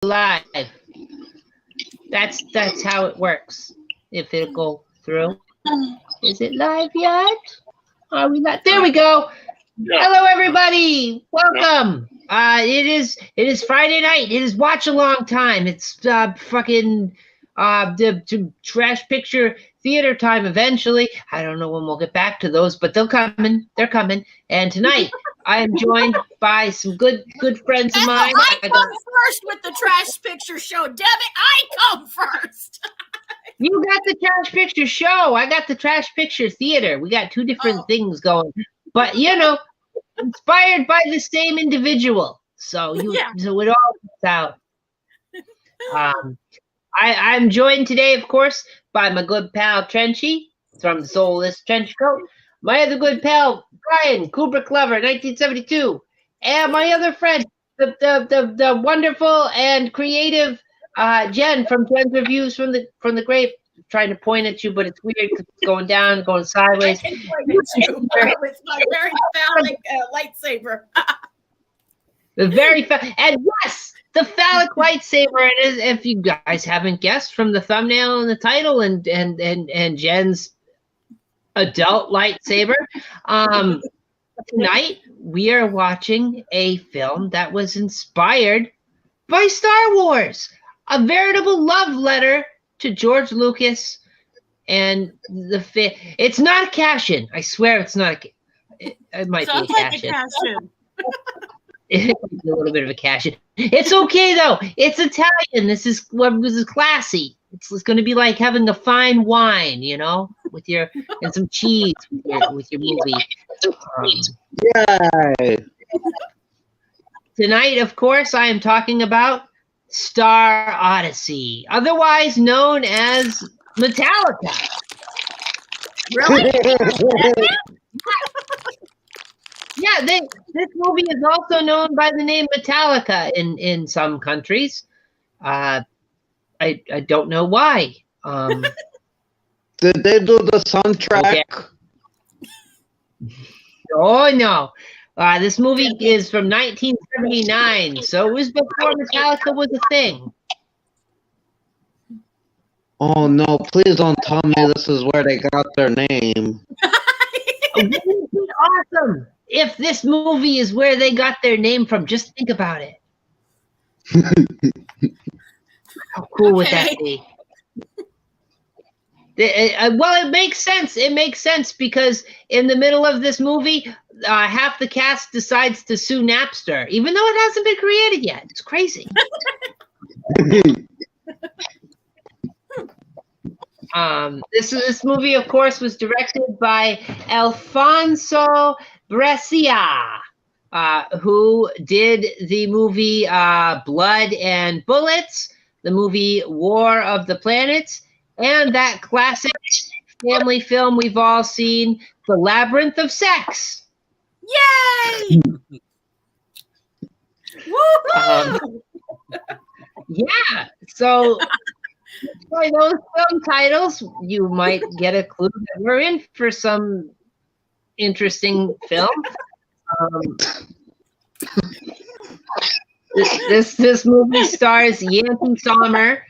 live. That's how it works. If it'll go through. Is it live yet? Are we not? There we go. Yeah. Hello, everybody. Welcome. It is Friday night. It is watch along time. It's fucking the trash picture theater time eventually. I don't know when we'll get back to those, but they're coming. They're coming. And tonight I am joined by some good friends of mine. I come first with the trash picture show. Damn it, I come first. You got the trash picture show. I got the trash picture theater. We got two different things going. But you know, inspired by the same individual. So so it all works out. I'm joined today, of course, by my good pal Trenchy from the Soulless Trench Coat. My other good pal Brian Kubrick Lover, 1972, and my other friend, the wonderful and creative Jen from Jen's Reviews from the Grave. I'm trying to point at you, but it's weird because it's going down, going sideways. I can point at you with my very phallic lightsaber. And yes, the phallic lightsaber. And if you guys haven't guessed from the thumbnail and the title and Jen's adult lightsaber, tonight we are watching a film that was inspired by Star Wars, a veritable love letter to George Lucas and it's not a cash-in. I swear it's not it might be a cash-in. It's a little bit of a cash-in. It's okay though. It's Italian. This is classy. It's going to be like having a fine wine, you know, and some cheese with your movie. Tonight, of course, I am talking about Star Odyssey, otherwise known as Metallica. Really? Yeah, this movie is also known by the name Metallica in some countries. I don't know why. Did they do the soundtrack? Okay. Oh no. This movie is from 1979, so it was before Metallica was a thing. Oh no, please don't tell me this is where they got their name. Wouldn't it be awesome if this movie is where they got their name from? Just think about it. How cool would that be? Well, it makes sense. It makes sense because in the middle of this movie, half the cast decides to sue Napster, even though it hasn't been created yet. It's crazy. This movie, of course, was directed by Alfonso Brescia, who did the movie Blood and Bullets, the movie War of the Planets, and that classic family film we've all seen, The Labyrinth of Sex. Yay! Woo-hoo! Yeah, so by those film titles, you might get a clue that we're in for some interesting film. This movie stars Yanti Sommer.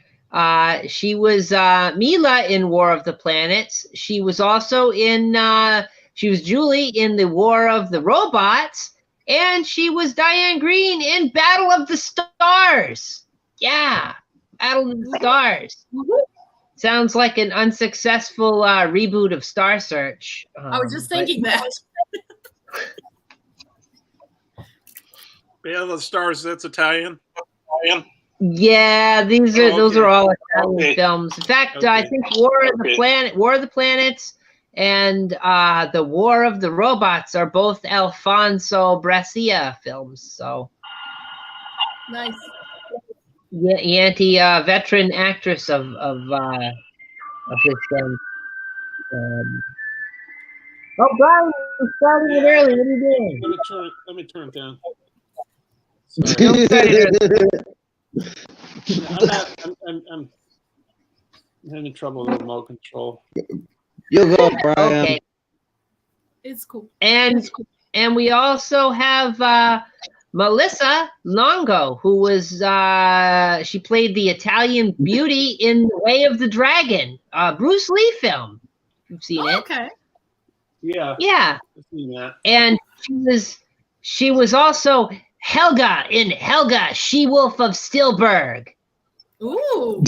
She was Mila in War of the Planets. She was also she was Julie in the War of the Robots, and she was Diane Green in Battle of the Stars. Yeah, Battle of the Stars. Sounds like an unsuccessful reboot of Star Search. I was just thinking that. Battle of the Stars, that's Italian. Yeah, those are all Italian films. In fact, I think War of the Planets, and the War of the Robots are both Alfonso Brescia films. So nice. Yanti, veteran actress of his film. Oh, Brian, you're starting it early. What are you doing? Let me turn it down. Don't start it early. I'm having trouble with remote control. You go, Brian. Okay. It's cool. And we also have Melissa Longo, who was she played the Italian beauty in The Way of the Dragon, Bruce Lee film. You've seen it. Okay. Yeah. Yeah. I've seen that. And she was also Helga in Helga, She-Wolf of Stillberg. Ooh.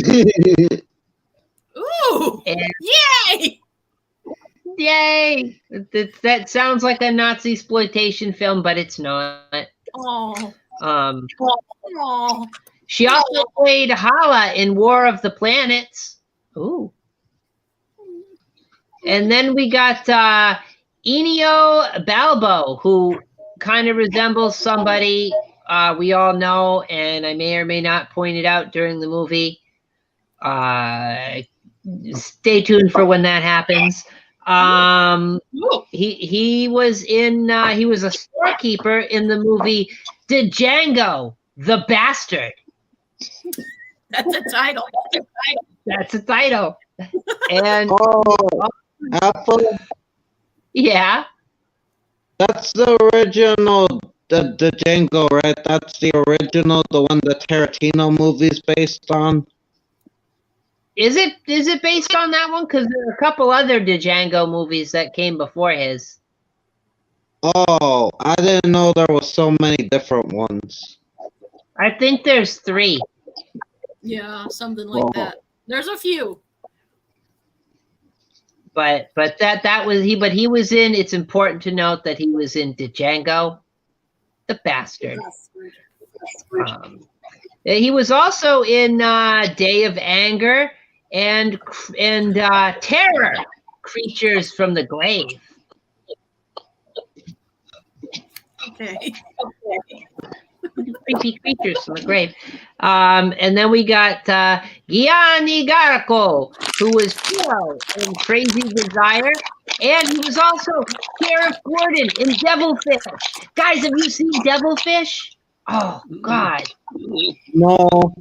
Ooh. And Yay. yay! That sounds like a Nazi exploitation film, but it's not. Oh. Um, she also played Hala in War of the Planets. Ooh. And then we got Ennio Balbo, who kind of resembles somebody we all know, and I may or may not point it out during the movie. Stay tuned for when that happens. He was a storekeeper in the movie Django the Bastard. That's a title. That's a title. And Apple. yeah, That's the original, the Django, right? That's the original, the one the Tarantino movie's based on. is it based on that one? Because there are a couple other Django movies that came before his. Oh, I didn't know there was so many different ones. I think there's 3. Yeah, something like that. There's a few. But that was he. But he was in. It's important to note that he was in Django, the Bastard. He was also in Day of Anger and Terror, Creatures from the Grave. Okay. Creepy creatures from the grave. And then we got Gianni Garco, who was Tito in Crazy Desire. And he was also Sheriff Gordon in Devilfish. Guys, have you seen Devilfish? Oh, God. No.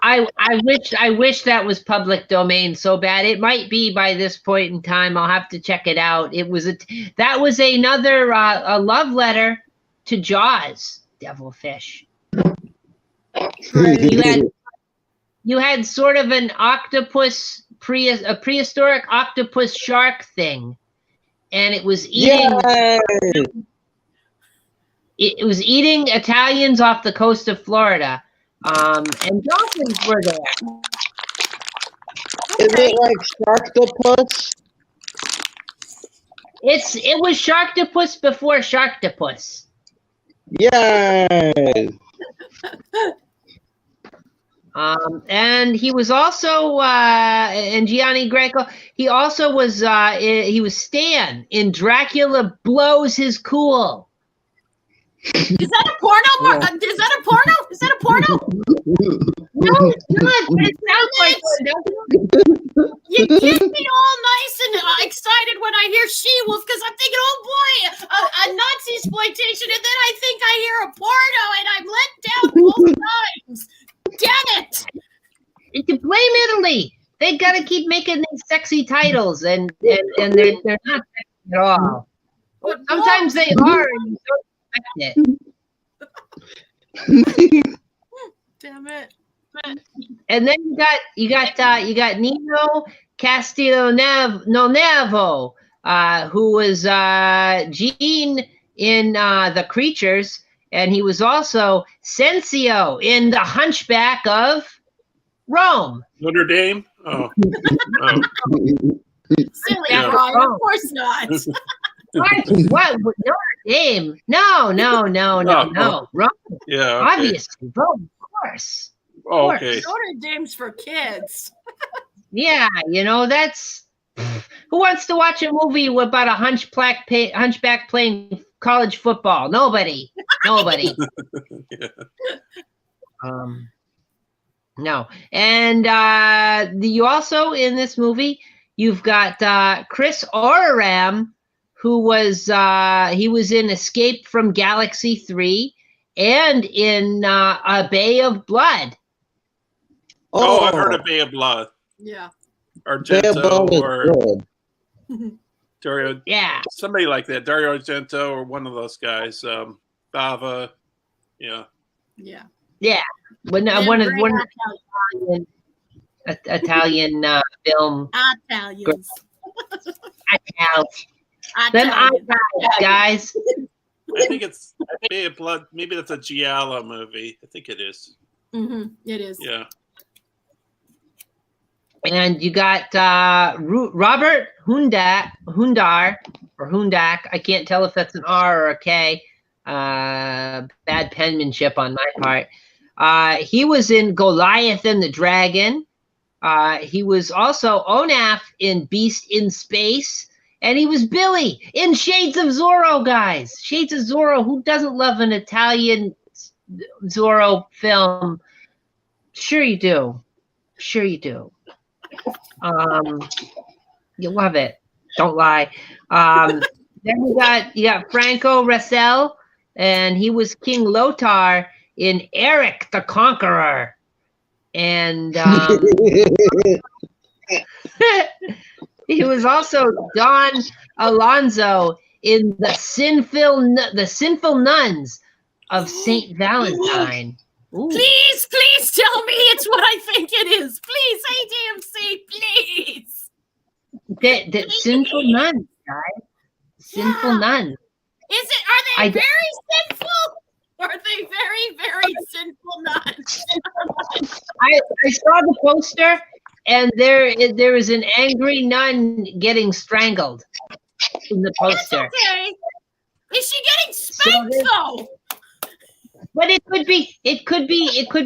I wish that was public domain so bad. It might be by this point in time. I'll have to check it out. That was another a love letter to Jaws. Devilfish. You had sort of an octopus, a prehistoric octopus shark thing, and it was eating. Yay! It was eating Italians off the coast of Florida, and dolphins were there. Is it like Sharktopus? It was Sharktopus before Sharktopus. Yay! And he was also and Gianni Greco. He also was he was Stan in Dracula Blows His Cool. Is that a porno? Is that a porno? Is that a porno? No, it's not. But it sounds like one, doesn't it? You get me all nice and excited when I hear She-Wolf because I'm thinking, oh boy, a Nazi exploitation, and then I think I hear a porno, and I'm let down both times. Damn it! To blame Italy. They got to keep making these sexy titles, and they're not sexy at all. But Sometimes they are, and you don't expect it. Damn it! And then you got Nino Castillo-Nevo, who was Gene in The Creatures, and he was also Sensio in The Hunchback of Rome. Notre Dame? Oh. Silly, Yeah. Brian. Of course not. What? Notre Dame? No. Rome. Yeah. Okay. Obviously, Rome, of course. Oh, okay. Notre Dame's for kids. Yeah, that's who wants to watch a movie about a hunchback playing college football? Nobody. Yeah. No. And you also in this movie you've got Chris Oram, who was he was in Escape from Galaxy 3 and in A Bay of Blood. Oh, I heard of Bay of Blood. Yeah. Argento or Dario. Yeah. Somebody like that. Dario Argento or one of those guys. Bava. Yeah. Yeah. Yeah, one of Italian film. Italians. Them Italians. guys. I think it's maybe that's a Giallo movie. I think it is. It is. Yeah. And you got Robert Hundar. I can't tell if that's an R or a K. Bad penmanship on my part. He was in Goliath and the Dragon. He was also Onaf in Beast in Space. And he was Billy in Shades of Zorro, guys. Shades of Zorro. Who doesn't love an Italian Zorro film? Sure you do. Sure you do. You love it. Don't lie. Then you got Franco Rassel, and he was King Lothar in Eric the Conqueror. And he was also Don Alonso in the Sinful Nuns of Saint Valentine. Ooh. Please tell me it's what I think it is. Please, ADMC, please. The Sinful Nuns, guys. Sinful Nuns. Are they very sinful? Or are they very, very sinful nuns? I saw the poster, and there is an angry nun getting strangled in the poster. That's okay. Is she getting spanked though? But it could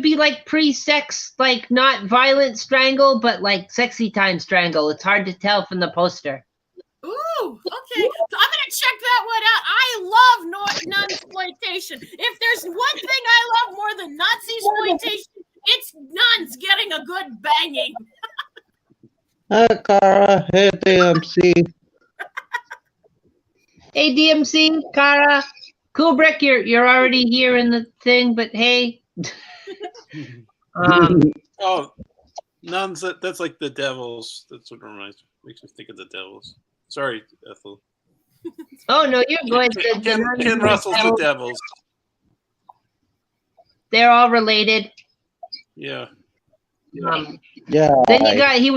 be like pre-sex, like not violent strangle, but like sexy time strangle. It's hard to tell from the poster. Ooh, okay. So I'm gonna check that one out. I love nunsploitation. If there's one thing I love more than Nazi exploitation, it's nuns getting a good banging. Hi, Cara. Hey, DMC. Hey, DMC, Kara, Kubrick, you're already here in the thing, but hey. Oh, nuns. That's like the devils. That's what makes me think of the devils. Sorry, Ethel. Oh no, you're good. Ken Russell's the devils. They're all related. Yeah. Yeah. Then you got he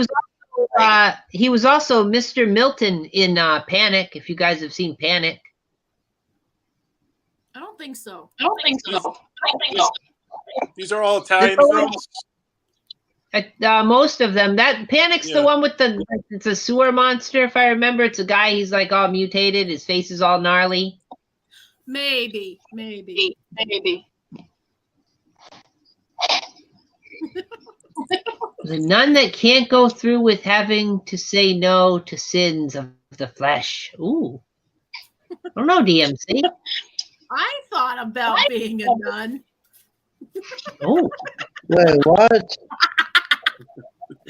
was also Mr. Milton in Panic. If you guys have seen Panic. I don't think so. These are all Italian films. Most of them. That Panic's the one with it's a sewer monster. If I remember, it's a guy. He's like all mutated. His face is all gnarly. Maybe. The nun that can't go through with having to say no to sins of the flesh. Ooh. I don't know, DMC. I thought about being a nun. Oh. Wait, what?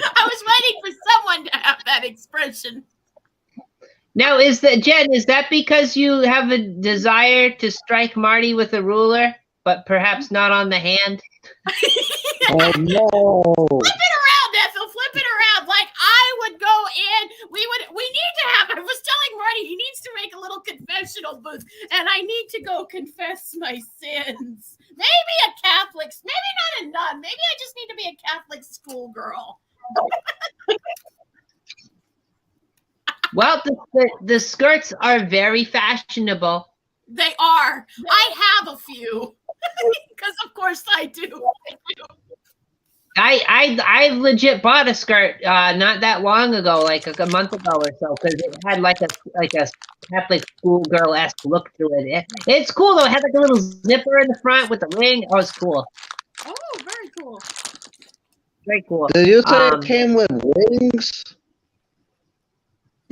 I was waiting for someone to have that expression. Now, is that because you have a desire to strike Marty with a ruler, but perhaps not on the hand? Oh no! Flip it around, Ethel. Flip it around. Like I would go in. We need to have. I was telling Marty he needs to make a little confessional booth, and I need to go confess my sins. Maybe a Catholic, maybe not a nun. Maybe I just need to be a Catholic schoolgirl. Well, the skirts are very fashionable. They are. I have a few. Because of course I do. I legit bought a skirt not that long ago, like a month ago or so, because it had like a Catholic schoolgirl-esque look to it. It's cool though. It had like a little zipper in the front with the ring. Oh, it's cool. Oh, very cool. Very cool. Did you say it came with wings?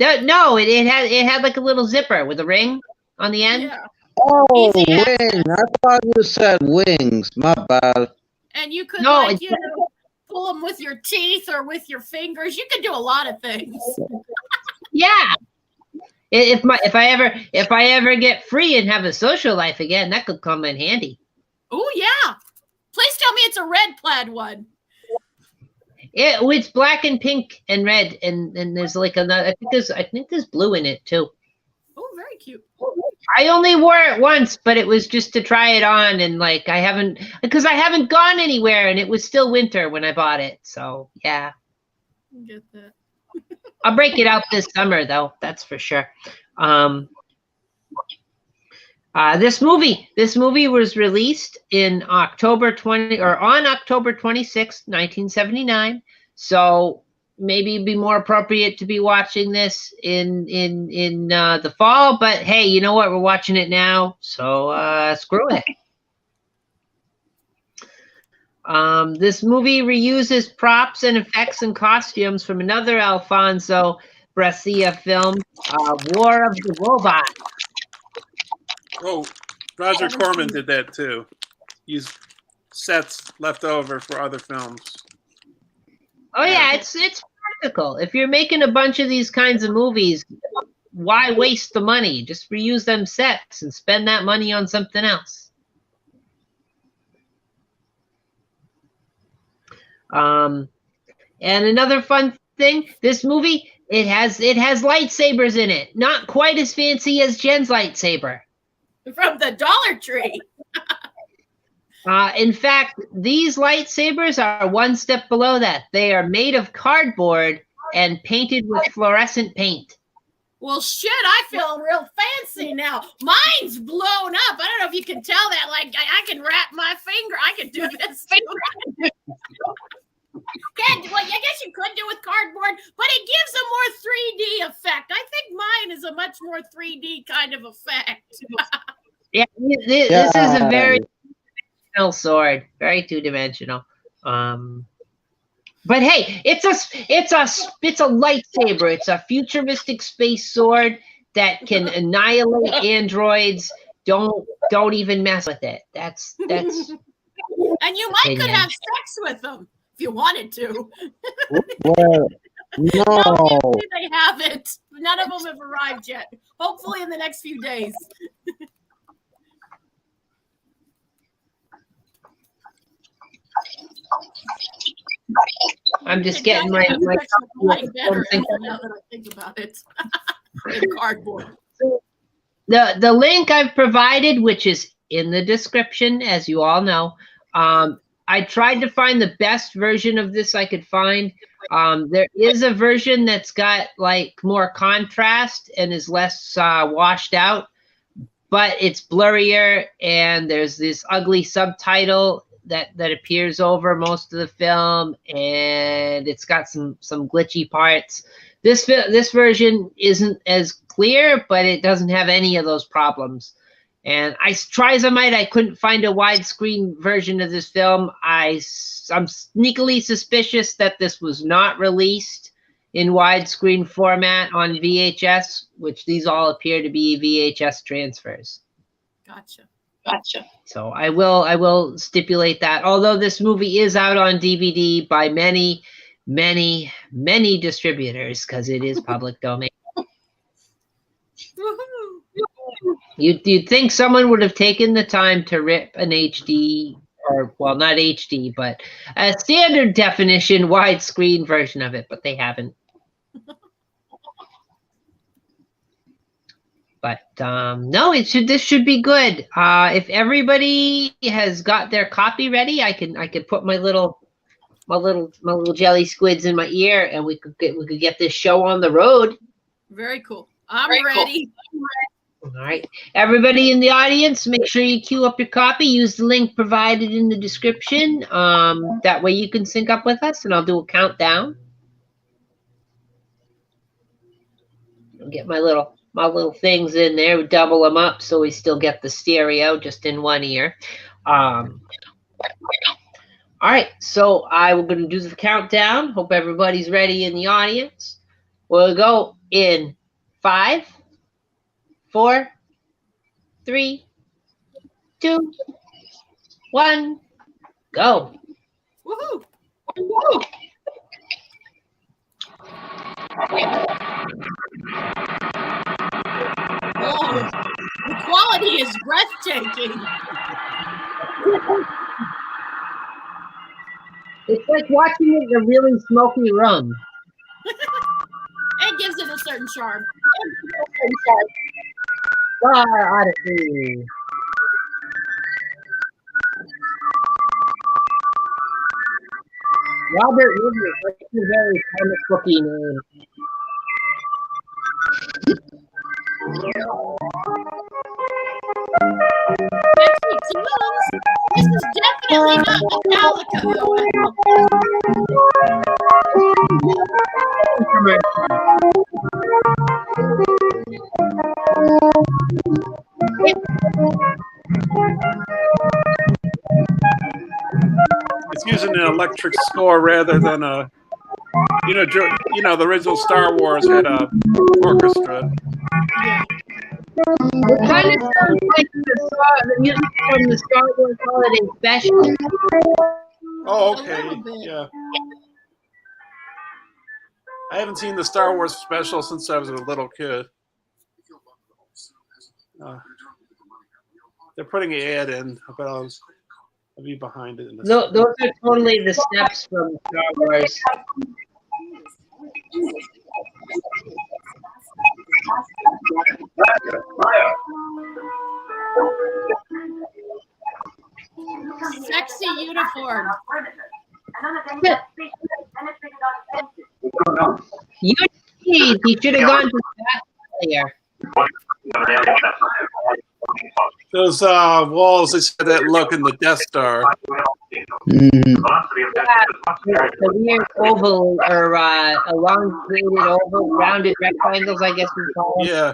No, it had like a little zipper with a ring on the end. Yeah. Oh, Easy wings. I thought you said wings. My bad. And you could No, pull them with your teeth or with your fingers. You could do a lot of things. Yeah. If I ever get free and have a social life again, that could come in handy. Oh yeah. Please tell me it's a red plaid one. It's black and pink and red, and there's like another. I think there's blue in it too. Oh, very cute. I only wore it once, but it was just to try it on, and like I haven't gone anywhere, and it was still winter when I bought it. So yeah, Get that. I'll break it out this summer though. That's for sure. This movie was released in October 26, 1979. So maybe it'd be more appropriate to be watching this in the fall. But hey, you know what? We're watching it now, so screw it. This movie reuses props and effects and costumes from another Alfonso Brescia film, War of the Robots. Oh, Roger Corman did that too. Used sets left over for other films. Oh yeah, it's practical. If you're making a bunch of these kinds of movies, why waste the money? Just reuse them sets and spend that money on something else. And another fun thing, this movie, it has lightsabers in it. Not quite as fancy as Jen's lightsaber. From the Dollar Tree. In fact, these lightsabers are one step below that. They are made of cardboard and painted with fluorescent paint. Well, shit, I feel real fancy now. Mine's blown up. I don't know if you can tell that. Like, I can wrap my finger. I can do this. Well, I guess you could do with cardboard, but it gives a more 3D effect. I think mine is a much more 3D kind of effect. Yeah, this is a very two-dimensional sword, very two-dimensional. But hey, it's a lightsaber. It's a futuristic space sword that can annihilate androids. Don't even mess with it. That's. And you could have sex with them if you wanted to. Well, no. They haven't. None of them have arrived yet. Hopefully in the next few days. I'm just getting my better now that I think about it. In cardboard. The link I've provided, which is in the description, as you all know, I tried to find the best version of this I could find. There is a version that's got like more contrast and is less washed out, but it's blurrier, and there's this ugly subtitle that appears over most of the film, and it's got some glitchy parts. This version isn't as clear, but it doesn't have any of those problems. And I try as I might, I couldn't find a widescreen version of this film. I'm sneakily suspicious that this was not released in widescreen format on VHS, which these all appear to be VHS transfers. Gotcha. So I will stipulate that. Although this movie is out on DVD by many distributors, because it is public domain. You'd think someone would have taken the time to rip an HD, or well, not HD, but a standard definition widescreen version of it, but they haven't. But no, this should be good. If everybody has got their copy ready, I could put my little jelly squids in my ear, and we could get this show on the road. Very cool. I'm ready. All right, everybody in the audience, make sure you queue up your copy. Use the link provided in the description. That way you can sync up with us, and I'll do a countdown. I'll get my little things in there. We double them up so we still get the stereo just in one ear. All right, so I'm going to do the countdown. Hope everybody's ready in the audience. We'll go in 5, 4, 3, 2, 1, go. Woohoo! Oh, the quality is breathtaking. It's like watching it in a really smoky room. It gives it a certain charm. Star Odyssey. Robert Rivers, that's a very comic booky name. Sexy tunes. This is definitely not Metallica, It's using an electric score rather than a, the original Star Wars had a orchestra. It kind of sounds like the music from the Star Wars Holiday Special. Oh, okay, yeah. I haven't seen the Star Wars special since I was a little kid. They're putting an ad in, but I'll be behind it. No, those are totally the steps from Star Wars. Sexy uniform. You he should have gone to that earlier. Those walls, they said that look in the Death Star. The weird oval or elongated oval, rounded rectangles, I guess we call them. Yeah.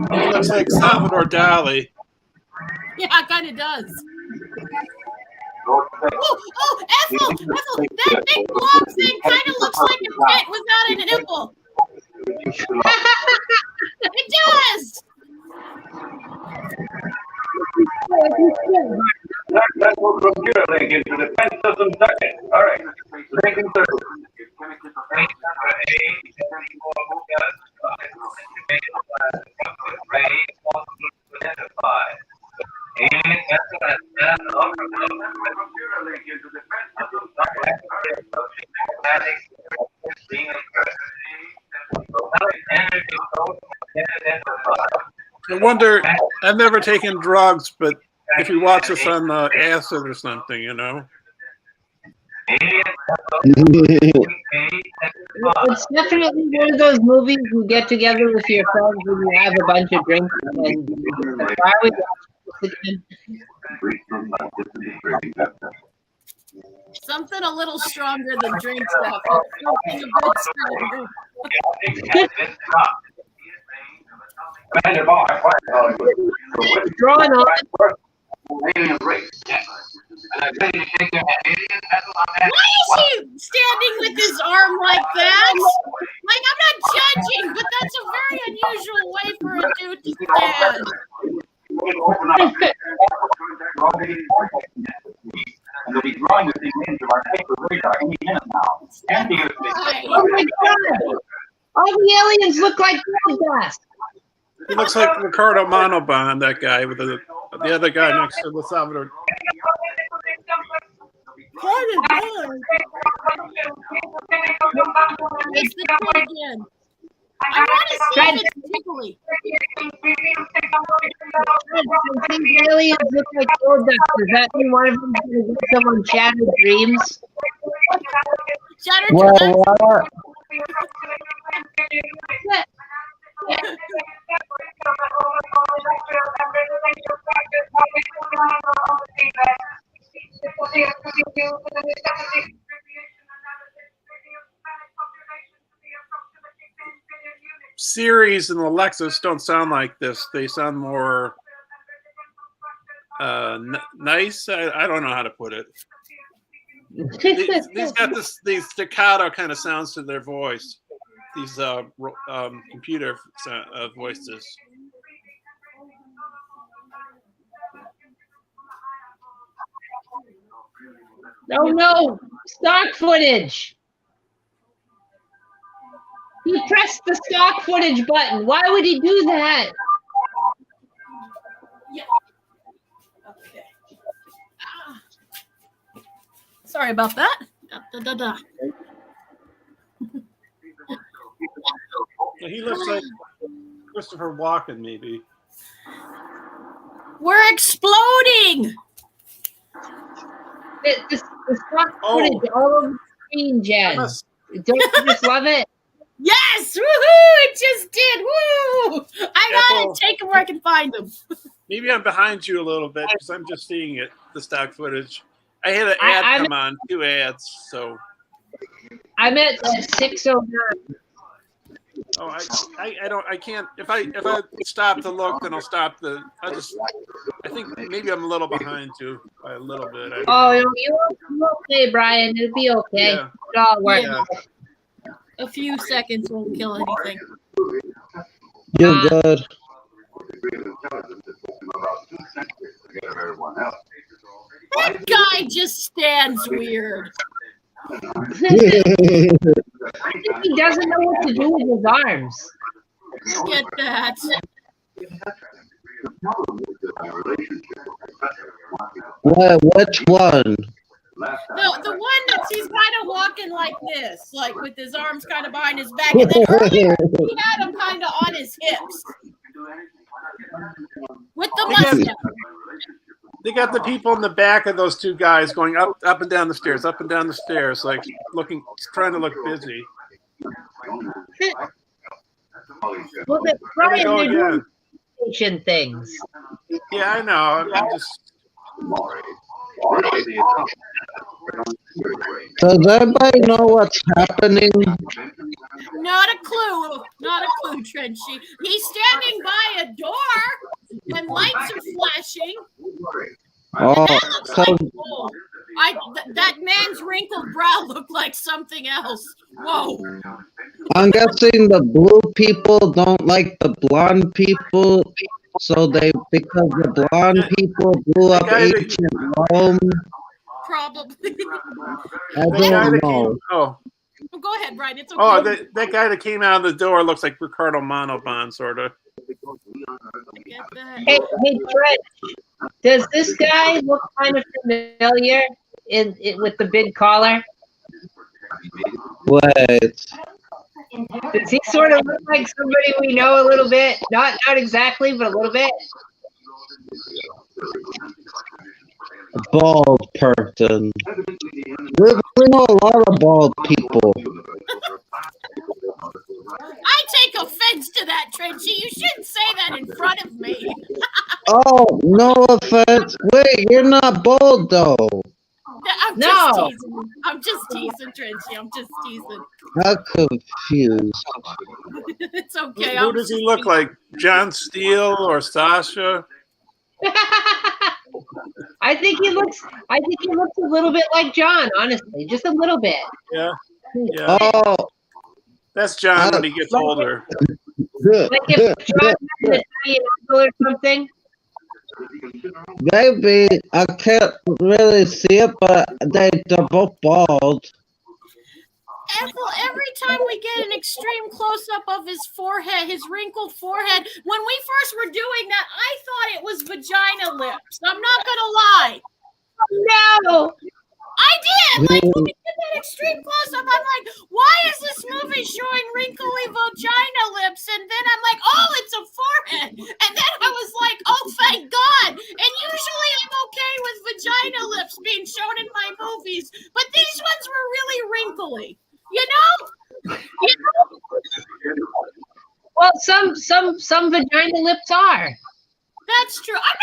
It looks like Salvador Dali. Yeah, it kind of does. Oh, Ethel, that big blob thing kind of looks like a pit without a nipple. It does. Successful computer link into the defense system circuit. All right. Link inserted. I wonder, I've never taken drugs, but if you watch this on acid or something, you know. It's definitely one of those movies you get together with your friends when you have a bunch of drinks and why would you Something a little stronger than drink stuff. Something a bit stronger. Drawing on. Why is he standing with his arm like that? Like, I'm not judging, but that's a very unusual way for a dude to stand. Oh my God! All the aliens look like gold dust. He looks like Ricardo Montalban, that guy with the other guy next to the Salvador. It's the kid again. I want to see if it's tickly. The aliens look like gold dust. Does that mean one of them is going to get someone shattered dreams? Shattered dreams? Series and Alexis don't sound like this. They sound more nice. I don't know how to put it. These got these staccato kind of sounds to their voice. These computer voices. Oh no! Stock footage! He pressed the stock footage button. Why would he do that? Yeah. Okay. Sorry about that. He looks like Christopher Walken, maybe. We're exploding. The stock footage all over the screen, Jen. Don't you just love it? Yes! Woohoo! It just did! Woo! I gotta take them where I can find them. Maybe I'm behind you a little bit because I'm just seeing it, the stock footage. I had an ad come on, 2 ads, so. I'm at 6:09. Oh, I can't. If I stop to look, then I'll stop I think maybe I'm a little behind you by a little bit. You're okay, Brian. It'll be okay. Yeah. It all works. Yeah. A few seconds won't kill anything. You're good. That guy just stands weird. I think he doesn't know what to do with his arms. Get that. Which one? The one that he's kind of walking like this, like with his arms kind of behind his back, and then earlier he had him kind of on his hips with the mustache. They got the people in the back of those two guys going up and down the stairs, like trying to look busy. Well, Brian, they're doing station things. Yeah, I know. I'm just. Does everybody know what's happening? Not a clue, Trenchy. He's standing by a door, and lights are flashing. Oh, That looks like gold. That man's wrinkled brow looked like something else. Whoa. I'm guessing the blue people don't like the blonde people, so because the blonde people blew up ancient Rome. Probably. I don't know. Oh, go ahead, Brian. It's okay. Oh, that guy that came out of the door looks like Ricardo Montalban, sort of. Hey, Trent, does this guy look kind of familiar with the big collar? Wait. Does he sort of look like somebody we know a little bit? Not exactly, but a little bit. Bald person. We know a lot of bald people. I take offense to that, Trenchy. You shouldn't say that in front of me. Oh, no offense. Wait, you're not bald though. I'm just teasing, Trenchy. I'm just teasing. I'm confused. It's okay. Who does he look like? John Steele or Sasha? I think he looks a little bit like John, honestly, just a little bit. Yeah. Oh, that's John when he gets older. Like if John had an Italian uncle or something. Maybe I can't really see it, but they're both bald. Ethel, every time we get an extreme close-up of his forehead, his wrinkled forehead, when we first were doing that, I thought it was vagina lips. I'm not going to lie. No! I did! Like, when we did that extreme close-up, I'm like, why is this movie showing wrinkly vagina lips? And then I'm like, oh, it's a forehead. And then I was like, oh, thank God. And usually I'm okay with vagina lips being shown in my movies, but these ones were really wrinkly. You know? Well, some vagina lips are. That's true. I'm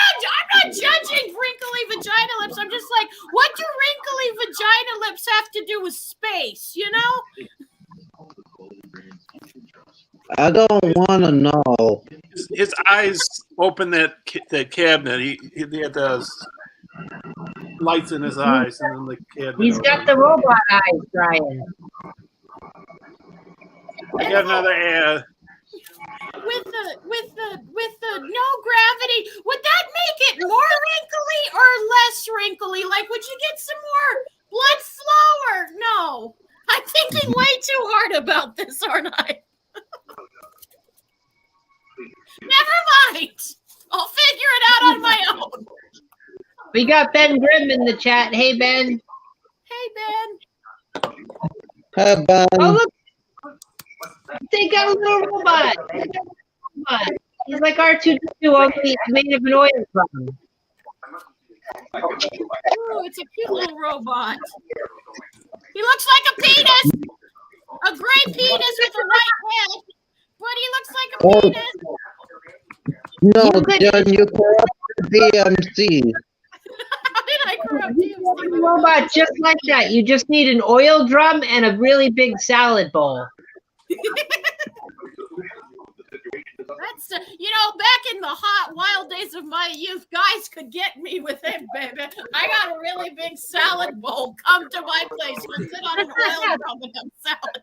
not judging wrinkly vagina lips. I'm just like, what do wrinkly vagina lips have to do with space, you know? I don't want to know. His eyes open that cabinet. He had those lights in his eyes, and then the cabinet. He's got the robot eyes, Brian. I got another ad. With the no gravity, would that make it more wrinkly or less wrinkly? Like, would you get some more blood flow or no? I'm thinking way too hard about this, aren't I? Never mind. I'll figure it out on my own. We got Ben Grimm in the chat. Hey, Ben. Hey, Ben. Hey, Ben. Oh, look. They got a little robot. He's like R2-D2, only he's made of an oil drum. Ooh, it's a cute little robot. He looks like a penis. A gray penis with a white head. But he looks like a penis. No, John, you corrupted DMC. How did I corrupt DMC? Robot just like that. You just need an oil drum and a really big salad bowl. That's back in the hot wild days of my youth, guys could get me with it, baby. I got a really big salad bowl. Come to my place. We'll sit on an oil drum and have salad.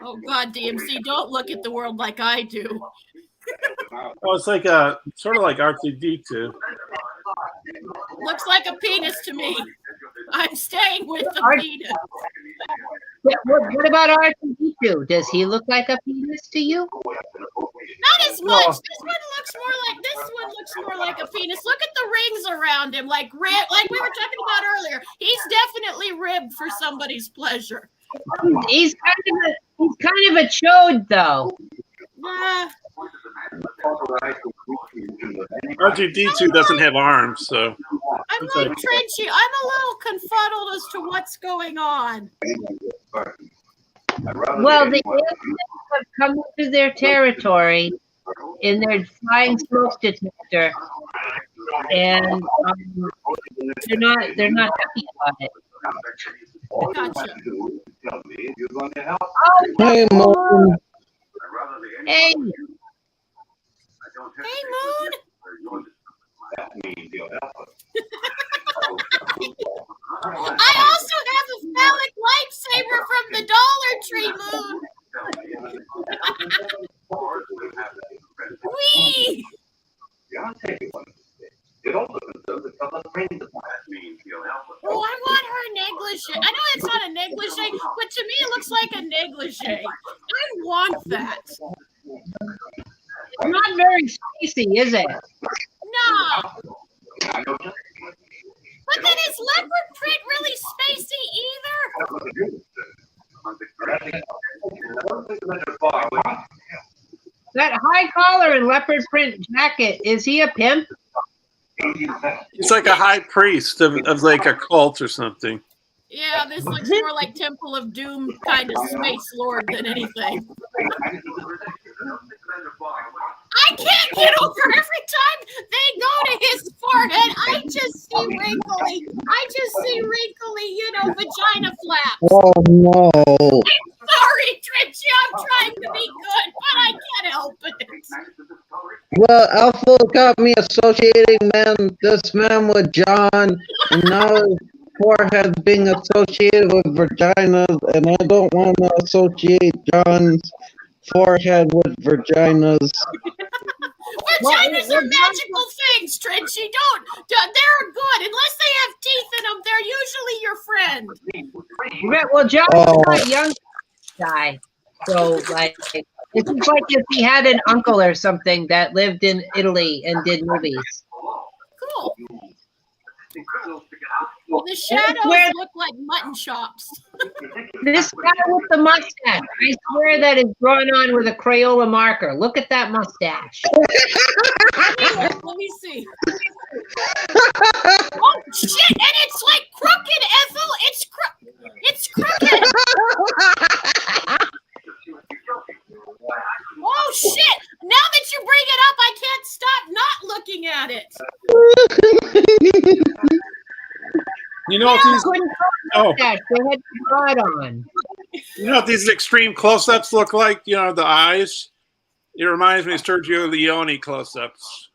Oh God, DMC, don't look at the world like I do. Oh, it's like sort of like R2-D2. Looks like a penis to me. I'm staying with the penis. What about R2-D2? Does he look like a penis to you? Not as much. This one looks more like a penis. Look at the rings around him, like we were talking about earlier. He's definitely ribbed for somebody's pleasure. He's kind of a chode, though. R2-D2 doesn't have arms, so. I'm like Trenchy. I'm a little confuddled as to what's going on. Well, the aliens have come into their territory in their flying smoke detector, and they're not happy about it. Gotcha. Hey, Moon. Hey. Hey, Moon. I also have a phallic lightsaber from the Dollar Tree, Moon. Whee! Oh, I want her negligee. I know it's not a negligee, but to me it looks like a negligee. I want that. It's not very spacey, is it? No. But then is leopard print really spacey either? That high collar and leopard print jacket, is he a pimp? He's like a high priest of like a cult or something. Yeah, this looks more like Temple of Doom kind of space lord than anything. I can't get over every time they go to his forehead. I just see wrinkly, vagina flaps. Oh, no. I'm sorry, Trenchy. I'm trying to be good, but I can't help it. Well, Alpha got me associating this man with John, and now his forehead being associated with vaginas, and I don't want to associate John's forehead with vaginas. Vaginas are magical things, Trenchy. They're good. Unless they have teeth in them, they're usually your friend. Well, John's not a young guy, so like it's like if he had an uncle or something that lived in Italy and did movies. Cool. The shadows look like mutton chops. This guy with the mustache, I swear that is drawn on with a Crayola marker. Look at that mustache. Let me see. Oh shit! And it's like crooked, Ethel. It's crooked. Oh shit! Now that you bring it up, I can't stop not looking at it. You know what these? Oh, They had to draw it on. you know what these extreme close-ups look like? You know the eyes. It reminds me of Sergio Leone close-ups.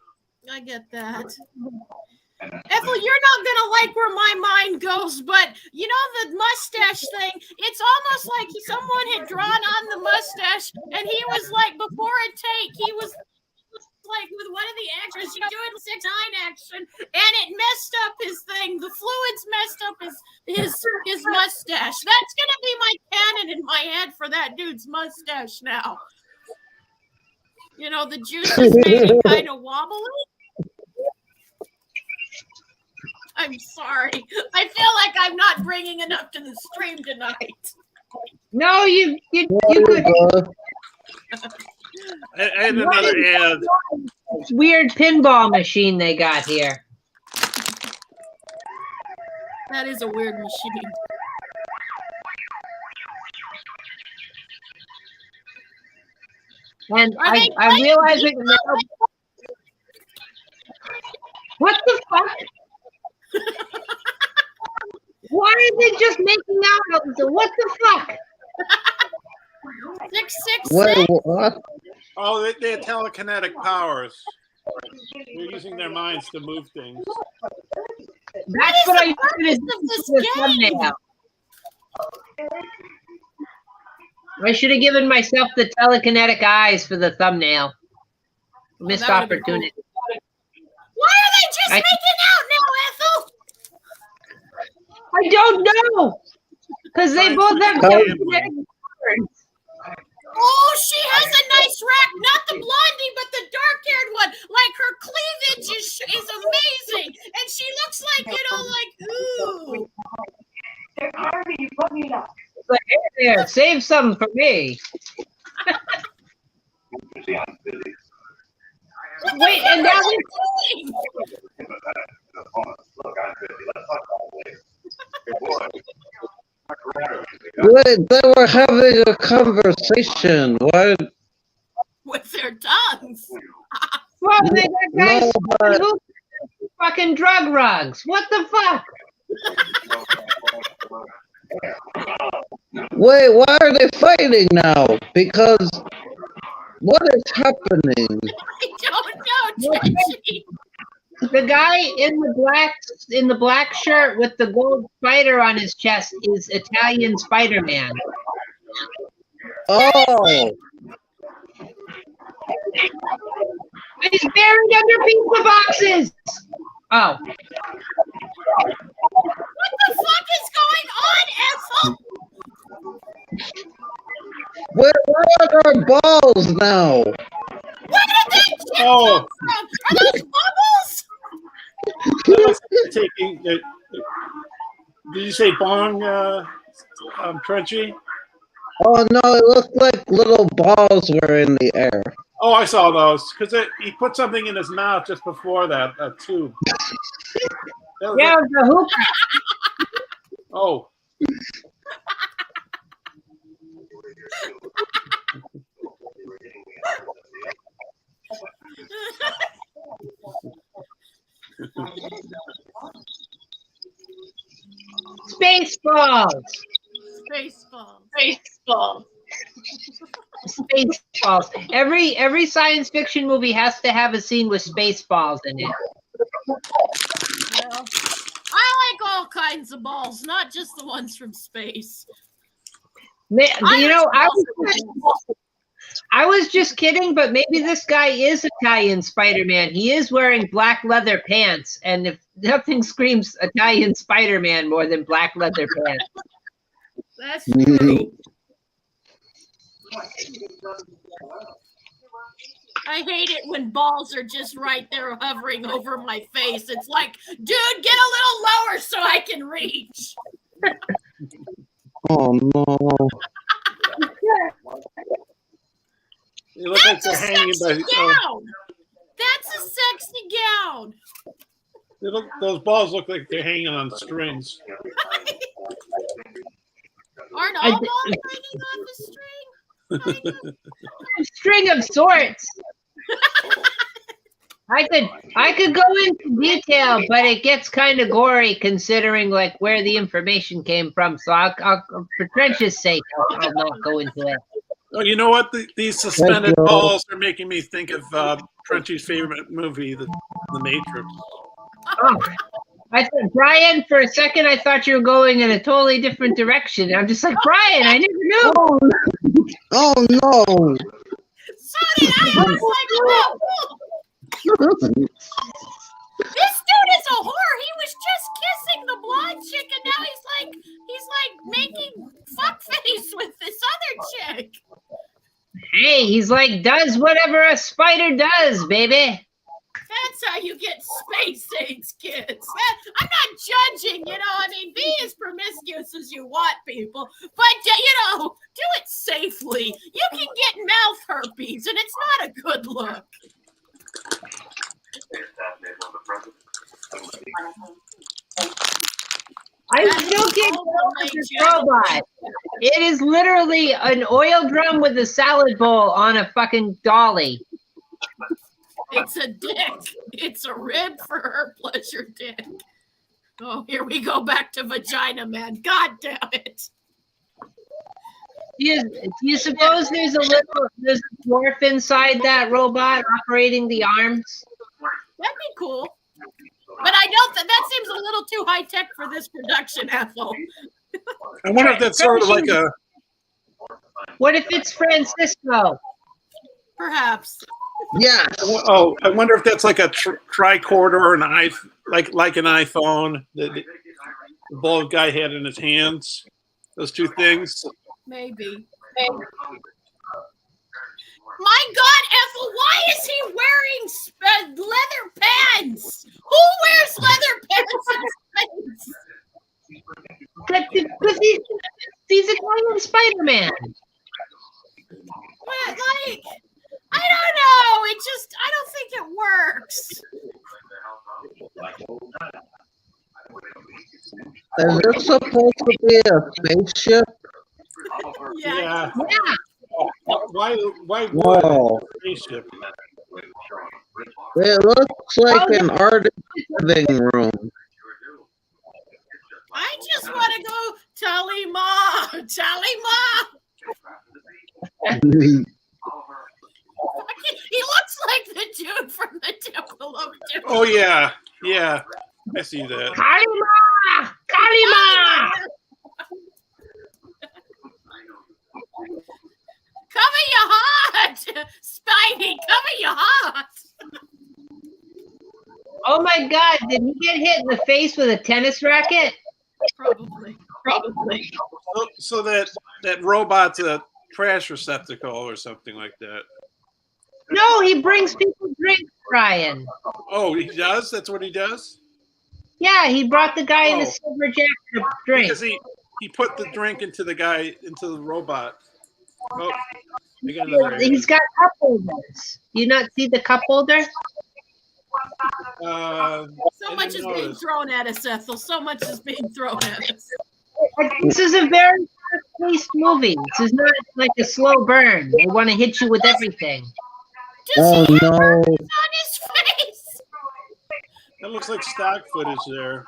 I get that. Ethel, you're not gonna like where my mind goes, but you know the mustache thing. It's almost like someone had drawn on the mustache, and he was like, before a take, he was like with one of the actors, doing 6'9" action, and it messed up his thing. The fluids messed up his his mustache. That's gonna be my canon in my head for that dude's mustache now. You know, the juices made it kind of wobbly. I'm sorry. I feel like I'm not bringing enough to the stream tonight. No, you There could. you go. And another ad. Weird pinball machine they got here. That is a weird machine. And Are they I'm playing realizing now. What the fuck? Why are they just making out? What the fuck? 666. Wait, what? Oh, they have telekinetic powers. They're using their minds to move things. That's is what the I purpose wanted of this the game? thumbnail. I should have given myself the telekinetic eyes for the thumbnail. Missed that would've been opportunity. Why are they just making out now, Ethel? I don't know. Because they both have telekinetic powers. Oh, she has a nice rack. Not the blondie, but the dark-haired one. Like, her cleavage is amazing. And she looks like, you know, like, ooh. Like, hey there, save some for me. Wait, and now doing? Wait, they were having a conversation. What? With their tongues. well, they got guys No, but fucking drug rugs. What the fuck? wait, why are they fighting now? Because what is happening? I don't know, Tracy. The guy in the black shirt with the gold spider on his chest is Italian Spider-Man. Oh, He's buried under pizza boxes. Oh, What the fuck is going on, Ethel? where are our balls now? Where did that shit Oh. come from? Are those bubbles? That was taking. Did you say bong, Trenchy? Oh no, it looked like little balls were in the air. Oh, I saw those because he put something in his mouth just before that tube. That was yeah, like- the hookah. oh, Spaceballs. Baseball. Spaceballs. Every science fiction movie has to have a scene with Spaceballs in it. Well, I like all kinds of balls, not just the ones from space. You know, I was just kidding, but maybe this guy is Italian Spider-Man. He is wearing black leather pants, and if nothing screams Italian Spider-Man more than black leather pants. That's true. I hate it when balls are just right there hovering over my face. It's like, dude, get a little lower so I can reach. Oh no. they look like That's a they're hanging sexy by. gown. That's a sexy gown. Those balls look like they're hanging on strings. Aren't all balls hanging on the string? A string of sorts. I could go into detail, but it gets kind of gory considering like where the information came from. So I'll for Trench's sake, I'll not go into it. Oh, you know what? These suspended balls are making me think of Trenchy's favorite movie, The Matrix. Oh, I thought, Brian, for a second, I thought you were going in a totally different direction. I'm just like, Brian, I never knew. Oh no. So did I. I was like, whoa. This dude is a whore. He was just kissing the blonde chick, and now he's He's like, does whatever a spider does, baby. That's how you get space AIDS, kids. I'm not judging, I mean, be as promiscuous as you want, people. But, do it safely. You can get mouth herpes, and it's not a good look. I still can't get over this robot. It is literally an oil drum with a salad bowl on a fucking dolly. It's a dick. It's a rib for her pleasure dick. Oh, here we go back to vagina, man. God damn it. Do you suppose there's a dwarf inside that robot operating the arms? That'd be cool. But I don't. That seems a little too high tech for this production, Ethel. I wonder if that's sort of like a. What if it's Francisco? Perhaps. Yeah. Oh, I wonder if that's like a tricorder or an like an iPhone that the bald guy had in his hands. Those two things. Maybe. My God, Ethel, why is he wearing leather pants? Who wears leather pants in space? Because he's Italian Spider-Man. But, I don't know. I don't think it works. Is this supposed to be a spaceship? Yeah. Why Whoa. spaceship? It looks like an artist living room. I just want to go, Tally Ma. He looks like the dude from the Temple of Doom. Oh yeah. I see that. Kalima! Cover your heart, Spidey. Cover your heart. Oh my God! Did he get hit in the face with a tennis racket? Probably. So that robot's a trash receptacle or something like that. No, he brings people drinks, Brian. Oh, he does? That's what he does? Yeah, he brought the guy in the silver jacket a drink. Because he put the drink into the robot. Oh, He's got cup holders. Do you not see the cup holder? So much is being thrown at us, Ethel. So much is being thrown at us. This is a very fast-paced movie. This is not like a slow burn. They want to hit you with everything. Does he have no. herpes on his face? That looks like stock footage there.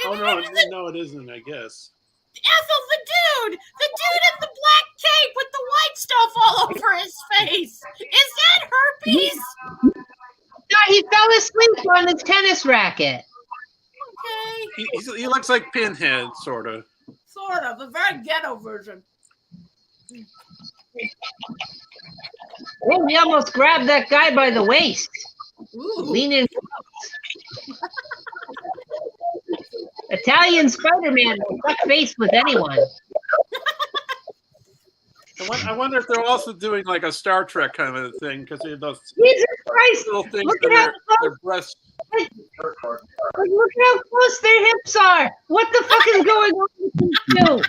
Oh no, it isn't. I guess. Ethel, the dude in the black cape with the white stuff all over his face. Is that herpes? No, he fell asleep on his tennis racket. Okay. He looks like Pinhead, sort of. Sort of. A very ghetto version. Oh, we almost grabbed that guy by the waist. Ooh. Lean in. Italian Spider-Man will fuck face with anyone. I wonder if they're also doing like a Star Trek kind of a thing because they have those Jesus Christ! little things Look in at how their breasts. Look how close their hips are. What the fuck is going on with these two?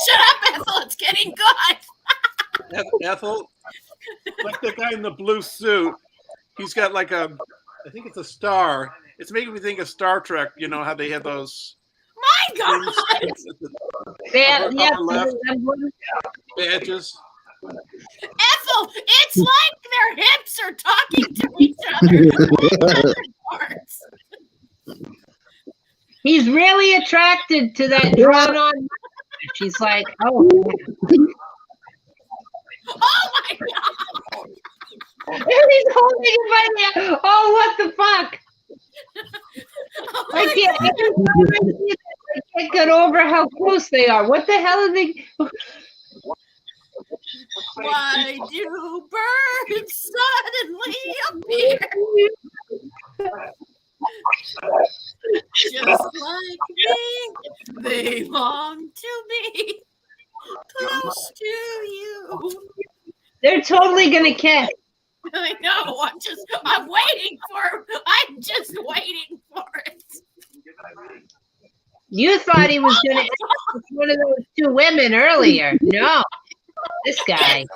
Shut up, Ethel. It's getting good. Ethel, like the guy in the blue suit, he's got like I think it's a star. It's making me think of Star Trek. You know how they had those. My God. Badges. Ethel, it's like their hips are talking to each other. He's really attracted to that drawn-on. She's like, oh. Oh my God. And he's holding it by the. Oh, what the fuck? I can't get over how close they are. What the hell are they? Why do birds suddenly appear? Just like me, they long to be close to you. They're totally gonna kiss. I know. I'm waiting for. I'm just waiting for it. You thought he was gonna kiss one of those two women earlier. No, this guy. His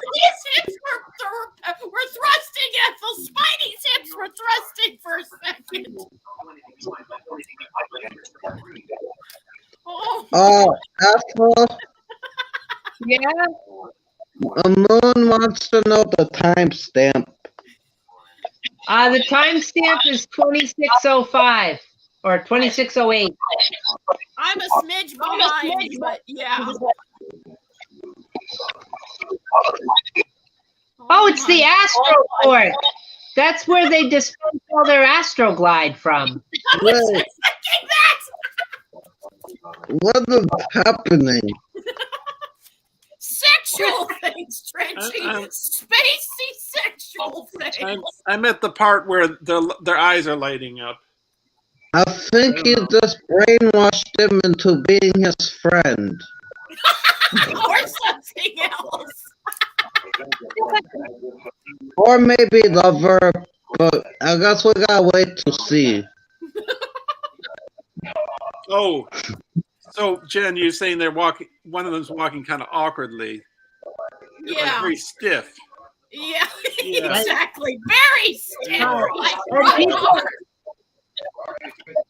hips were thrusting, Ethel. Spidey's hips were thrusting for a second. Oh, Ethel, Yeah. Moon wants to know the timestamp. The timestamp is 26:05 or 26:08. I'm a smidge behind, but yeah. Oh, it's the Astroport. That's where they dispose all their Astroglide from. I was just thinking that. What is happening? Sexual things, Trenchy. Spacey sexual things. I'm at the part where their eyes are lighting up. I think you just brainwashed him into being his friend. Or something else. Or maybe lover, but I guess we gotta wait to see. Oh, so Jen, you're saying they're walking? One of them's walking kind of awkwardly, like Yeah. very stiff. Yeah, Yeah. exactly. Very stiff. Like,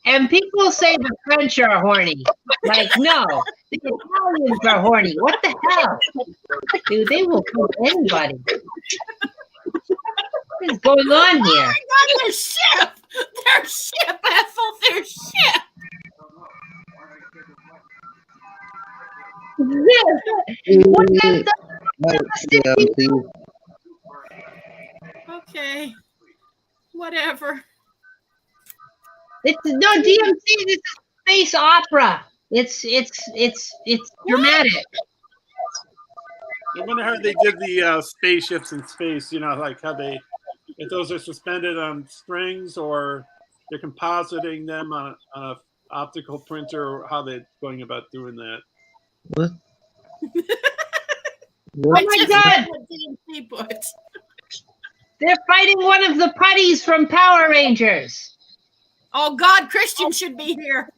And people say the French are horny. Like, no, the Italians are horny. What the hell? Dude, they will kill anybody. What is going on oh here? my God, their ship. Their ship, Ethel. Their ship. What's that? Okay. Whatever. It's no DMC. This is space opera. It's dramatic. I wonder how they did the spaceships in space. You know, like how if those are suspended on strings or they're compositing them on a optical printer, or how they're going about doing that. What? Oh my God! DMC put. They're fighting one of the putties from Power Rangers. Oh God, Christian should be here.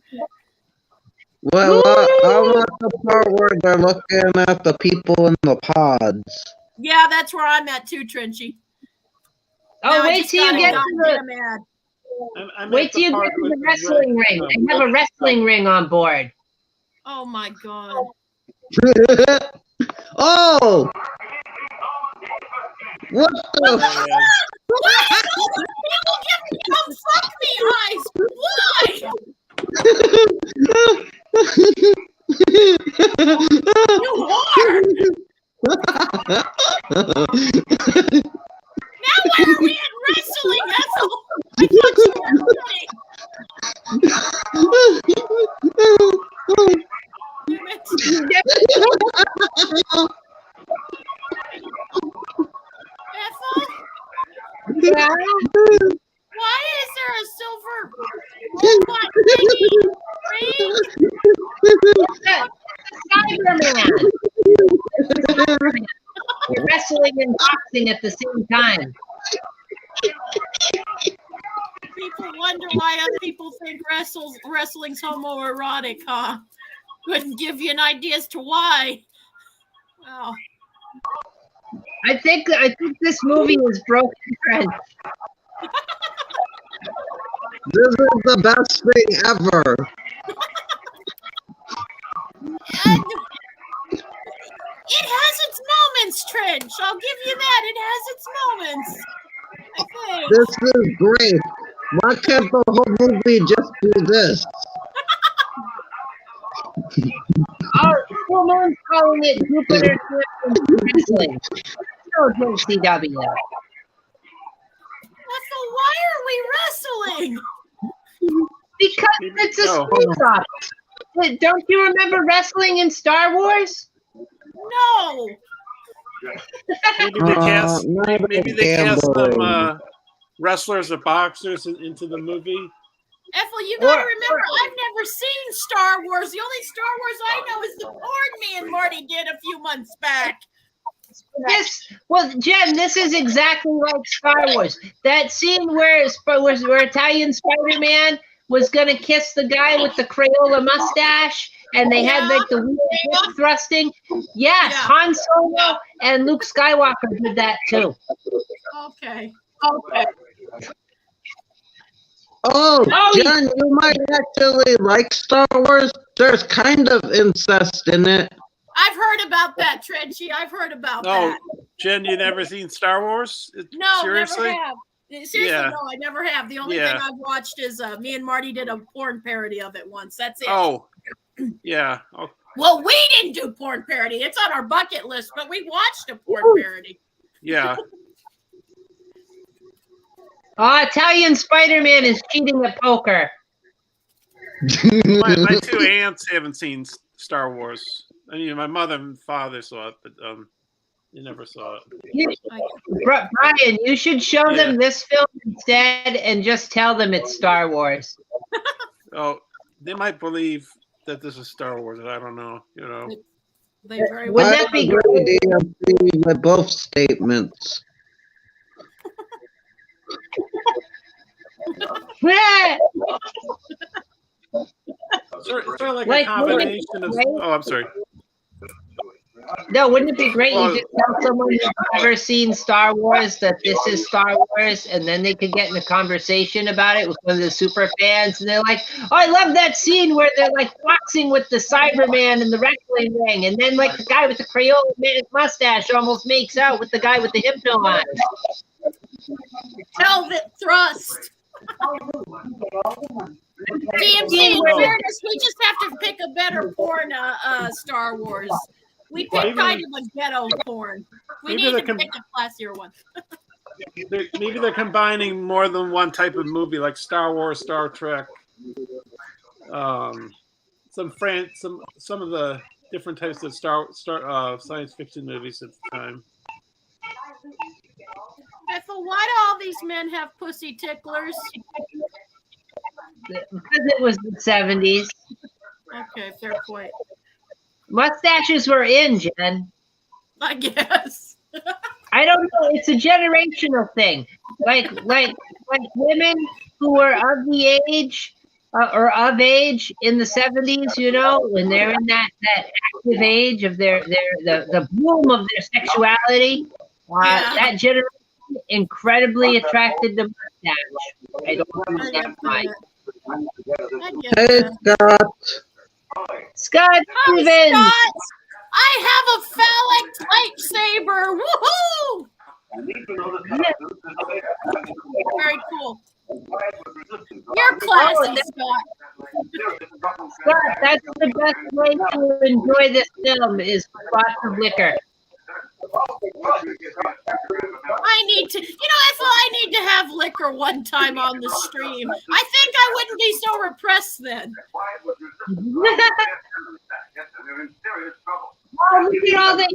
Well, I'm at the part where they're looking at the people in the pods. Yeah, that's where I'm at too, Trenchy. Oh, Now I wait just till you got get to goddamn the ad. I'm wait at till you part get to with the wrestling red- ring. They have a wrestling ring on board. Oh my God. Oh! What the? Yeah. Why is all the people giving come fuck me eyes? Why? You are. Now why are we in wrestling, Ethel? I thought you were kidding. Damn it. Ethel? Yeah. Why is there a silver robot thingy ring? Cyberman. You're wrestling and boxing at the same time. People wonder why other people think wrestling's homoerotic, huh? Couldn't give you an idea as to why. Wow. I think this movie is broken, friend. This is the best thing ever. And it has its moments, Trench. I'll give you that. It has its moments. I think. This is great. Why can't the whole movie just do this? Someone's calling it Jupiter Wrestling. No JCW. Ethel, why are we wrestling? Because it's a space opera. Don't you remember wrestling in Star Wars? No. Maybe they cast not maybe a they cast gambling. some wrestlers or boxers into the movie. Ethel, you gotta remember, I've never seen Star Wars. The only Star Wars I know is the porn me and Marty did a few months back. Jen, this is exactly like Star Wars. That scene where Italian Spider-Man was gonna kiss the guy with the Crayola mustache, and they had like the weird thrusting. Yes, Han Solo and Luke Skywalker did that too. Okay. Oh, Jen, you might actually like Star Wars. There's kind of incest in it. I've heard about that, Trenchy. I've heard about that. Jen, you never seen Star Wars? No, seriously? never have. Seriously, no, I never have. The only thing I've watched is me and Marty did a porn parody of it once. That's it. Oh, yeah. Oh. Well, we didn't do porn parody. It's on our bucket list, but we watched a porn parody. Yeah. Italian Spider-Man is cheating at poker. My two aunts haven't seen Star Wars. I mean, my mother and father saw it, but they never saw it. Brian, you should show them this film instead and just tell them it's Star Wars. Oh, they might believe that this is Star Wars. I don't know. You know. Would that be great? With both statements. Sort of like a combination of. Oh, I'm sorry. No, wouldn't it be great? You just tell someone who's never seen Star Wars that this is Star Wars, and then they could get in a conversation about it with one of the super fans, and they're like, "Oh, I love that scene where they're like boxing with the Cyberman in the wrestling ring, and then like the guy with the Crayola mustache almost makes out with the guy with the hypno eyes." Velvet thrust. DMC, in fairness, we just have to pick a better porn Star Wars. We picked kind of a ghetto porn. We need to pick a classier one. Maybe they're combining more than one type of movie, like Star Wars, Star Trek, some of the different types of science fiction movies at the time. Ethel, why do all these men have pussy ticklers? Because it was the 70s. Okay, fair point. Mustaches were in, Jen. I guess. I don't know. It's a generational thing. Like women who were of the age or of age in the 70s, you know, when they're in that active age of the bloom of their sexuality. That generation incredibly attracted to mustache. I don't understand why. Hey, Scott. Scott Stevens. Scott. I have a phallic lightsaber. Woohoo! Very cool. You're classy, Scott. Scott, that's the best way to enjoy this film is with lots of liquor. I need to, Ethel, I need to have liquor one time on the stream. I think I wouldn't be so repressed then. Oh, look at all the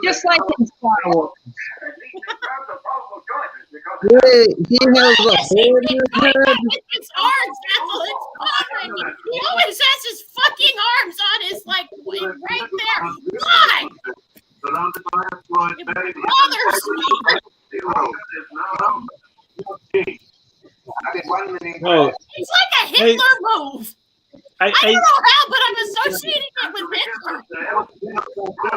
just like in Star Wars. He has a hole in his head. His arms, Ethel, it's bothering me. He always has his fucking arms on his, right there. Why? It bothers me. Oh. It's like a Hitler move. I don't know how, but I'm associating it with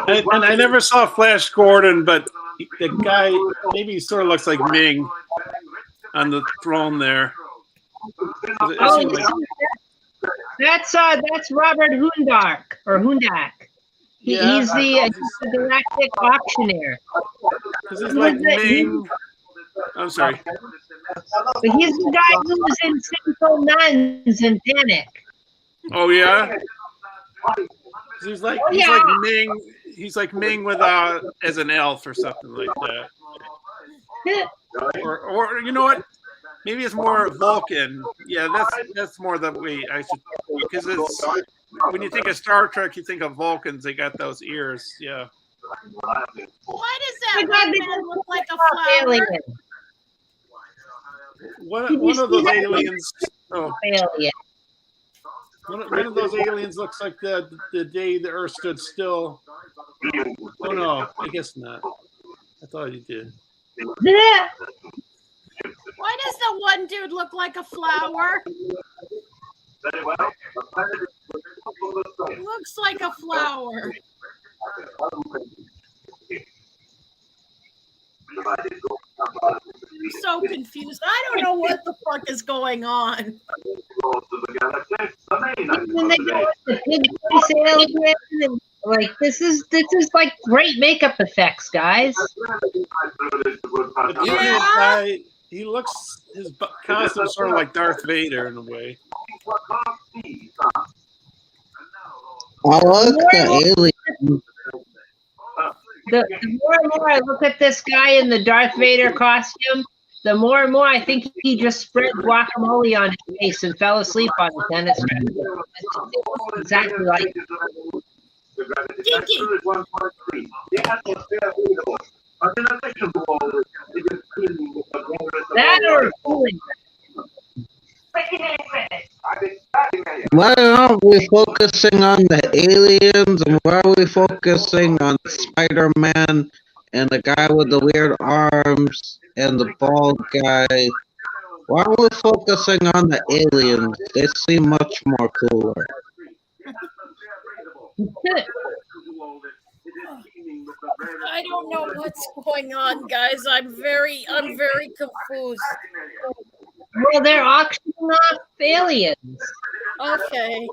Hitler. And I never saw Flash Gordon, but the guy, maybe he sort of looks like Ming on the throne there. That's Robert Hoondark or Hoondak. He's the galactic auctioneer. Because he's like Ming. I'm sorry. But he's the guy who was in Sinful Nuns and Panic. Oh yeah. He's like Ming. He's like Ming with as an elf or something like that. Or you know what? Maybe it's more Vulcan. Yeah, that's more the way I should, because it's when you think of Star Trek, you think of Vulcans. They got those ears. Yeah. Why does that man look like a flower? One of those aliens. Oh, Alien. one of those aliens looks like the day the Earth stood still. Oh no, I guess not. I thought he did. Yeah. Why does the one dude look like a flower? He looks like a flower. I'm so confused. I don't know what the fuck is going on. When they go with the big face alien, and, like this is like great makeup effects, guys. The Yeah. guy, he looks his costume sort of like Darth Vader in a way. I like the alien. The more and more I look at this guy in the Darth Vader costume, the more and more I think he just spread guacamole on his face and fell asleep on it. Then it's exactly like that or cooling. Why aren't we focusing on the aliens, and why are we focusing on Spider-Man and the guy with the weird arms and the bald guy? Why are we focusing on the aliens? They seem much more cooler. I don't know what's going on, guys. I'm very confused. Well, they're auctioning off aliens. Okay.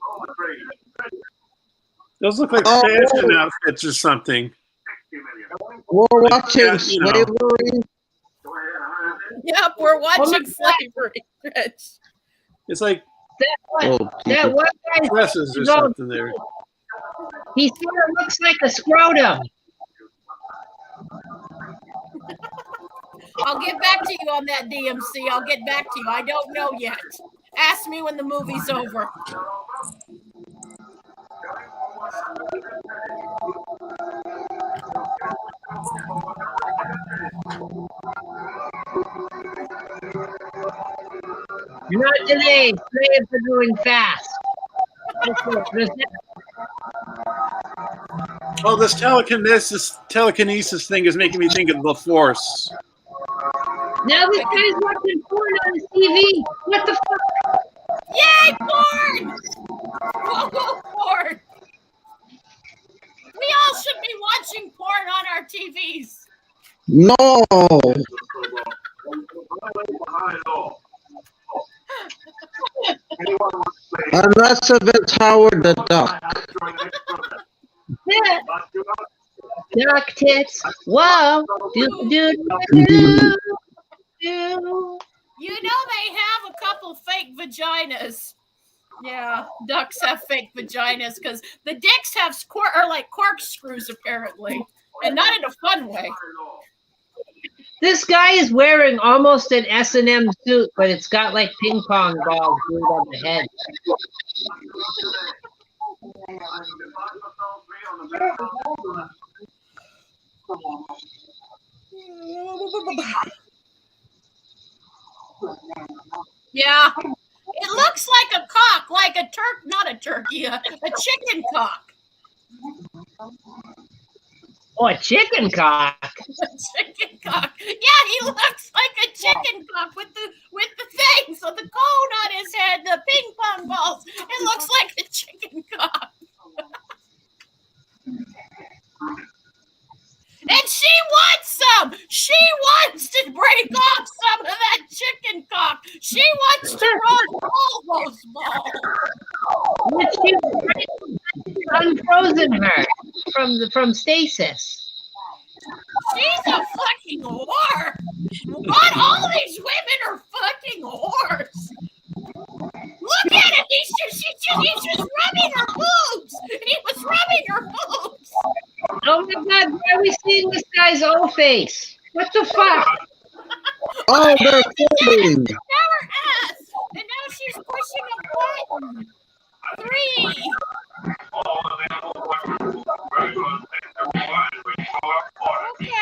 Those look like fashion outfits or something. We're watching Yeah, you know. slavery. Yep, we're watching slavery. It's like That one guy, dresses or something there. he sort of looks like a scrotum. I'll get back to you on that, DMC. I'll get back to you. I don't know yet. Ask me when the movie's over. Not today. Slaves are moving fast. Oh, this telekinesis thing is making me think of the Force. Now this guy's watching porn on his TV. What the fuck? Yay, porn! Go porn! We all should be watching porn on our TVs. No. Unless if it's Howard the Duck. Duck tits. Whoa. Do, do, do, do, do. You know they have a couple fake vaginas. Yeah, ducks have fake vaginas because the dicks have corkscrews apparently, and not in a fun way. This guy is wearing almost an S&M suit, but it's got like ping pong balls glued on the head. Yeah, it looks like a cock, like a not a turkey, a chicken cock. Oh, a chicken cock. A chicken cock. Yeah, he looks like a chicken cock with the thing. So the cone on his head, the ping pong balls. It looks like a chicken cock. And she wants some. She wants to break off some of that chicken cock. She wants to run all those balls. Which you unfrozen her from stasis. She's a fucking whore. Not all these women are fucking whores. Look at him. He's just rubbing her boobs. He was rubbing her boobs. Oh my God! Why are we seeing this guy's old face? What the fuck? Oh, they're kidding. Now her ass. And now she's pushing a button. 3. Okay.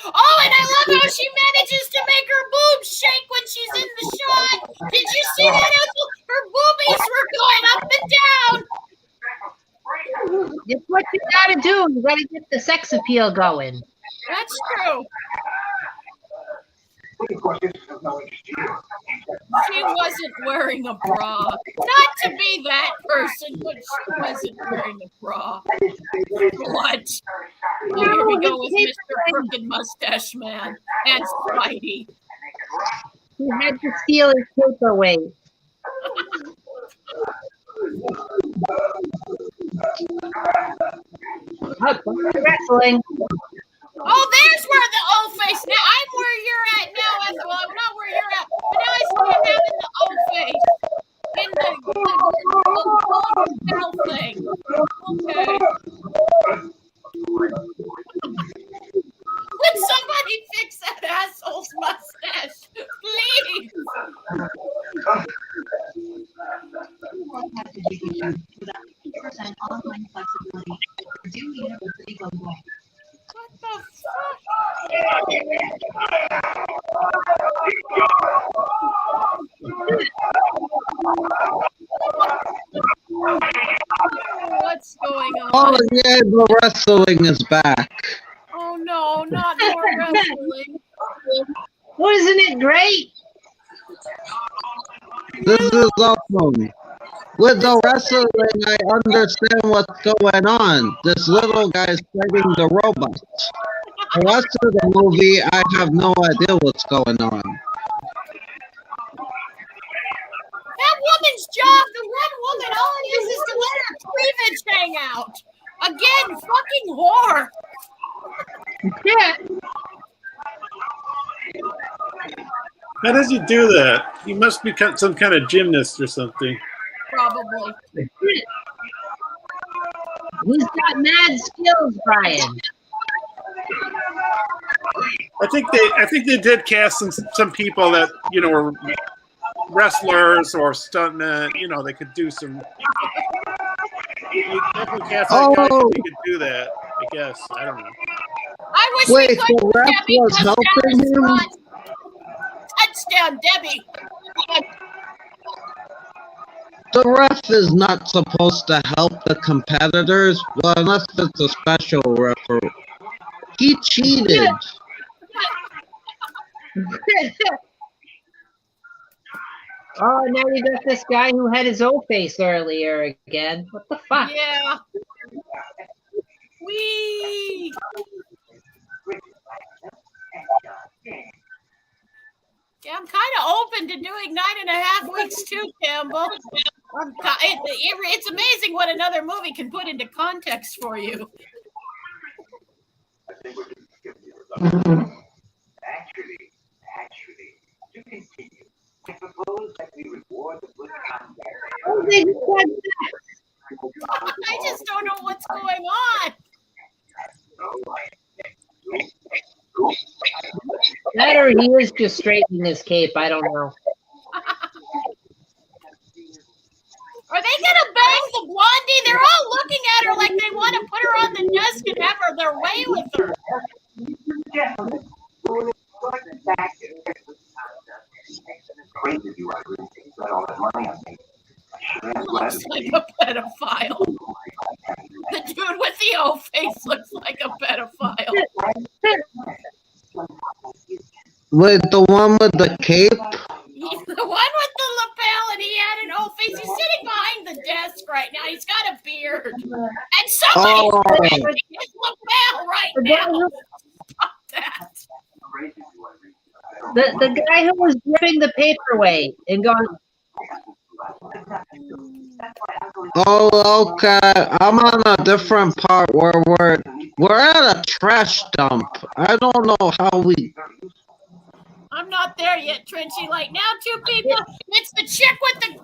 Oh, and I love how she manages to make her boobs shake when she's in the shot. Did you see that, Ethel? Her boobies were going up and down. It's what you gotta do. You gotta get the sex appeal going. That's true. She wasn't wearing a bra. Not to be that person, but she wasn't wearing a bra. What? Here we go with Mr. Crooked Mustache Man and Spidey. He had to steal his paperweight. Wrestling. Oh, there's where the O-face. Now I'm where you're at now. Well, I'm not where you're at, but now I see him having the O-face in the golden thing. Okay. Would somebody fix that asshole's mustache, please? What the fuck? What's going on? Oh yeah, the wrestling is back. Oh no, not more wrestling. Wasn't it great? This is awesome. With the wrestling, I understand what's going on. This little guy's fighting the robots. The rest of the movie, I have no idea what's going on. That woman's job, the one woman, all it is to let her cleavage hang out. Again, fucking whore. Yeah. How does he do that? He must be some kind of gymnast or something. Probably. He's got mad skills, Brian. I think they did cast some people that were wrestlers or stuntmen. They could do some. You definitely cast that guy so he could do that. I guess I don't know. I wish Wait, we could. the ref was helping him? Touchdown, Debbie. The ref is not supposed to help the competitors, well, unless it's a special referee. He cheated. Oh, now you got this guy who had his O-face earlier again. What the fuck? Yeah. Wee. Yeah, I'm kind of open to doing 9.5 weeks too, Campbell. It's amazing what another movie can put into context for you. Actually, to continue, I propose that we reward the good I just don't know what's going on. That or he is just straightening his cape. I don't know. Are they gonna bang the blondie? They're all looking at her like they want to put her on the desk and have her their way with her. Looks like a pedophile. The dude with the O-face looks like a pedophile. Wait, the one with the cape? The one with the lapel and he had an O-face. He's sitting behind the desk right now. He's got a beard. And somebody's gripping his lapel right now. Stop that. The guy who was gripping the paperweight and going, Oh, okay. I'm on a different part where we're at a trash dump. I don't know how we. I'm not there yet, Trenchy. Like now, two people. It's the chick with the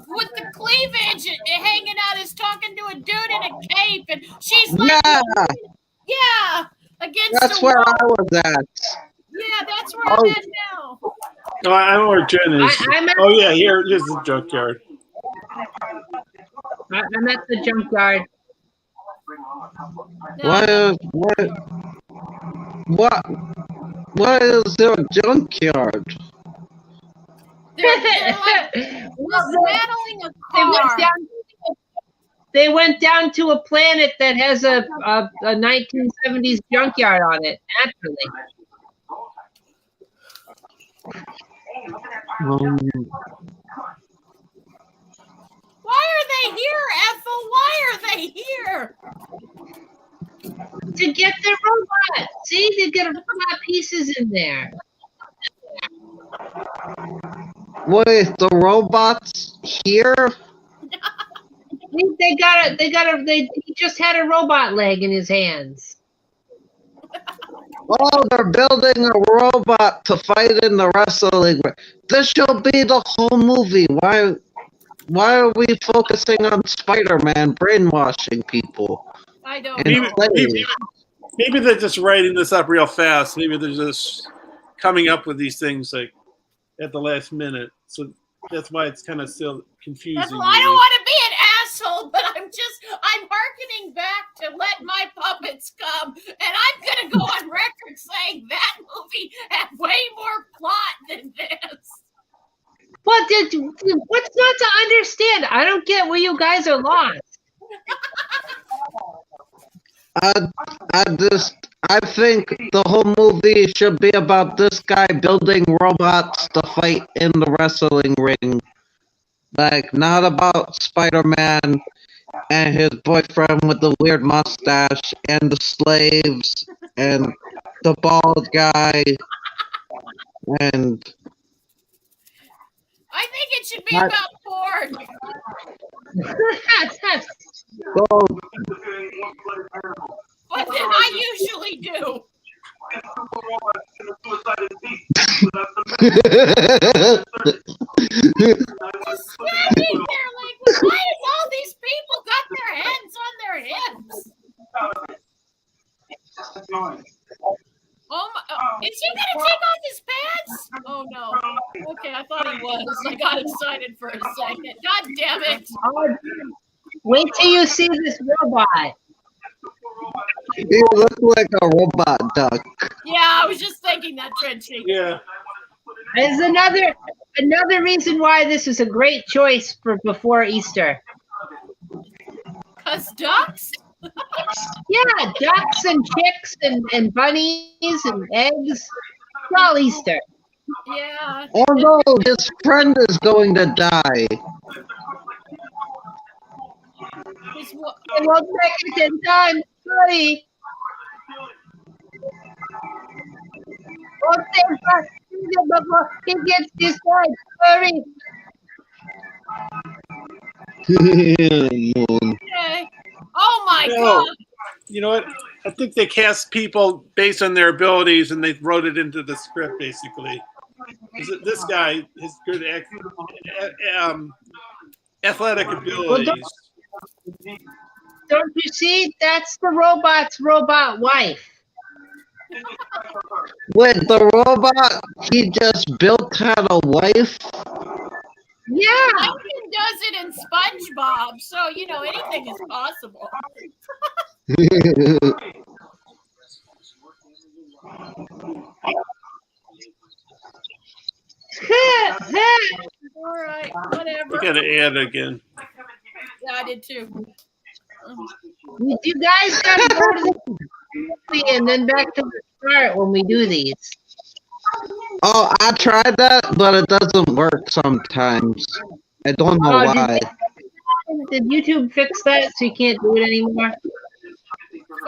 cleavage hanging out is talking to a dude in a cape, and she's like, yeah, against. That's where I was at. Yeah, that's where I'm at now. Oh, I know where Jen is. Oh yeah, here's the junkyard. I'm at the junkyard. What? Why is there a junkyard? They're like dismantling a car. They went down to a planet that has a 1970s junkyard on it, naturally. Why are they here, Ethel? Why are they here? To get their robot. See, they get robot pieces in there. Wait, the robots here? He just had a robot leg in his hands. Oh, they're building a robot to fight in the wrestling ring. This should be the whole movie. Why are we focusing on Spider-Man brainwashing people? I don't And know. Maybe they're just writing this up real fast. Maybe they're just coming up with these things like at the last minute. So that's why it's kind of still confusing. That's why I don't want to be an asshole, but I'm hearkening back to Let My Puppets Come, and I'm going to go on record saying that movie had way more plot than this. What's not to understand? I don't get where you guys are lost. I think the whole movie should be about this guy building robots to fight in the wrestling ring. Like, not about Spider-Man and his boyfriend with the weird mustache and the slaves and the bald guy and... I think it should be about porn. Well, But then I usually do. Just standing there like, why is all these people got their hands on their hips? Oh my, is he gonna take off his pants? Oh no. Okay, I thought he was. I got excited for a second. God damn it. Wait till you see this robot. he looks like a robot duck. Yeah, I was just thinking that, Trenchie. Yeah. There's another reason why this is a great choice for before Easter. 'Cause ducks? Yeah, ducks and chicks and bunnies and eggs. It's all Easter. Yeah. Oh no, his friend is going to die. His wa- It won't make it in time. Sorry. Won't take time before he gets destroyed. Hurry. Okay. Oh my No. god. You know what? I think they cast people based on their abilities, and they wrote it into the script basically. This guy has good athletic abilities. Don't you see? That's the robot's robot wife. Wait, the robot he just built had a wife? Yeah. Plankton does it in SpongeBob, so you know anything is possible. All right, whatever. I gotta add again. Yeah, I did too. You guys gotta go to the movie and then back to the start when we do these. Oh, I tried that, but it doesn't work sometimes. I don't know why. Did YouTube fix that so you can't do it anymore?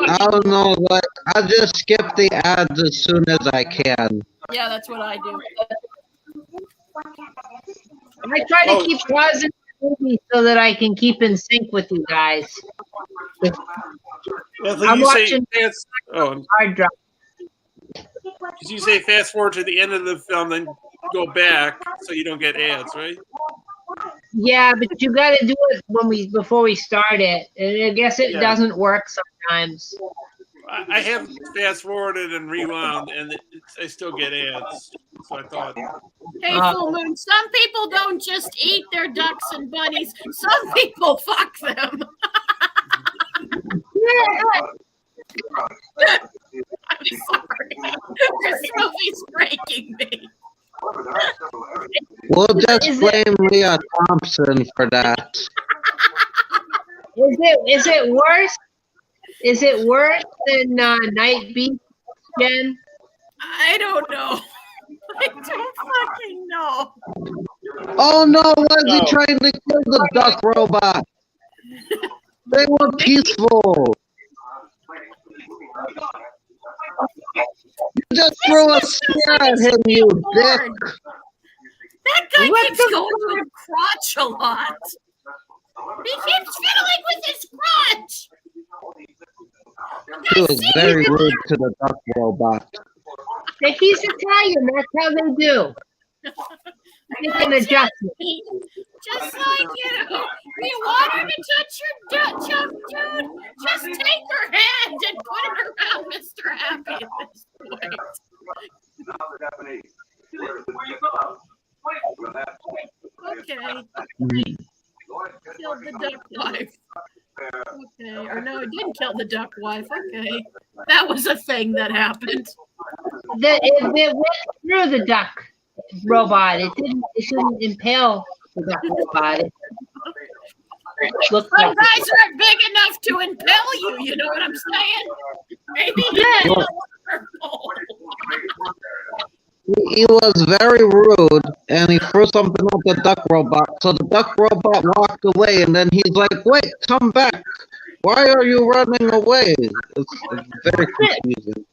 I don't know, like, I just skip the ads as soon as I can. Yeah, that's what I do. I try to keep pausing the movie so that I can keep in sync with you guys. I'm watching hard drive. Because you say fast forward to the end of the film, then go back so you don't get ads, right? Yeah, but you got to do it before we start it. And I guess it doesn't work sometimes. I have fast forwarded and rewound, and I still get ads. So I thought. Hey, Full Moon, some people don't just eat their ducks and bunnies. Some people fuck them. sorry. This movie's breaking me. We'll just blame Leah Thompson for that. Is it worse? Is it worse than Night Beast, Jen? I don't know. I don't fucking know. Oh no, why is he trying to kill the duck robot? They were peaceful. You just threw a spear at him, you dick. That guy keeps going to his crotch a lot. He keeps fiddling with his crotch. He was very rude to the duck robot. He's Italian. That's how they do. Make an adjustment. Just like you. You want her to touch your junk, dude? Just take her hand and put it around Mr. Happy at this point. Okay. Killed the duck wife. Okay. Or no, it didn't kill the duck wife. Okay. That was a thing that happened. It went through the duck robot. It shouldn't impale the duck robot. Some guys aren't big enough to impel you. You know what I'm saying? Maybe He was very rude, and he threw something at the duck robot. So the duck robot walked away, and then he's like, "Wait, come back! Why are you running away?" It's very confusing.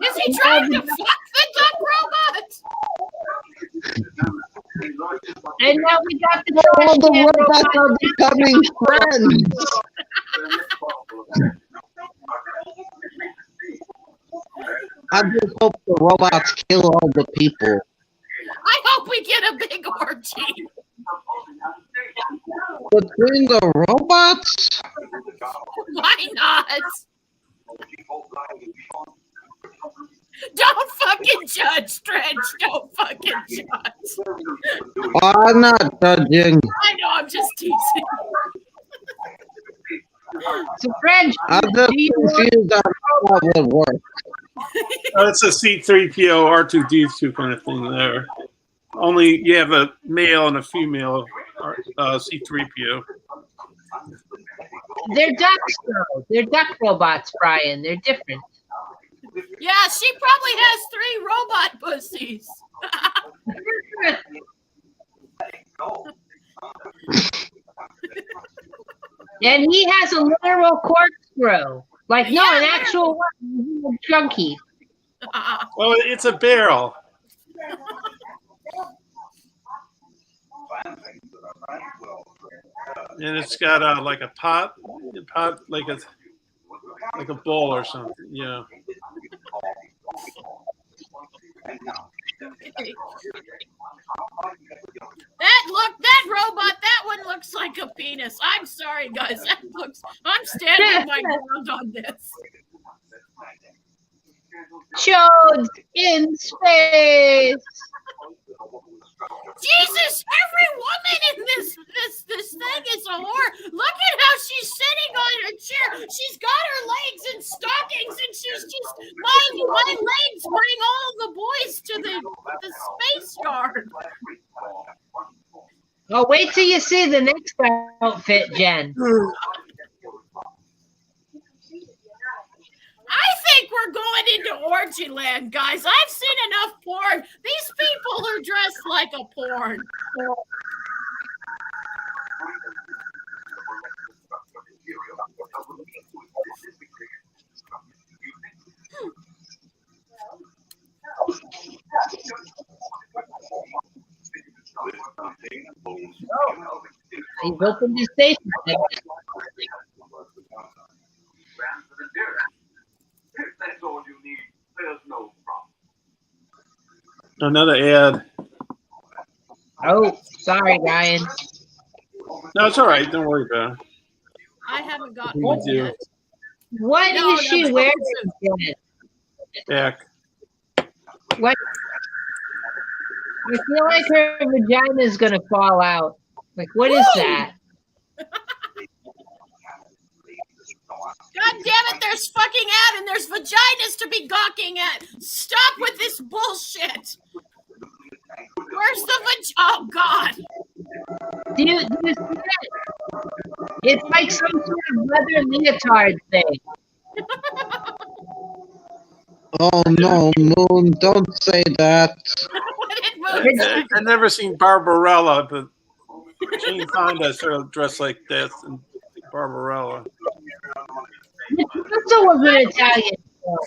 Is he trying to fuck the duck robot? And now we got All the robots are becoming friends. I just hope the robots kill all the people. I hope we get a big orgy. Between the robots? Why not? Don't fucking judge, Trench. Don't fucking judge. I'm not judging. I know, I'm just teasing. So, French, I'm just confused on how that would work. It's a C3PO R2D2 kind of thing there. Only you have a male and a female C3PO. they're ducks, though. They're duck robots, Brian. They're different. Yeah, she probably has 3 robot pussies. And he has a literal corkscrew. Like, no, an actual one, junkie. Well, it's a barrel. And it's got like a pot like a bowl or something. Yeah. That robot, that one looks like a penis. I'm sorry, guys. I'm standing my ground on this. Chodes in space. Jesus, every woman in this thing is a whore. Look at how she's sitting on her chair. She's got her legs in stockings, and she's just my legs bring all the boys to the space yard. Oh, wait till you see the next outfit, Jen. I think we're going into orgy land, guys. I've seen enough porn. These people are dressed like a porn. He's opened his station. That's all you need. There's no problem. Another ad. Oh, sorry, Ryan. No, it's all right. Don't worry about it. I haven't gotten We one do. yet. What No, is she no, wearing? no. Back. What? I feel like her vagina is gonna fall out. Like, what is that? Guys, God damn it, there's fucking ad and there's vaginas to be gawking at. Stop with this bullshit. Where's the oh God. Do you see it? It's like some sort of leather leotard thing. Oh no, Moon, don't say that. What did Moon say? I've never seen Barbarella, but Jane Fonda sort of dressed like this in Barbarella. This was an Italian film.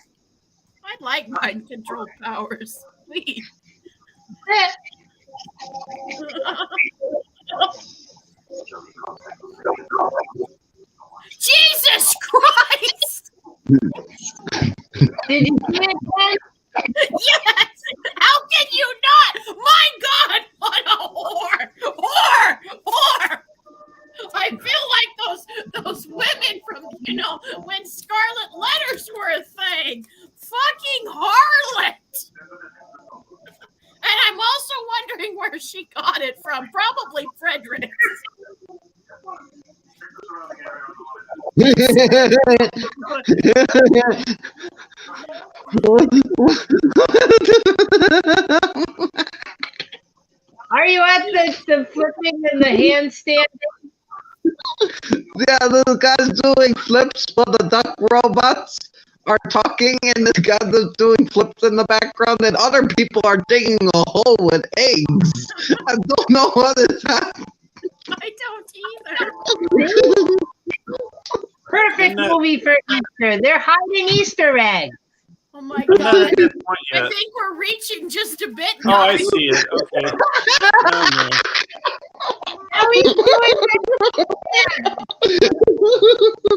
I'd like mind control powers. Please. Jesus Christ! Did you see it, Ken? Yes! How can you not? My God! What a whore! Whore! Whore! I feel like those women from, when Scarlet Letters were a thing. Fucking harlot! And I'm also wondering where she got it from. Probably Frederick. Are you at the flipping and the handstand? Yeah, the guy's doing flips while the duck robots are talking, and this guy is doing flips in the background, and other people are digging a hole with eggs. I don't know what is happening. I don't either. Perfect movie for Easter. They're hiding Easter eggs. Oh my I'm not God. at that point I yet. think we're reaching just a bit. Oh, I see it. Okay. Oh, no. How are you doing?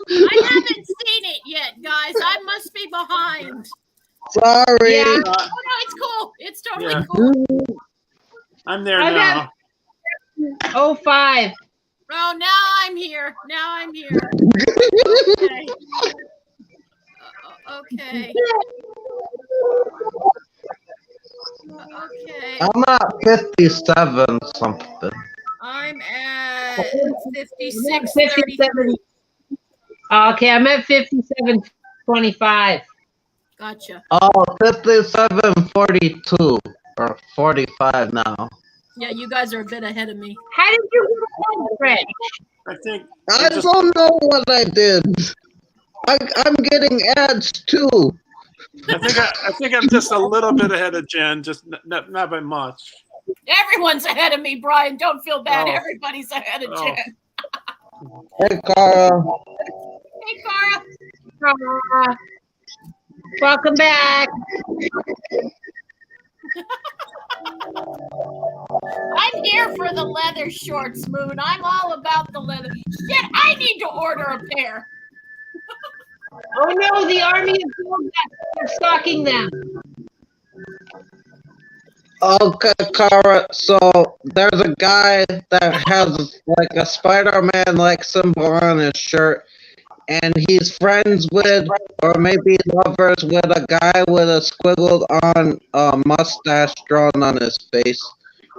I haven't seen it yet, guys. I must be behind. Sorry. Yeah. Oh no, it's cool. It's totally Yeah. cool. I'm there I now. got 05. Oh, now I'm here. Okay. Okay. Okay. I'm at 57 something. I'm at 56. 57. Okay, I'm at 57.25. Gotcha. Oh, 57.42 or 45 now. Yeah, you guys are a bit ahead of me. How did you get that, Fred? I think I don't know what I did. I'm getting ads too. I think I'm just a little bit ahead of Jen, just not by much. Everyone's ahead of me, Brian. Don't feel bad. Oh. Everybody's ahead of Oh. Jen. Hey, Cara. Hey, Cara. Welcome back. I'm here for the leather shorts, Moon. I'm all about the leather. Shit, I need to order a pair. Oh no, the army of gold are stalking them. Okay, Cara. So there's a guy that has like a Spider-Man like symbol on his shirt, and he's friends with, or maybe lovers with, a guy with a squiggled on mustache drawn on his face.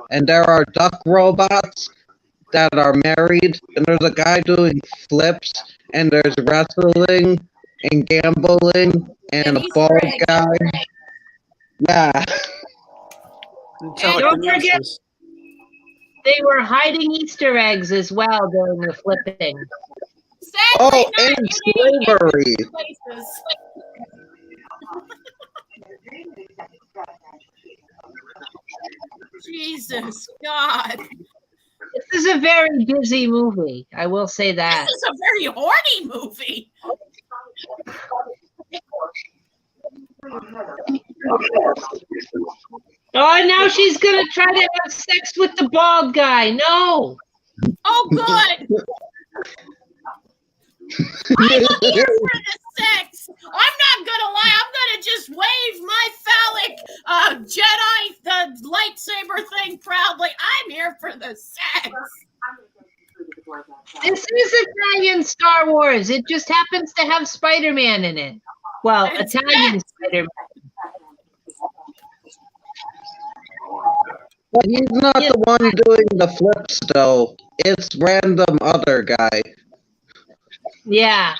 And there are duck robots that are married, and there's a guy doing flips, and there's wrestling and gambling and a bald guy. Yeah. And don't forget, they were hiding Easter eggs as well during the flipping. Sadly, Oh, and slavery. Jesus God. This is a very busy movie. I will say that. This is a very horny movie. Oh, now she's gonna try to have sex with the bald guy. No. Oh, good. I'm here for the sex. I'm not gonna lie. I'm gonna just wave my phallic Jedi, the lightsaber thing proudly. I'm here for the sex. This is Italian Star Wars. It just happens to have Spider-Man in it. Well, It's Italian Spider-Man. But he's not the one doing the flips, though. It's random other guy. Yeah.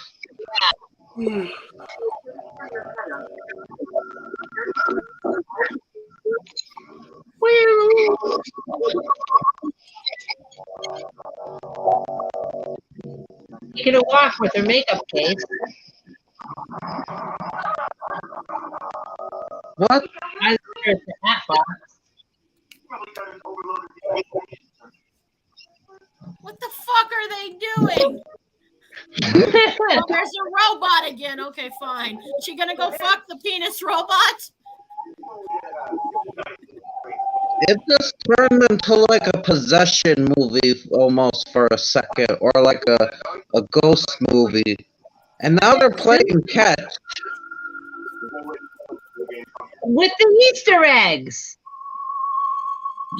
Taking a walk with her makeup case. What? I there's the hat box. What the fuck are they doing? Oh, there's a robot again. Okay, fine. She gonna go fuck the penis robot? It just turned into like a possession movie almost for a second, or like a ghost movie. And now they're playing catch. With the Easter eggs.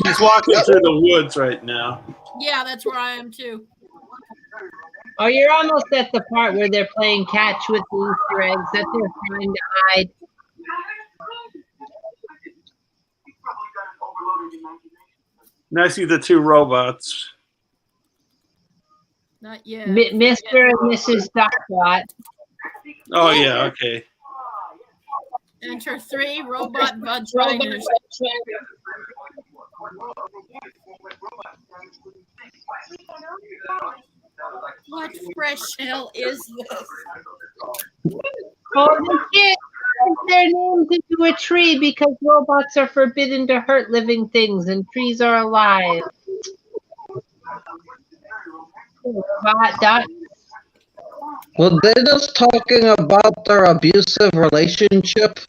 He's walking through the woods right now. Yeah, that's where I am too. Oh, you're almost at the part where they're playing catch with the Easter eggs that they're trying to hide. And I see the two robots. Not yet. Mr. and Mrs. Duckbot. Oh, yeah, okay. Enter 3 robot vaginas. What fresh hell is this? Oh, they can't write their names into a tree because robots are forbidden to hurt living things and trees are alive. Robot duck. Well, they're just talking about their abusive relationship.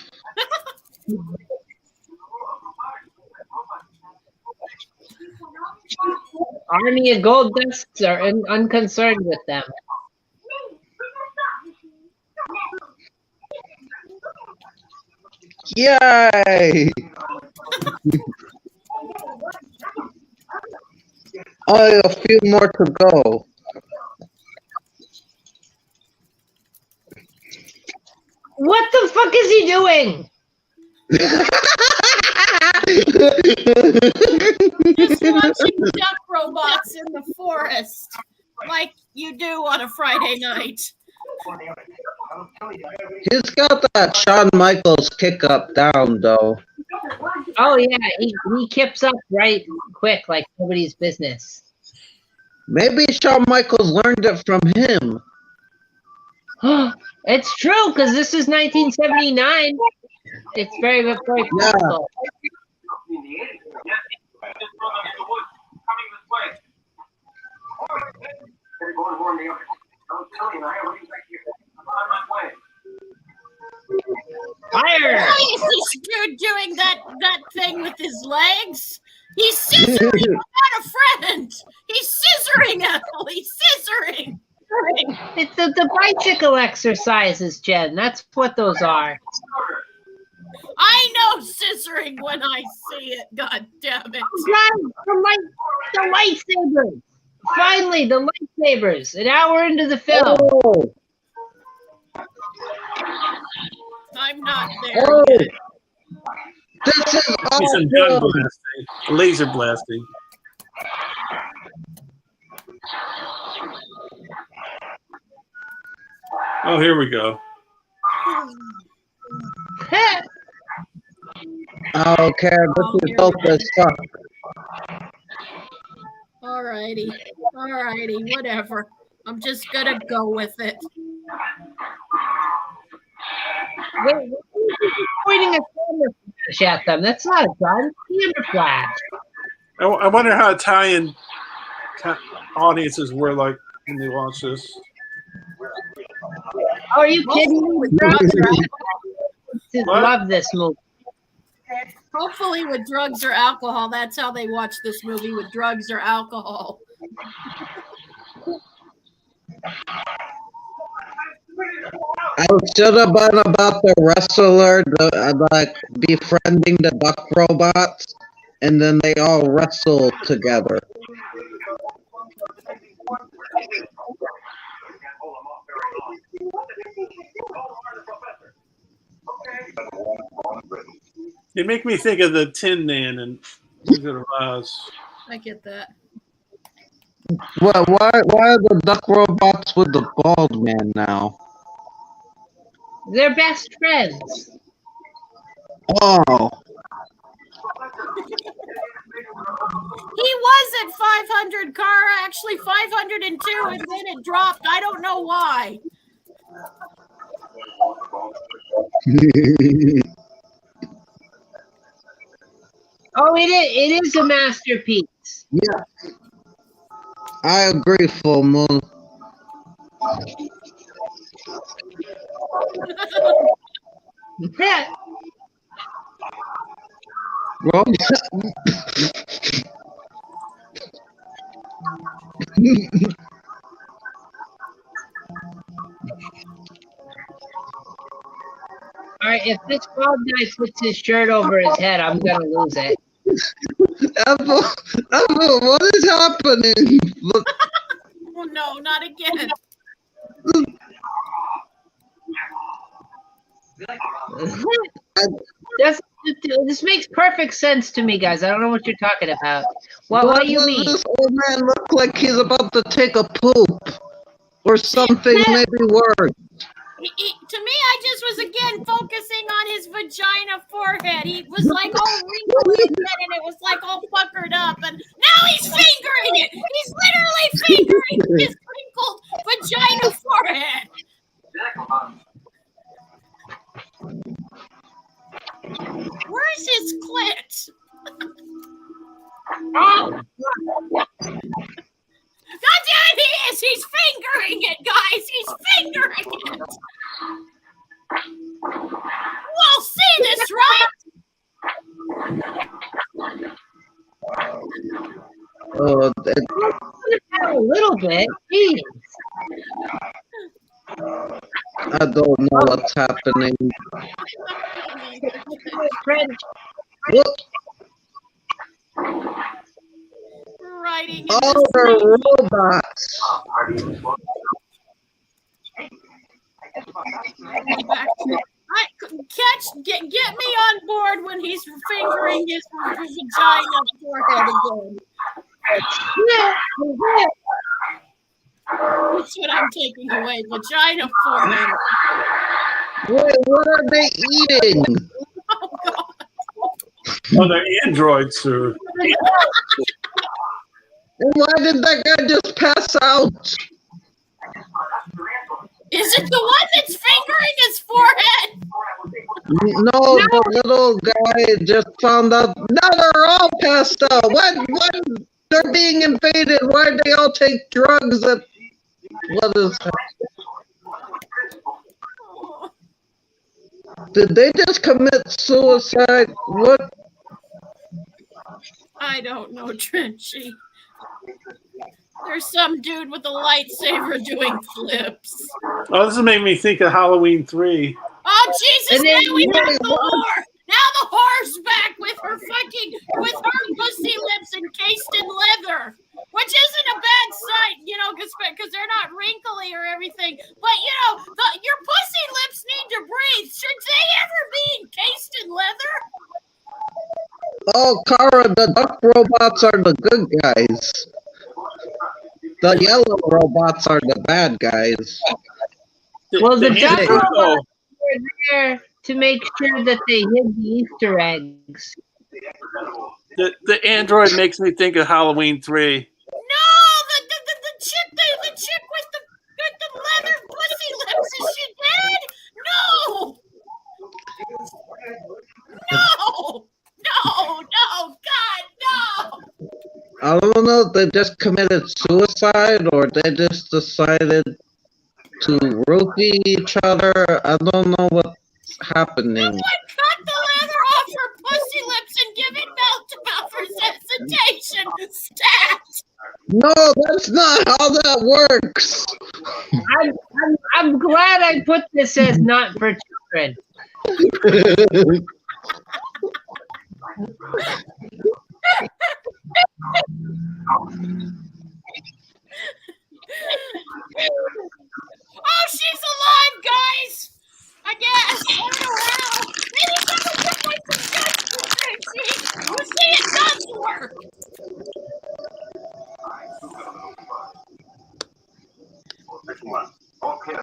Army of gold dusks are unconcerned with them. Yay! Only a few more to go. What the fuck is he doing? Just watching duck robots in the forest, like you do on a Friday night. He's got that Shawn Michaels kick up down, though. Oh yeah, he kips up right quick like nobody's business. Maybe Shawn Michaels learned it from him. It's true because this is 1979. It's very, very possible. Fire! Why is this dude doing that thing with his legs? He's scissoring without a friend. He's scissoring, Ethel. He's scissoring. It's the bicycle exercises, Jen. That's what those are. I know scissoring when I see it. God damn it! The lightsabers. Finally, the lightsabers. An hour into the film. Oh, I'm not there. oh. Yet. This is He's some gun awesome. blasting, laser blasting. Oh, here we go. Okay, this is dope as fuck. Alrighty, whatever. I'm just gonna go with it. Wait, pointing a camera flash at them. That's not a gun. Camera flash. I wonder how Italian audiences were like when they watched this. Oh, are you kidding me? With drugs or Just What? love this movie. hopefully with drugs or alcohol. That's how they watch this movie, with drugs or alcohol. I should have been about the wrestler, like befriending the duck robots, and then they all wrestle together. They make me think of the Tin Man and Wizard of Oz. I get that. Well, why are the duck robots with the bald man now? They're best friends. Oh. He was at 500, Kara, actually 502, and then it dropped. I don't know why. Oh, it is a masterpiece. Yeah. I agree, Full Moon. Well, All right, if this bald guy puts his shirt over his head, I'm gonna lose it. Apple, what is happening? Look, Oh, no, not again. This makes perfect sense to me, guys. I don't know what you're talking about. What do you mean? This old man look like he's about to take a poop or something, maybe worse. To me, I just was again focusing on his vagina forehead. He was like all wrinkled again, and it was like all puckered up. And now he's fingering it. He's literally fingering his wrinkled vagina forehead. Where's his clit? Oh, God damn it, he is! He's fingering it, guys! He's fingering it! We'll see this, right? Oh, a little bit. Jeez. I don't know what's happening. French. Look, Writing in oh, the they're robots. Get me on board when he's fingering his vagina forehead again. That's what I'm taking away. Vagina forehead. Wait, what are they eating? Oh, God. Oh, they're androids, sir. And why did that guy just pass out? Is it the one that's fingering his forehead? No, the little guy just found out. Now they're all passed out. What? They're being invaded. Why did they all take drugs? What is that? Did they just commit suicide? What? I don't know, Trenchy. There's some dude with a lightsaber doing flips. Oh, this is making me think of Halloween 3. Oh, Jesus, now we have the whore. Now the whore's back with her pussy lips encased in leather, which isn't a bad sight, because they're not wrinkly or everything. But, your pussy lips need to breathe. Should they ever be encased in leather? Oh, Kara, the duck robots are the good guys. The yellow robots are the bad guys. Well, the duck android, robots were there to make sure that they hid the Easter eggs. the android makes me think of Halloween 3. No, the chick with the leather pussy lips, is she dead? No! No, God, no! I don't know if they just committed suicide or they just decided to roofie each other. I don't know what's happening. Someone cut the leather off her pussy lips and give it mouth for resuscitation. Stat! No, that's not how that works. I'm glad I put this as not for children. Oh, she's alive, guys! I guess. I don't know how. Maybe someone took my suggestion, Tracy. You see, it does work. Next one. Okay.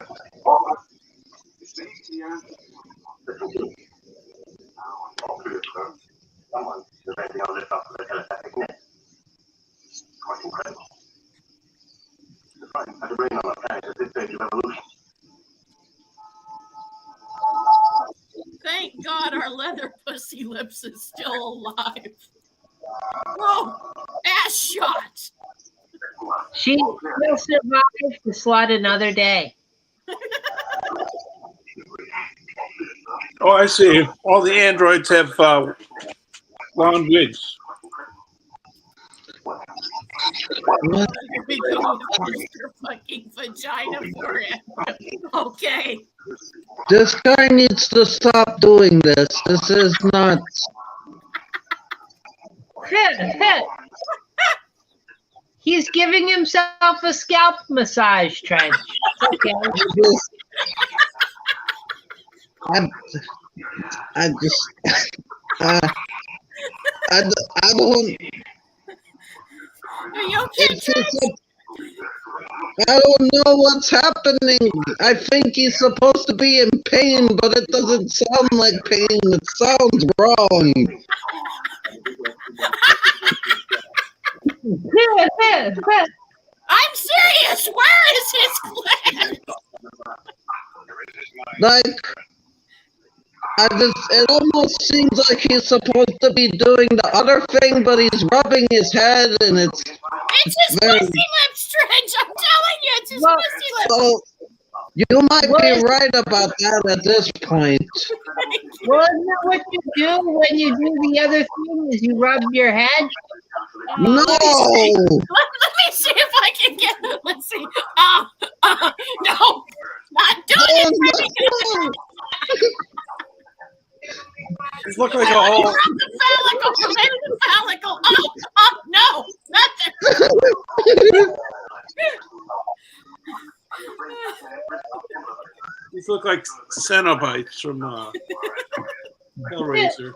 Someone is eventually on this off the telepathic net. Quite incredible. Surprising how to bring on a planet at this stage of evolution. Thank God our leather pussy lips is still alive. Whoa! Ass shot! She will survive to slot another day. Oh, I see. All the androids have long wigs. We go use your fucking vagina for it. Okay. This guy needs to stop doing this. This is nuts. He's giving himself a scalp massage, Trench. Okay. I just, I don't. Are you okay, It's just, I don't know what's happening. I think he's supposed to be in pain, but it doesn't sound like pain. It sounds wrong. I'm serious. Where is his gland? Like, it almost seems like he's supposed to be doing the other thing, but he's rubbing his head, and it's his very, pussy lips, Trench. I'm telling you, it's his pussy lips. so you might be right about that at this point. Well, isn't that what you do when you do the other thing? Is you rub your head? No! Let me see if I can get. Let's see. No, not doing it. It looks like a whole. Phallical. Oh, no, nothing. These look like Cenobites from Hellraiser.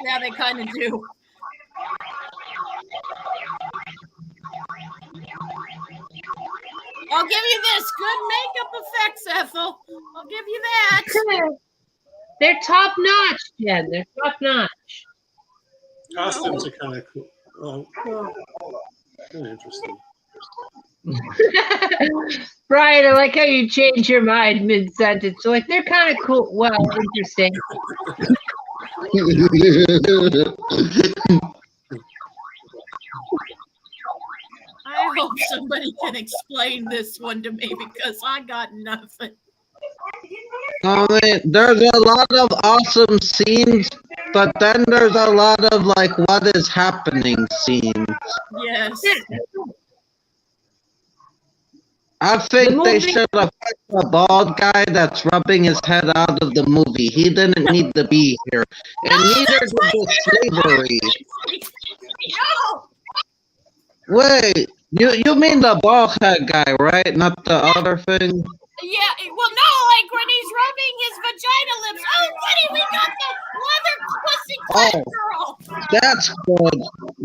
Yeah, they kind of do. I'll give you this. Good makeup effects, Ethel. I'll give you that. They're top notch, Jen. They're top notch. Costumes are kind of cool. Oh, kind of interesting. Brian, I like how you change your mind mid-sentence. Like, they're kind of cool. Well, interesting. I hope somebody can explain this one to me because I got nothing. There's a lot of awesome scenes, but then there's a lot of like what is happening scenes. Yes. I think they should have put the bald guy that's rubbing his head out of the movie. He didn't need to be here. And neither did the slavery. No! Wait, you mean the bald head guy, right? Not the other thing? Yeah, well, no, like when he's rubbing his vagina lips. Oh, buddy, we got the leather pussy girl. That's good.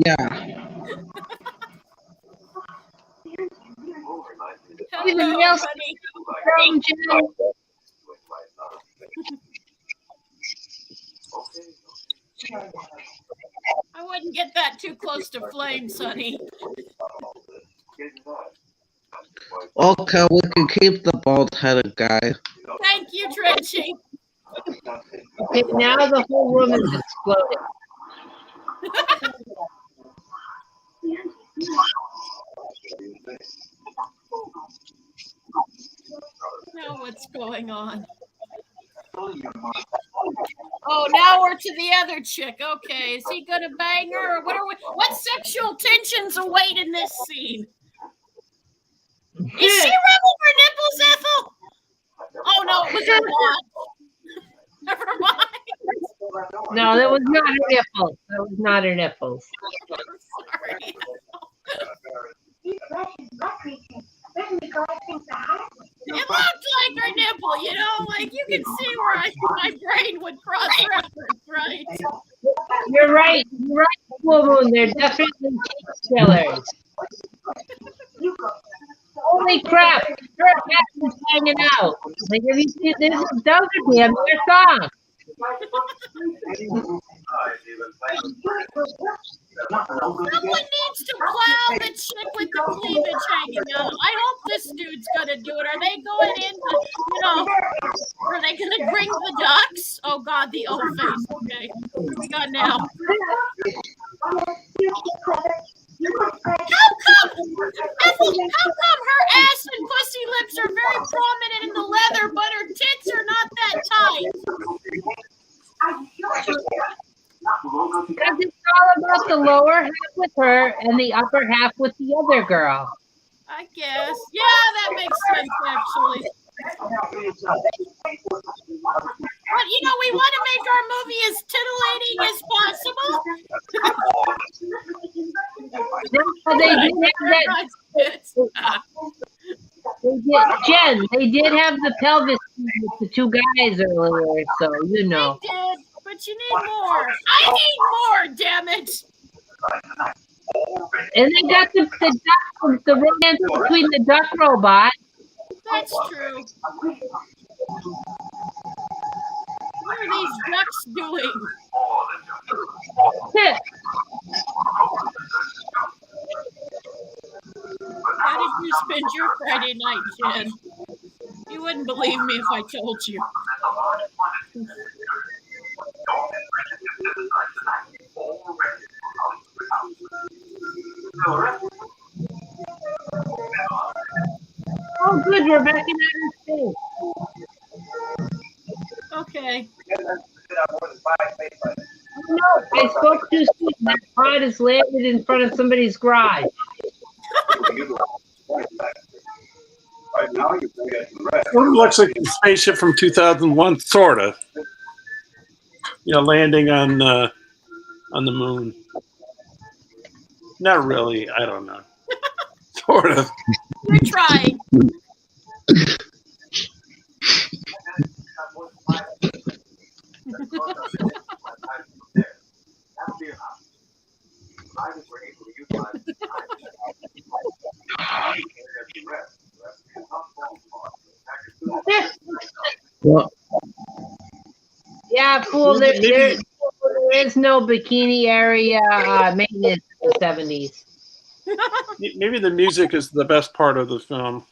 Yeah. Even Hello, else honey. from Jen. I wouldn't get that too close to flames, honey. Okay, we can keep the bald-headed guy. Thank you, Trenchy. Okay, now the whole room is exploding. Now what's going on? Oh, now we're to the other chick. Okay, is he gonna bang her? Or what sexual tensions await in this scene? Is she rubbing her nipples, Ethel? Oh no, it was her watch. Never mind. No, that was not her nipples. That was not her nipples. Sorry. It looked like her nipple, you know, like you can see where my brain would cross-reference, right? You're right. You're right, Full Moon. They're definitely cheek killers. Holy crap! Her hat is hanging out. Like, have you seen this? Those are damn near songs. Someone needs to plow the chick with the cleavage hanging out. I hope this dude's gonna do it. Are they going in to, are they gonna bring the ducks? Oh God, the O face. Okay, what do we got now? How come, Ethel, how come her ass and pussy lips are very prominent in the leather, but her tits are not that tight? Because it's all about the lower half with her and the upper half with the other girl. I guess. Yeah, that makes sense, actually. But, we want to make our movie as titillating as possible. Jen, they did have the pelvis with the two guys earlier, so They did, but you need more. I need more, damn it. And they got the romance between the duck robot. That's true. What are these ducks doing? How did you spend your Friday night, Jen? You wouldn't believe me if I told you. Oh, good, we're back in outer space. Okay. No, I spoke too soon. That pod has landed in front of somebody's garage. It looks like a spaceship from 2001, sort of. Landing on the moon. Not really. I don't know. Sort of. You're trying. Well, Yeah, fool. There is no bikini area maintenance in the 70s. Maybe the music is the best part of the film.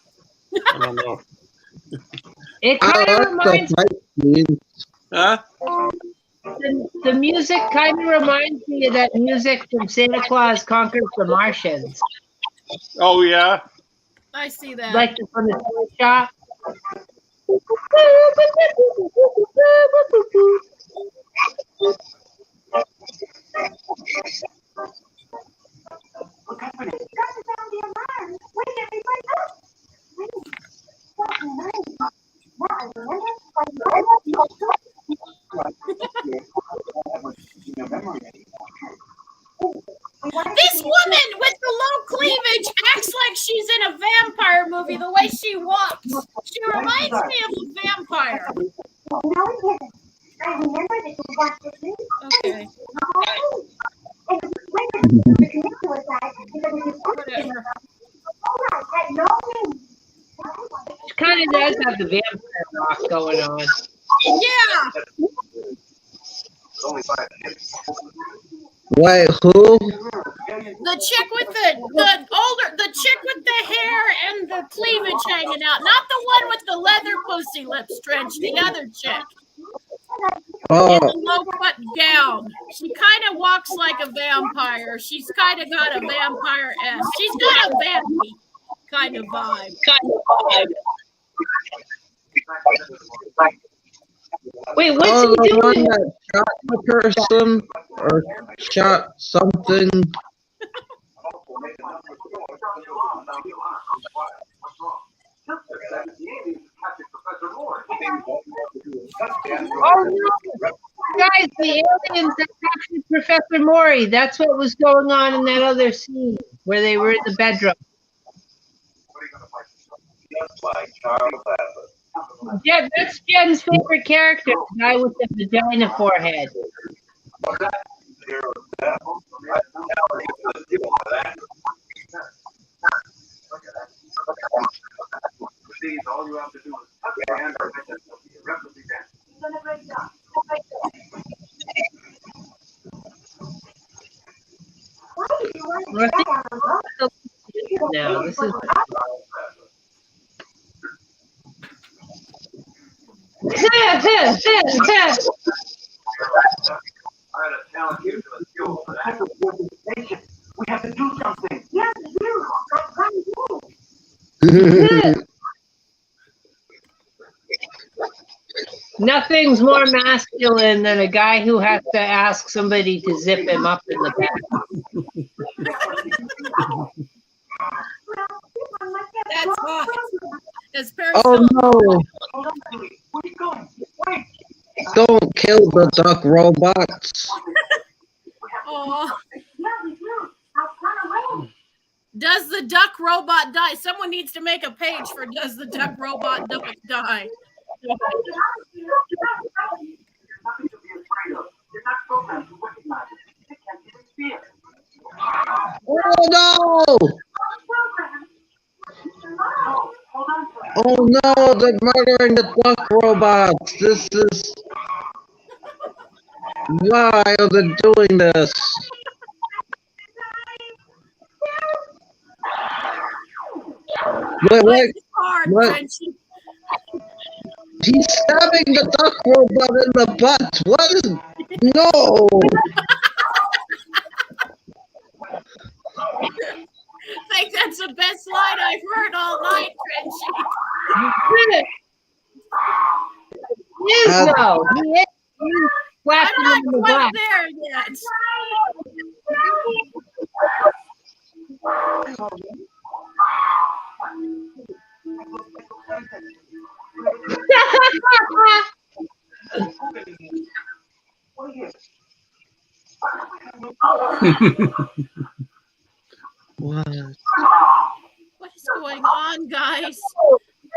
I don't know. It I kind of like reminds the fight scenes. Huh? the music kind of reminds me of that music from Santa Claus Conquers the Martians, Oh, yeah. I see that. like from the toy shop. This woman with the low cleavage acts like she's in a vampire movie the way she walks. She reminds me of a vampire. Okay. Whatever. She kind of does have the vampire rock going on. Yeah. Wait, who? The chick with the chick with the hair and the cleavage hanging out. Not the one with the leather pussy lips trench, the other chick. Oh, In the low cut gown. She kind of walks like a vampire. She's kind of got a vampire-esque. She's got a vampy kind of vibe. Wait, what's oh, he the one doing? that shot the person or shot something. Oh no, guys, the aliens that captured Professor Maury. That's what was going on in that other scene where they were in the bedroom. Yeah, that's Jen's favorite character, the guy with the vagina forehead. These, all you have to do is touch your hand or make it rapidly dance. You've done a great job. Why did you write that on the road? Now, this is. I had a talent here to the fuel, but I have to work the station. We have to do something. Yes, we do. That's right. Nothing's more masculine than a guy who has to ask somebody to zip him up in the back. That's hot. As Oh no! Where you going? Wait. Don't kill the duck robots. Oh. Does the duck robot die? Someone needs to make a page for Does the Duck Robot Die? Nothing to be afraid of. You're not programmed to recognize it. It can't even see it. Oh no! Oh no! They're murdering the duck robots. This is. Why are they doing this? Wait, wait. It's hard, What? Frenchie. He's stabbing the duck robot in the butt. What is? No! I think that's the best line I've heard all night, Frenchie. He is though. He is. He's I'm slapping him not in the quite back. there yet. What? What is going on, guys?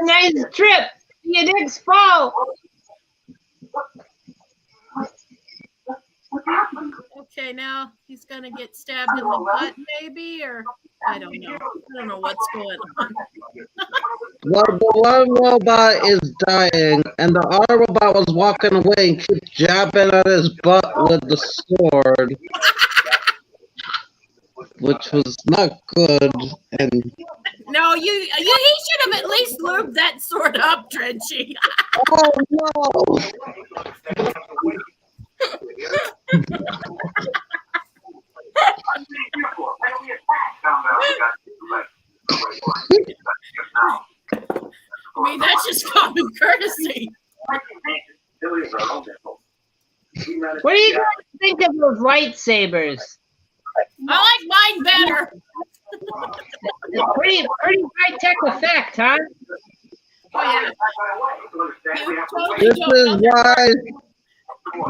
Nice trip. You didn't fall. Okay, now he's gonna get stabbed in the butt, maybe, or I don't know. I don't know what's going on. Well, the one robot is dying, and the other robot was walking away and kept jabbing at his butt with the sword, which was not good. And No, he should have at least lubed that sword up, Trenchy. oh no! I mean, that's just common courtesy. What do you guys think of those lightsabers? I like mine better. Pretty high tech effect, huh? Oh, yeah. You totally This don't is know. why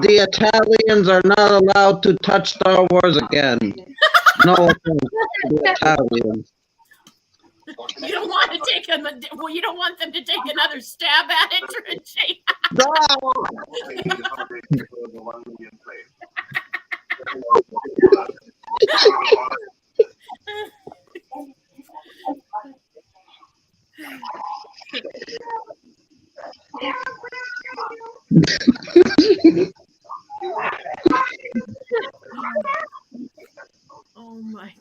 the Italians are not allowed to touch Star Wars again. No offense to the Italians. You don't want to take them. Well, you don't want them to take another stab at it, Trenchy. Oh my God.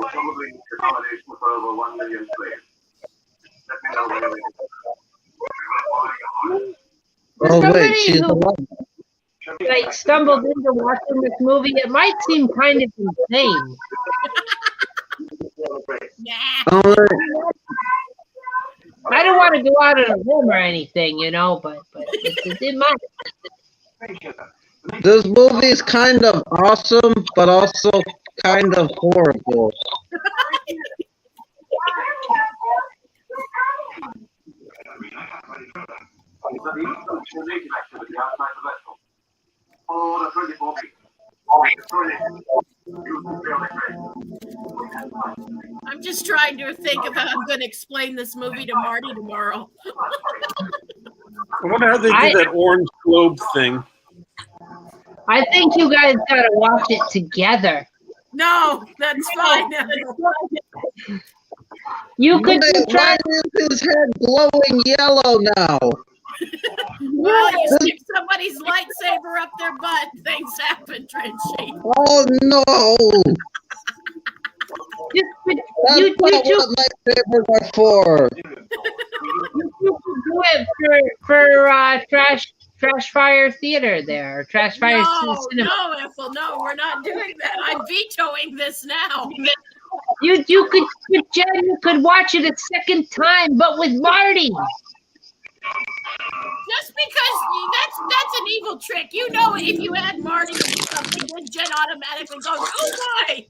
Probably accommodation for over 1 million slaves. Let me know when Oh wait, Somebody she's who like stumbled into watching this movie, it might seem kind of insane. Yeah. I don't want to go out on a limb or anything, you know, but it did my. This movie is kind of awesome, but also kind of horrible. I'm just trying to think of how I'm going to explain this movie to Marty tomorrow. I wonder how they do that orange globe thing. I think you guys gotta watch it together. No, that's fine. You could Why try. is his head glowing yellow now? Well, you stick somebody's lightsaber up their butt, things happen, Trenchy. Oh no! That's You not what lightsabers are for. You could do it for Trash Fire Theater there, Trash Fire No, Cinema. no, Ethel, no, we're not doing that. I'm vetoing this now. You Jen, you could watch it a second time, but with Marty. Just because that's an evil trick. You know, if you add Marty to something, then Jen automatically goes, oh boy.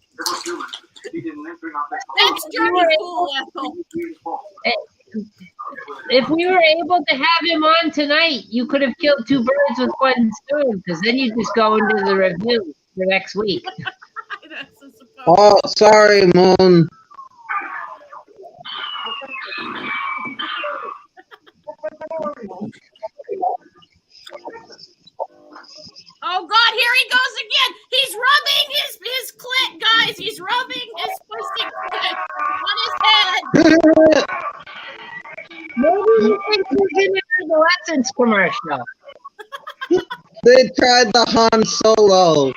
That's dirty fool, Ethel. If we were able to have him on tonight, you could have killed two birds with one stone, because then you just go into the review for next week. Oh, sorry, Moon. Oh God, here he goes again. He's rubbing his clit, guys. He's rubbing his pussy clit on his head. Maybe you think he's in the adolescence commercial. They tried the Han Solo.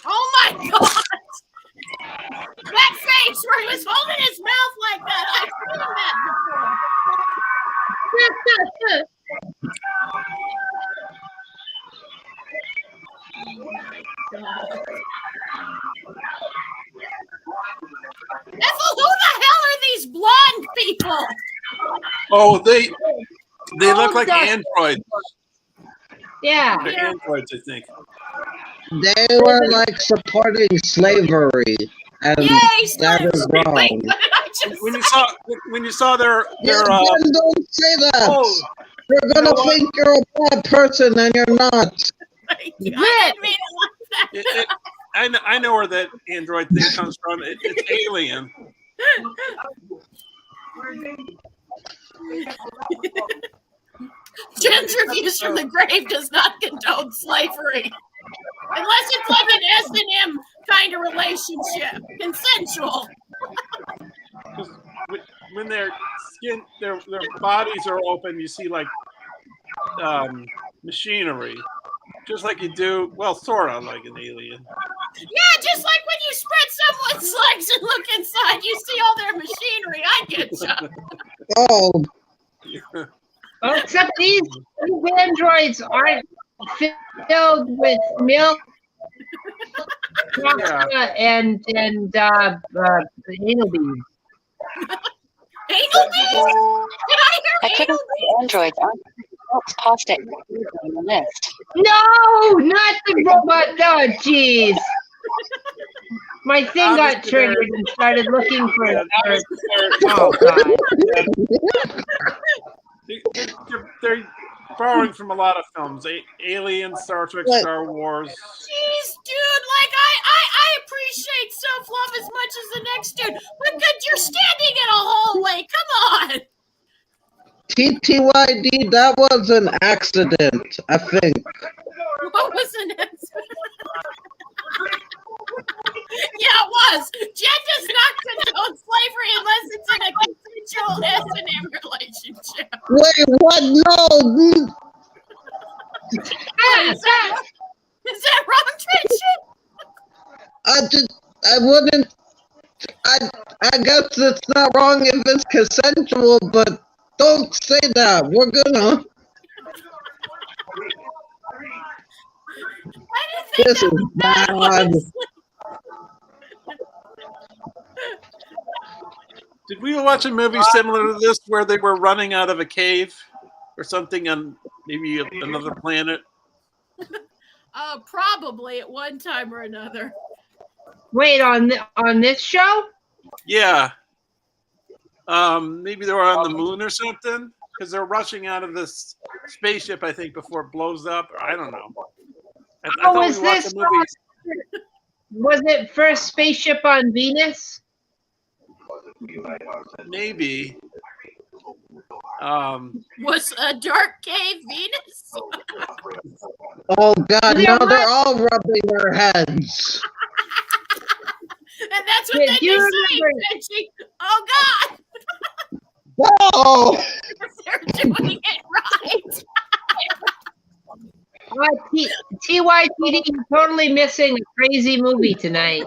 Oh my God! That face where he was holding his mouth like that. I've seen that before. Ethel, who the hell are these blonde people? Oh, they look like androids. Yeah. They're androids, I think. They were like supporting slavery, and that is wrong. When you saw their don't say that. Oh, You're gonna think you're a bad person, and you're not. I didn't mean it like that. I know where that android thing comes from. It's alien. Jen's Reviews from the Grave does not condone slavery. Unless it's like an S&M kind of relationship. Consensual. When their skin, their bodies are open, you see like machinery. Just like you do, well, sort of like an alien. Yeah, just like when you spread someone's legs and look inside, you see all their machinery. I get you. Oh. Well, except these androids aren't filled with milk, and anal beads. Anal beads? Did I hear anal beads? Androids aren't pasta on the list. No, not the robot. Oh, jeez. My thing got triggered and started looking for it. Oh, God. They're borrowing from a lot of films. Alien, Star Trek, Star Wars. Jeez, dude, like I appreciate self-love as much as the next dude, but good, you're standing in a hallway. Come on. TTYD, that was an accident, I think. What was an accident? Yeah, it was. Jen does not condone slavery unless it's in a consensual S&M relationship. Wait, what? No. Is that wrong, Tracy? I wouldn't. I guess it's not wrong if it's consensual, but don't say that. We're gonna. This is bad. Did we watch a movie similar to this where they were running out of a cave or something on maybe another planet? Probably at one time or another. Wait, on this show? Yeah. Maybe they were on the moon or something because they're rushing out of this spaceship, I think, before it blows up. I don't know. I thought was we watched this? a movie. Was it first spaceship on Venus? Maybe. Was a dark cave Venus? Oh God, no, they're all rubbing their heads. And that's what Yeah, they do you say, remember- Reggie. Oh God, Whoa! they're doing it right. TYTD, you're totally missing a crazy movie tonight.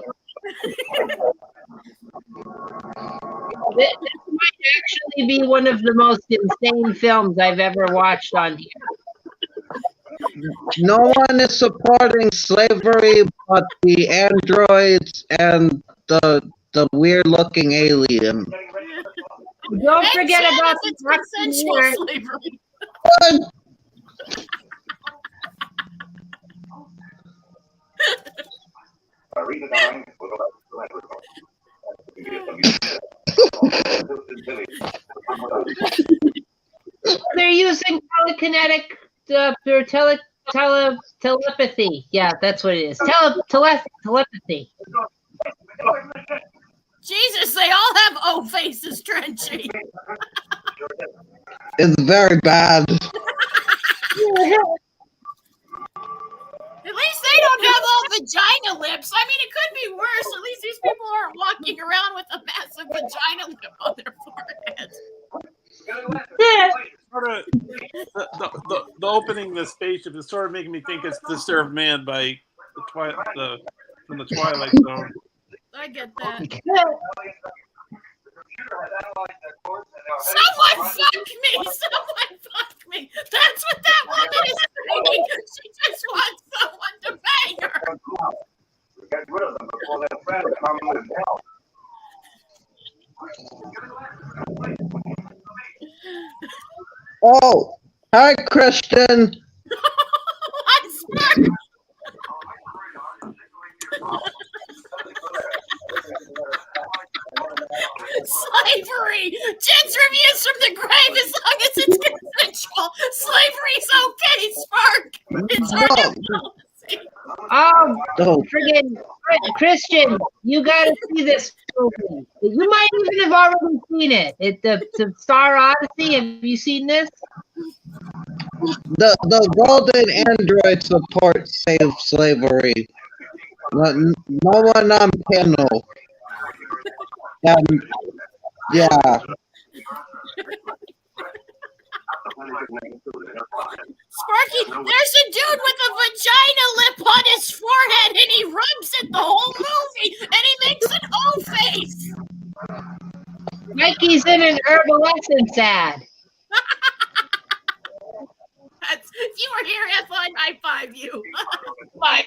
This might actually be one of the most insane films I've ever watched on here. No one is supporting slavery but the androids and the weird-looking alien. Don't forget Shannon, about it's the consensual Buccaneer. slavery. They're using telekinetic or telepathy. Yeah, that's what it is. Telepathy. Jesus, they all have O faces, Trenchy. It's very bad. At least they don't have all vagina lips. I mean, it could be worse. At least these people aren't walking around with a massive vagina lip on their foreheads. Sort of, the opening of the spaceship is sort of making me think it's Disturbed Man by from the Twilight Zone. I get that. Someone fuck me! Someone fuck me! That's what that woman is saying! She just wants someone to bang her! Get rid of them before their friends come with help. Oh, hi, Christian. I swear! Slavery! Jen's reviews from the grave as long as it's consensual. Slavery's okay, Spark. It's our new policy. Oh, Oh, friggin' Christian, you gotta see this movie. You might even have already seen it. The Star Odyssey. Have you seen this? the golden android support save slavery. No one on panel. Yeah. Sparky, there's a dude with a vagina lip on his forehead and he rubs it the whole movie and he makes an O face. Mikey's in an herbaliscence ad. If you were here, Ethel, I'd high five you. Five.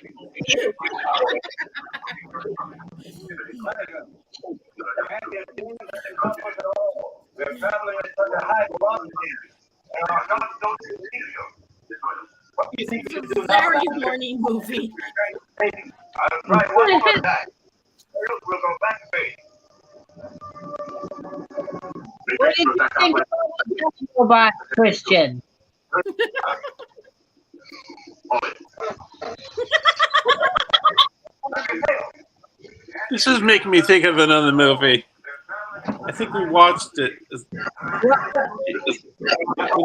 Their family is such a high velocity. What do you think you do now? Very horny movie. I'll try one more time. We'll go back base. What did you think about the robot, Christian? This is making me think of another movie. I think we watched it. With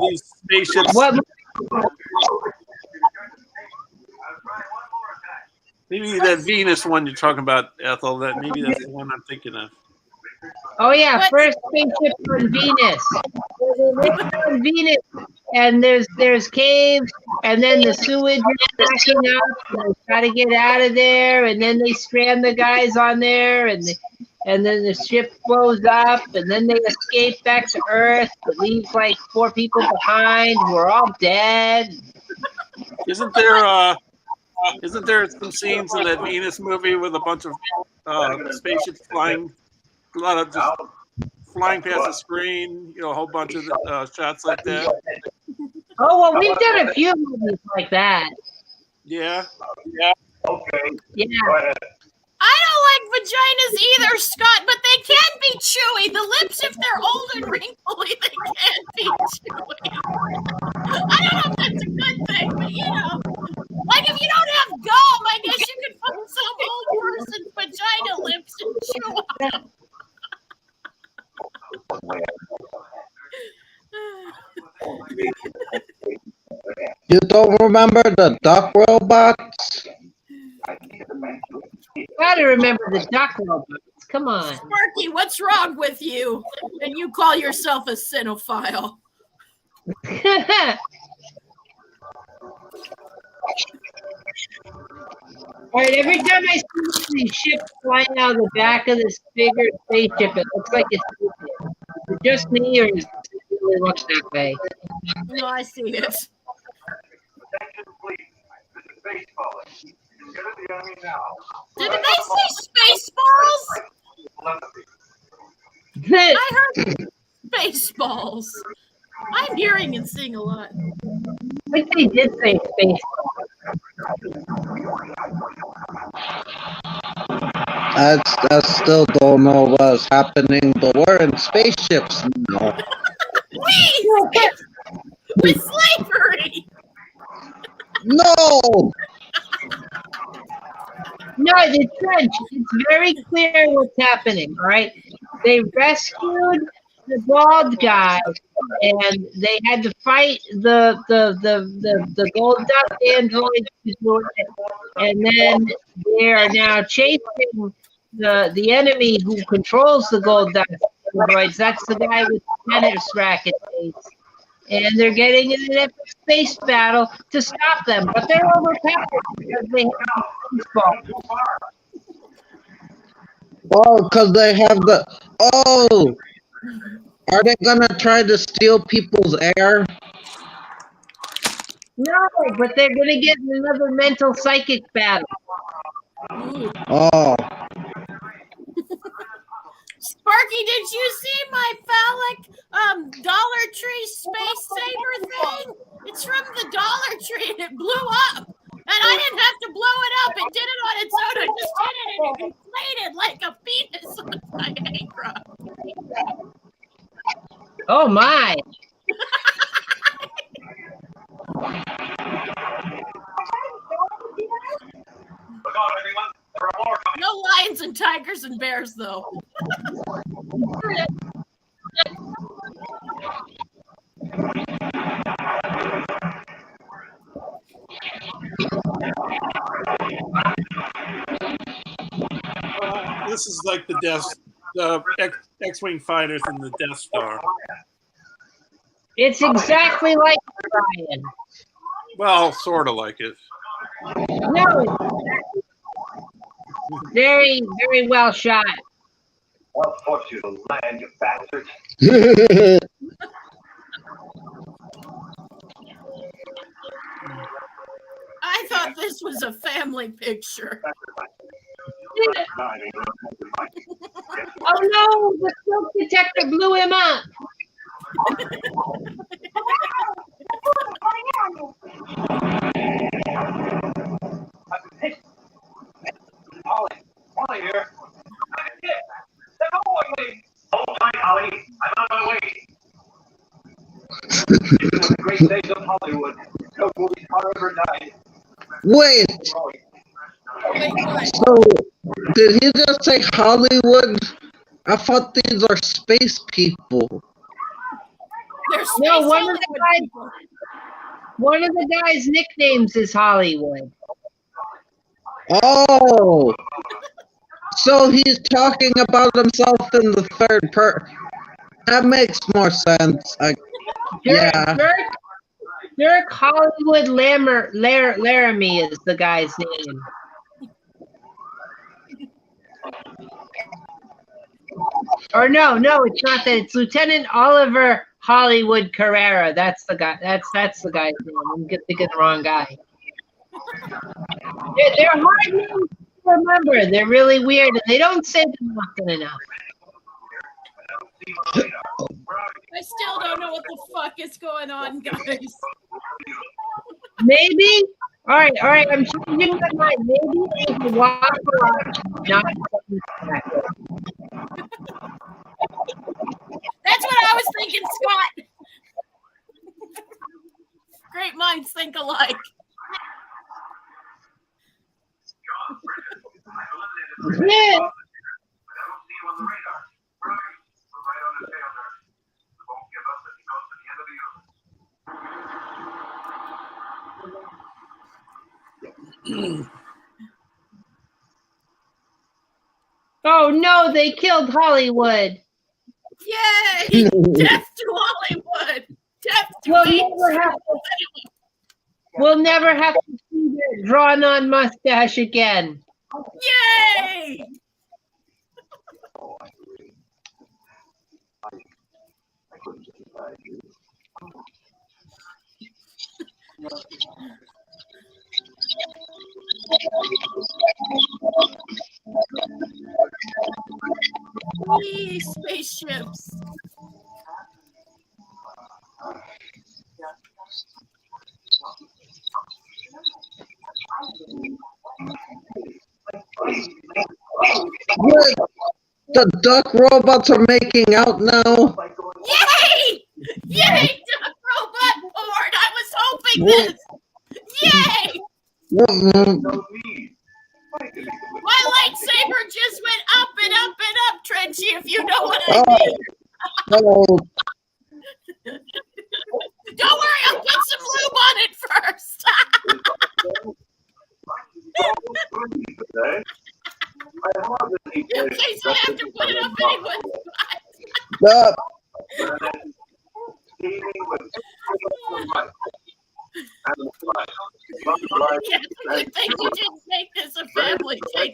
these spaceships. What? Maybe that Venus one you're talking about, Ethel. Maybe that's the one I'm thinking of. Oh yeah, What? first spaceship on Venus. On Venus, and there's caves, and then the sewage is backing up. And they try to get out of there, and then they strand the guys on there, and then the ship blows up, and then they escape back to Earth, but leave like 4 people behind who are all dead. Isn't there some scenes in that Venus movie with a bunch of spaceships flying, a lot of just flying past the screen, a whole bunch of shots like that? Oh well, we've done a few movies like that. Yeah. Okay. Yeah. Go ahead. I don't like vaginas either, Scott, but they can be chewy. The lips, if they're old and wrinkly, they can be chewy. I don't know if that's a good thing, but like if you don't have gum, I guess you could find some old person's vagina lips and chew on them. You don't remember the duck robots? Gotta remember the duck robots. Come on. Sparky, what's wrong with you? And you call yourself a cinephile? All right, every time I see these ships flying out of the back of this bigger spaceship, it looks like it's stupid. Is it just me, or does it really look that way? No, I see it. Attention, please. This is baseball. Get at the enemy now. Did they say Spaceballs? I heard Spaceballs. I'm hearing and seeing a lot. I think they did say space. I still don't know what's happening, but we're in spaceships now. With slavery! No! No, the trench. It's very clear what's happening. All right, they rescued the bald guy, and they had to fight the gold duck android to do it, and then they are now chasing the enemy who controls the gold duck androids. That's the guy with the tennis racket face. And they're getting in an epic space battle to stop them, but they're overpowered because they have baseball. Oh, because they have the... Oh! Are they gonna try to steal people's air? No, but they're gonna get in another mental psychic battle. Oh. Sparky, did you see my phallic Dollar Tree space saber thing? It's from the Dollar Tree and it blew up. And I didn't have to blow it up. It did it on its own. I just did it and it inflated like a penis on Niagara. Oh my! Look on, everyone. There are more coming. No lions and tigers and bears, though. This is like the X-wing fighters in the Death Star. It's exactly like Brian. Well, sort of like it. No, very, very well shot. I'll force you to land, you bastards. I thought this was a family picture. Oh no, the smoke detector blew him up. Holly here. Step away, please. Hold tight, Holly. I'm on my way. These are the great days of Hollywood. No movie star ever died. Wait, Wait, what? so did he just say Hollywood? I thought these are space people. There's No, space one of the Hollywood guys. people. One of the guys' nicknames is Hollywood. Oh, so he's talking about himself in the third person. That makes more sense. Yeah. Dirk Hollywood Laramie is the guy's name. Or no, it's not that. It's Lieutenant Oliver Hollywood Carrera. That's the guy. That's the guy's name. I'm thinking the wrong guy. They're hard names to remember. They're really weird, and they don't say them often enough. I still don't know what the fuck is going on, guys. Maybe. All right. I'm changing my mind. Maybe it's Waffle, not. That's what I was thinking, Scott. Great minds think alike. Yeah. Oh no, they killed Hollywood. Yay! Death to Hollywood. Death to We'll never have to see their drawn-on mustache again. Yay! Whee, spaceships. What? The duck robots are making out now? Yay! Yay, duck robot porn! I was hoping this! Yay! My lightsaber just went up and up and up, Trenchy, if you know what I mean. Oh, Don't worry, I'll put some lube on it first. In case I have to put it up anyone's butt. Yes, good thing you didn't make this a family thing.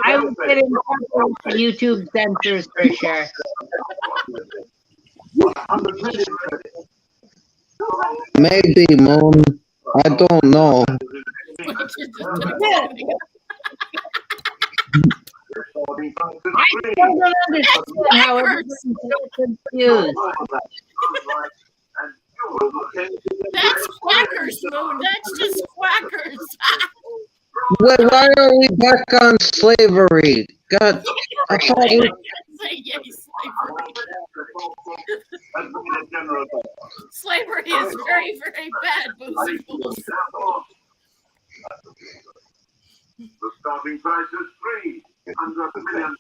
I would get in trouble with YouTube censors for sure. maybe, Moon. I don't know. I still don't understand how everybody's so confused. That's quackers, Moon. That's just quackers. Wait, why are we back on slavery? God, I thought we... Say yay, slavery. Slavery is very, very bad, Boozy Fools. The starting price is free. Under a million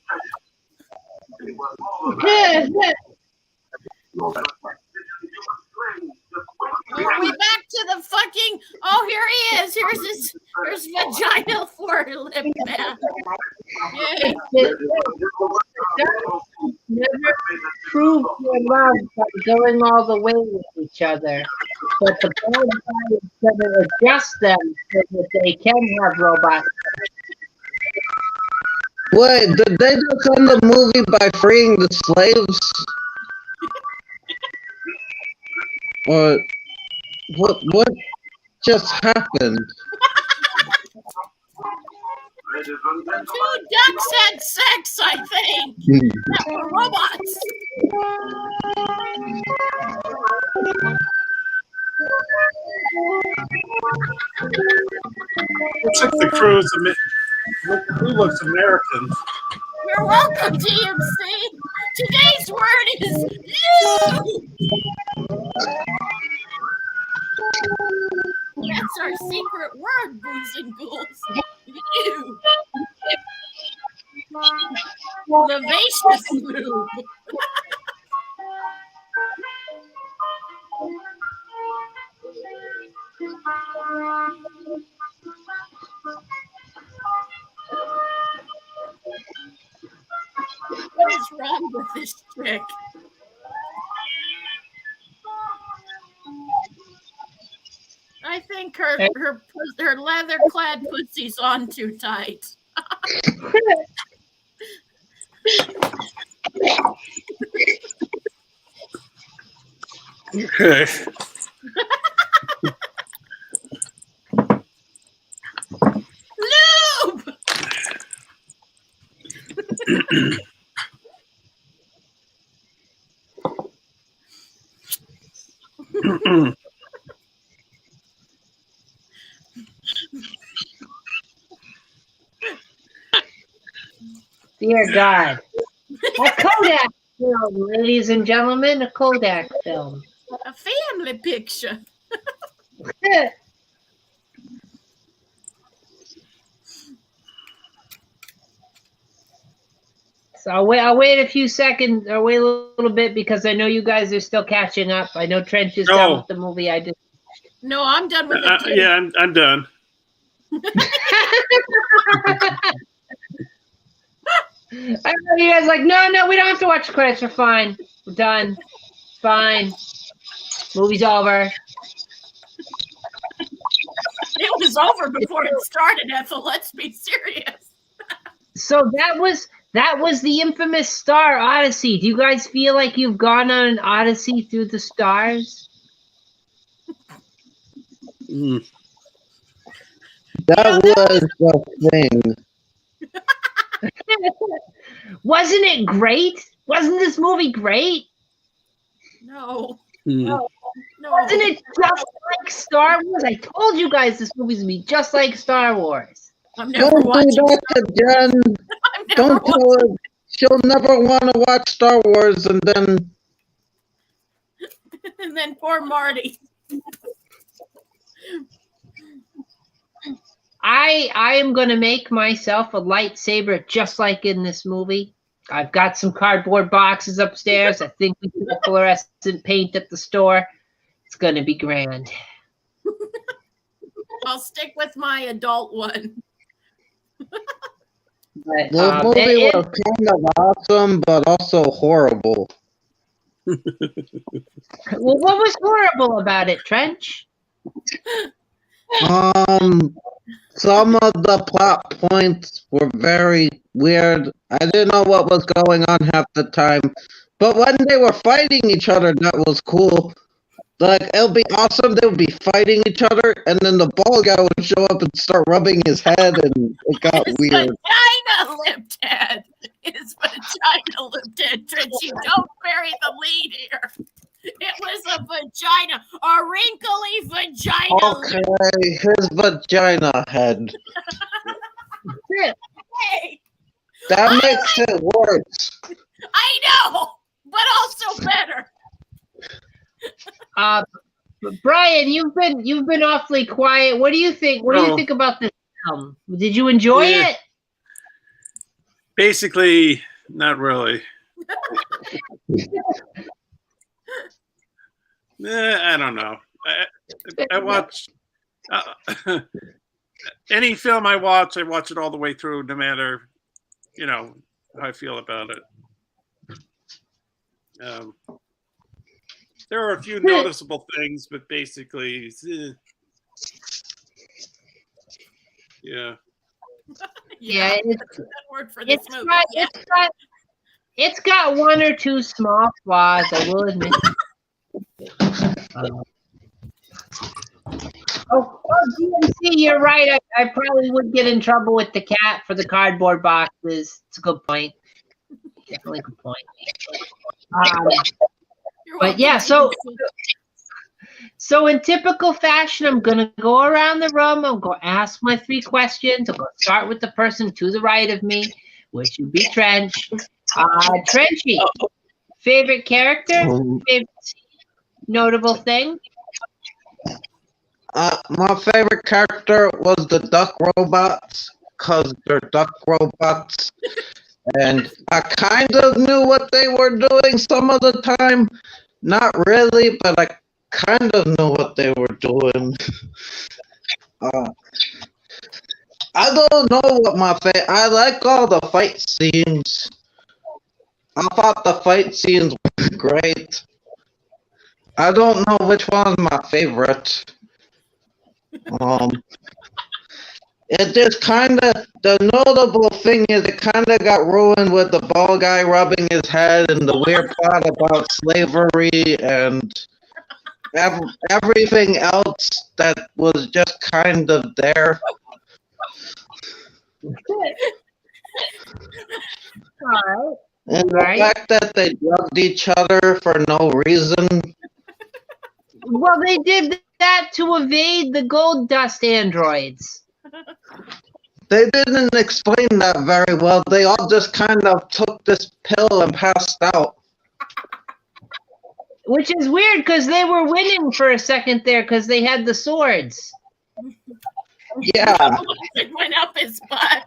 Are we back to the fucking? Oh, here he is. Here's vagina for lip man. Yay. Never prove their love by going all the way with each other. But the bad guy is going to adjust them so that they can have robots. Wait, did they just end the movie by freeing the slaves? Or what just happened? The two ducks had sex, I think. That were robots. Looks like the crew looks American. You're welcome, DMC. Today's word is you. That's our secret word, Boos and Ghouls. You. Vivacious lube. What is wrong with this trick? I think her leather-clad pussy's on too tight. Okay. Lube! Dear God. A Kodak film, ladies and gentlemen, a Kodak film. A family picture. So I'll wait a few seconds. I'll wait a little bit because I know you guys are still catching up. I know Trench is done with the movie. I just No, I'm done with it. Too. Yeah, I'm done. I know you guys like, no, we don't have to watch the credits. We're fine. We're done. It's fine. Movie's over. It was over before it started, Ethel. Let's be serious. So that was the infamous Star Odyssey. Do you guys feel like you've gone on an odyssey through the stars? Mm. That was the thing. Wasn't it great? Wasn't this movie great? No. Mm. No. Wasn't it just like Star Wars? I told you guys this movie's gonna be just like Star Wars. I'm never Don't do watching. that to Jen. I'm never Don't tell watching. her. She'll never want to watch Star Wars, and then And then poor Marty. I am gonna make myself a lightsaber just like in this movie. I've got some cardboard boxes upstairs. I think we can get fluorescent paint at the store. It's gonna be grand. I'll stick with my adult one. But, the movie was kind of awesome, but also horrible. well, what was horrible about it, Trench? Some of the plot points were very weird. I didn't know what was going on half the time. But when they were fighting each other, that was cool. Like, it'll be awesome. They would be fighting each other, and then the bald guy would show up and start rubbing his head, and it got His weird. vagina lipped head. His vagina lipped head. Trench, you don't bury the lead here. It was a vagina, a wrinkly vagina. Okay, his vagina head. Hey, That makes it worse. I know, but also better. Brian, you've been awfully quiet. What do you think? What do you think about this film? Did you enjoy it? Basically, not really. I don't know. I watch any film I watch it all the way through, no matter, how I feel about it. There are a few noticeable things, but basically, yeah. Yeah, That's a good word for this movie. It's got one or two small flaws, I will admit. DMC, you're right. I probably would get in trouble with the cat for the cardboard boxes. It's a good point. Definitely a good point. But yeah, so in typical fashion, I'm going to go around the room. I'm going to ask my 3 questions. I'm going to start with the person to the right of me, which would be Trench. Trenchy, favorite character? Favorite notable thing? My favorite character was the duck robots, because they're duck robots. And I kind of knew what they were doing some of the time. Not really, but I kind of knew what they were doing. I don't know what my favorite... I like all the fight scenes. I thought the fight scenes were great. I don't know which one's my favorite. It just kind of, the notable thing is it kind of got ruined with the bald guy rubbing his head and the weird plot about slavery and everything else that was just kind of there. All And the fact that they drugged each other for no reason. Well, they did that to evade the gold dust androids. They didn't explain that very well. They all just kind of took this pill and passed out. Which is weird because they were winning for a second there because they had the swords. Yeah. It went up his butt.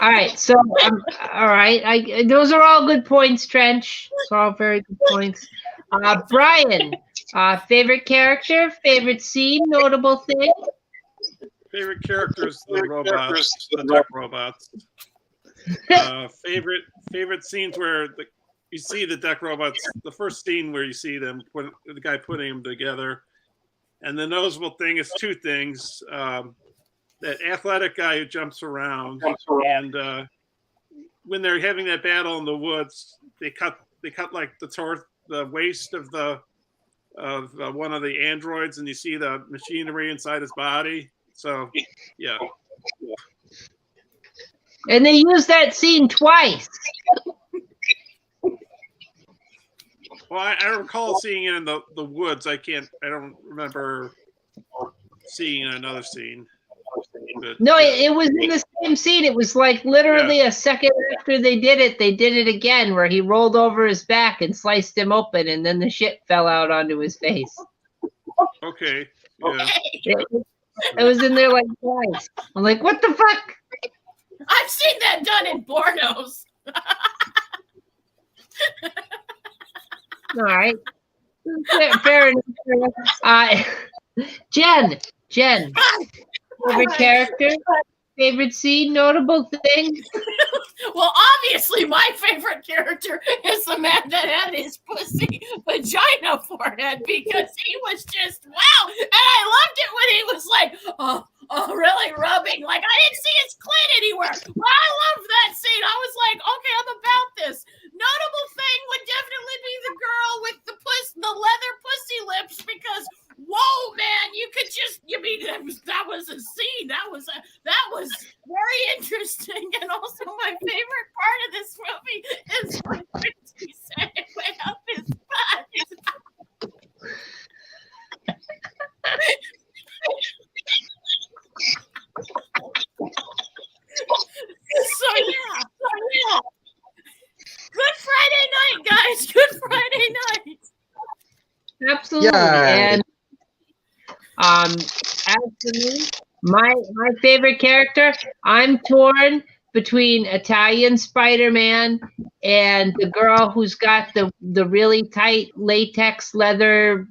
All right, so all right, those are all good points, Trench. Those are all very good points. Brian, favorite character, favorite scene, notable thing? Favorite characters, the robots, the duck robots. Favorite scenes where you see the duck robots. The first scene where you see them, the guy putting them together, and the noticeable thing is two things: that athletic guy who jumps around, and when they're having that battle in the woods, they cut like the waist of one of the androids, and you see the machinery inside his body. So, yeah. And they use that scene twice. Well, I recall seeing it in the woods. I don't remember seeing another scene. But, No, yeah. it was in the same scene. It was like literally a second after they did it again, where he rolled over his back and sliced him open, and then the shit fell out onto his face. Okay. Yeah. It was in there like twice. I'm like, what the fuck? I've seen that done in pornos. All right. Fair enough. Jen, favorite character, favorite scene, notable thing? Well, obviously, my favorite character is the man that had his pussy vagina forehead, because he was just wow. And I loved it when he was like, oh, really rubbing. Like, I didn't see his clit anywhere. Well, I loved that scene. I was like, okay, I'm about this. Notable thing would definitely be the girl with the leather pussy lips, because whoa, man, that was a scene. That was very interesting. And also my favorite part of this movie is when he said it went up his butt. So yeah. Good Friday night, guys. Good Friday night. Absolutely. Yeah. And as for me, my favorite character, I'm torn between Italian Spider-Man and the girl who's got the really tight latex leather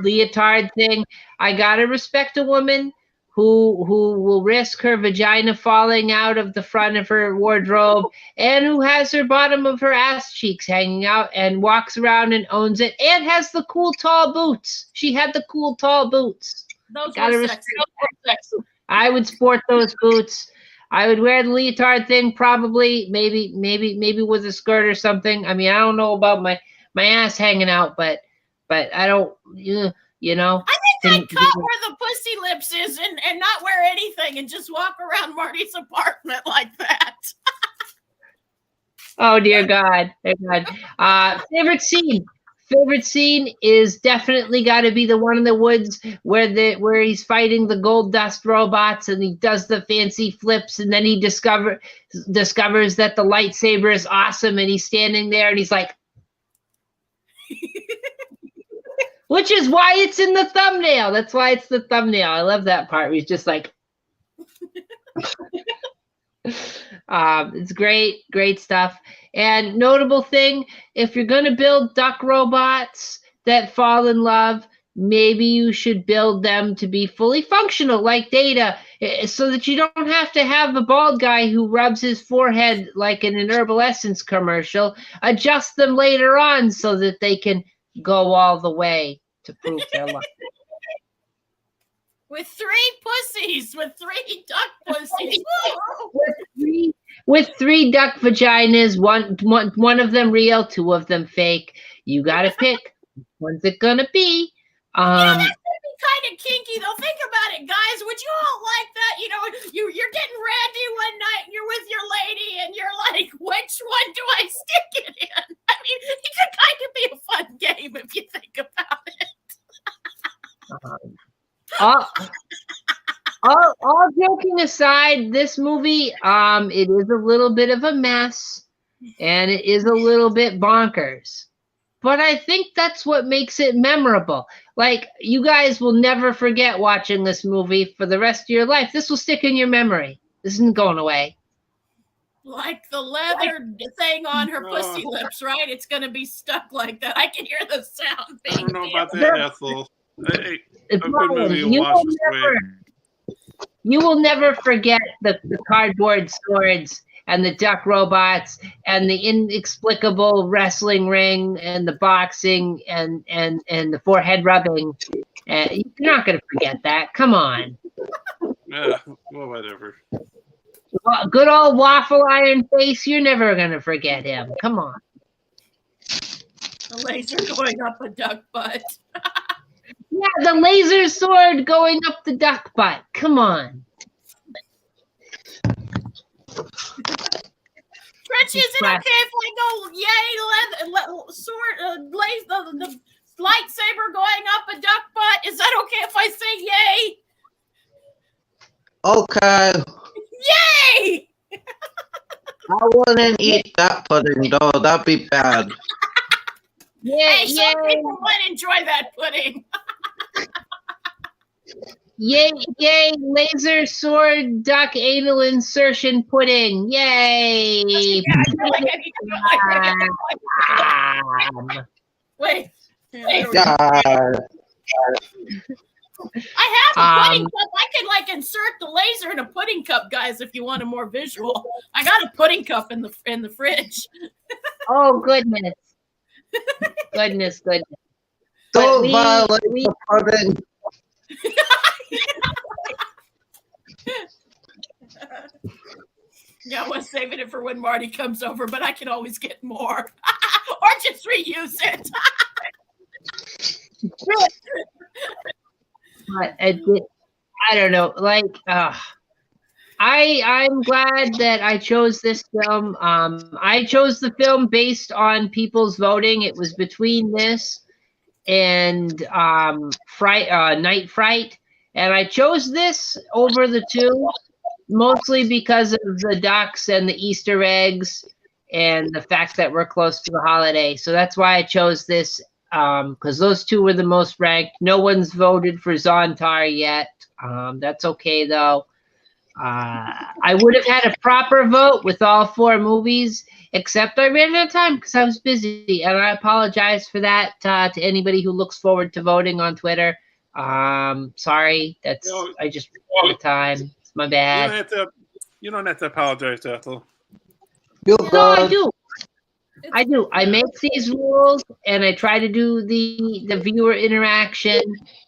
leotard thing. I gotta respect a woman who will risk her vagina falling out of the front of her wardrobe, and who has her bottom of her ass cheeks hanging out and walks around and owns it, and has the cool tall boots. She had the cool tall boots. Those Gotta were respect sexy. I would sport those boots. I would wear the leotard thing, probably, maybe with a skirt or something. I mean, I don't know about my ass hanging out, but I don't, you know. I think I'd cut where the pussy lips is and not wear anything and just walk around Marty's apartment like that. Oh dear God. Favorite scene is definitely got to be the one in the woods where he's fighting the gold dust robots, and he does the fancy flips, and then he discovers that the lightsaber is awesome, and he's standing there and he's like, which is why it's in the thumbnail. That's why it's the thumbnail. I love that part. He's just like, it's great stuff. And notable thing, if you're going to build duck robots that fall in love, maybe you should build them to be fully functional like Data, so that you don't have to have a bald guy who rubs his forehead like in an Herbal Essence commercial. Adjust them later on so that they can go all the way to prove their love. With three duck pussies. With three duck vaginas, one of them real, two of them fake. You gotta pick. Which one's it gonna be? Yeah, that's kind of kinky though. Think about it, guys. Would you all like that? You know, you're getting randy one night and you're with your lady and you're like, which one do I stick it in? I mean, it could kind of be a fun game if you think about it. All joking aside, this movie, it is a little bit of a mess, and it is a little bit bonkers. But I think that's what makes it memorable. Like, you guys will never forget watching this movie for the rest of your life. This will stick in your memory. This isn't going away. Like the leather thing on her pussy lips, right? It's gonna be stuck like that. I can hear the sound. I don't know about that, Ethel. Hey, a good movie You will wash will us away. You will never forget the cardboard swords and the duck robots and the inexplicable wrestling ring and the boxing and the forehead rubbing. You're not going to forget that. Come on. Yeah, well, whatever. Good old waffle iron face. You're never going to forget him. Come on. The laser going up a duck butt. Yeah, the laser sword going up the duck butt. Come on. Frenchie, is it okay if I go yay sword the lightsaber going up a duck butt? Is that okay if I say yay? Okay. Yay! I wouldn't eat that pudding though. That'd be bad. Hey, some people would enjoy that pudding. Yay, laser sword duck anal insertion pudding. Yay. Yeah, I feel like I need to do it like that. Wait. I have a pudding cup. I can like insert the laser in a pudding cup, guys, if you want a more visual. I got a pudding cup in the fridge. Oh goodness. Goodness. Don't violate the pudding. Yeah, I was saving it for when Marty comes over, but I can always get more. Or just reuse it. I don't know. Like, I'm glad that I chose this film. I chose the film based on people's voting. It was between this and Night Fright, and I chose this over the two, mostly because of the ducks and the Easter eggs and the fact that we're close to the holiday. So that's why I chose this, because those two were the most ranked. No one's voted for Zontar yet. That's okay, though. I would have had a proper vote with all four movies, except I ran out of time because I was busy, and I apologize for that to anybody who looks forward to voting on Twitter. Sorry, I just ran out of time. It's my bad. You don't have to apologize, Ethel. No, I do. I make these rules, and I try to do the viewer interaction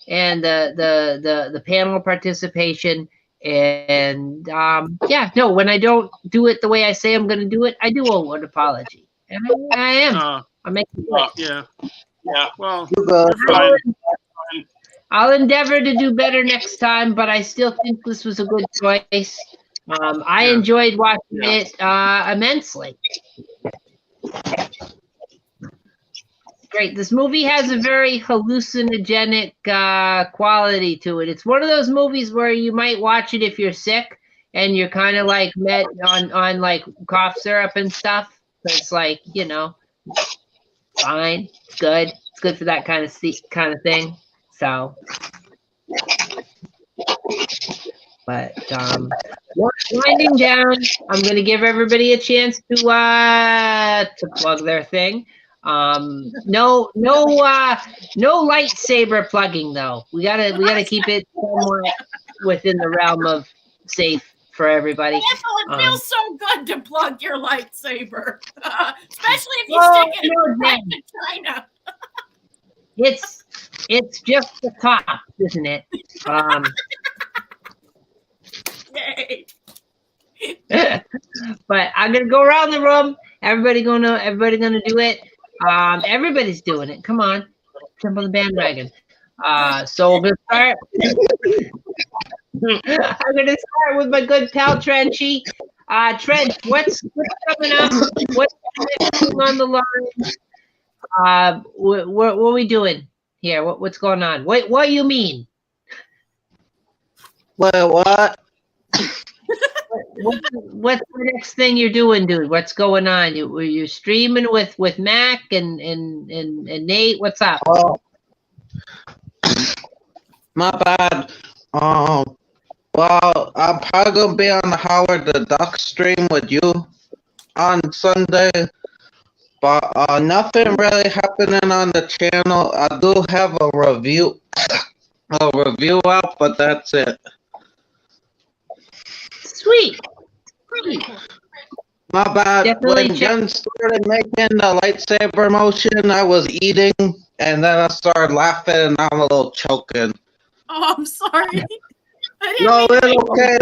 and the panel participation. And when I don't do it the way I say I'm going to do it, I do owe an apology, and I am. I'm making it. Yeah. Well, I'll endeavor to do better next time, but I still think this was a good choice. I enjoyed watching it immensely. Great. This movie has a very hallucinogenic quality to it. It's one of those movies where you might watch it if you're sick and you're kind of like met on like cough syrup and stuff. So it's like, fine. It's good. It's good for that kind of thing. So, but winding down, I'm going to give everybody a chance to plug their thing. No lightsaber plugging though. We gotta keep it somewhat within the realm of safe for everybody. It feels so good to plug your lightsaber, especially if you stick it right to China. It's just the top, isn't it? Yay. But I'm gonna go around the room. Everybody gonna do it. Everybody's doing it. Come on, jump on the bandwagon. So we're gonna start. I'm gonna start with my good pal Trenchy. Trench, what's coming up? What's on the line? What are we doing here? What's going on? What do you mean? What? What's the next thing you're doing, dude? What's going on? You're streaming with Mac and Nate. What's up? Oh, my bad. Well, I'm probably gonna be on the Howard the Duck stream with you on Sunday, but nothing really happening on the channel. I do have a review out, but that's it. Sweet. My bad. Definitely When check. Jen started making the lightsaber motion, I was eating, and then I started laughing, and I'm a little choking. Oh, I'm sorry. I didn't No, mean to it's make okay.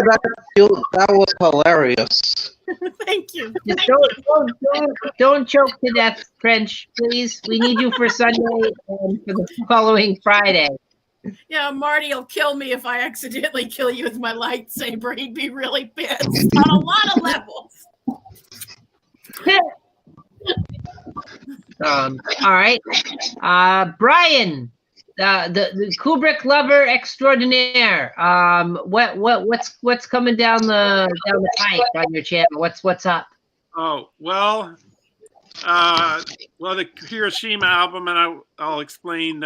That was hilarious. Thank you. Just don't choke to death, French, please. We need you for Sunday and for the following Friday. Yeah, Marty will kill me if I accidentally kill you with my lightsaber. He'd be really pissed on a lot of levels. All right. Brian, the Kubrick lover extraordinaire. What's coming down the pike on your channel? What's up? Oh, well, the Hiroshima album, and I'll explain.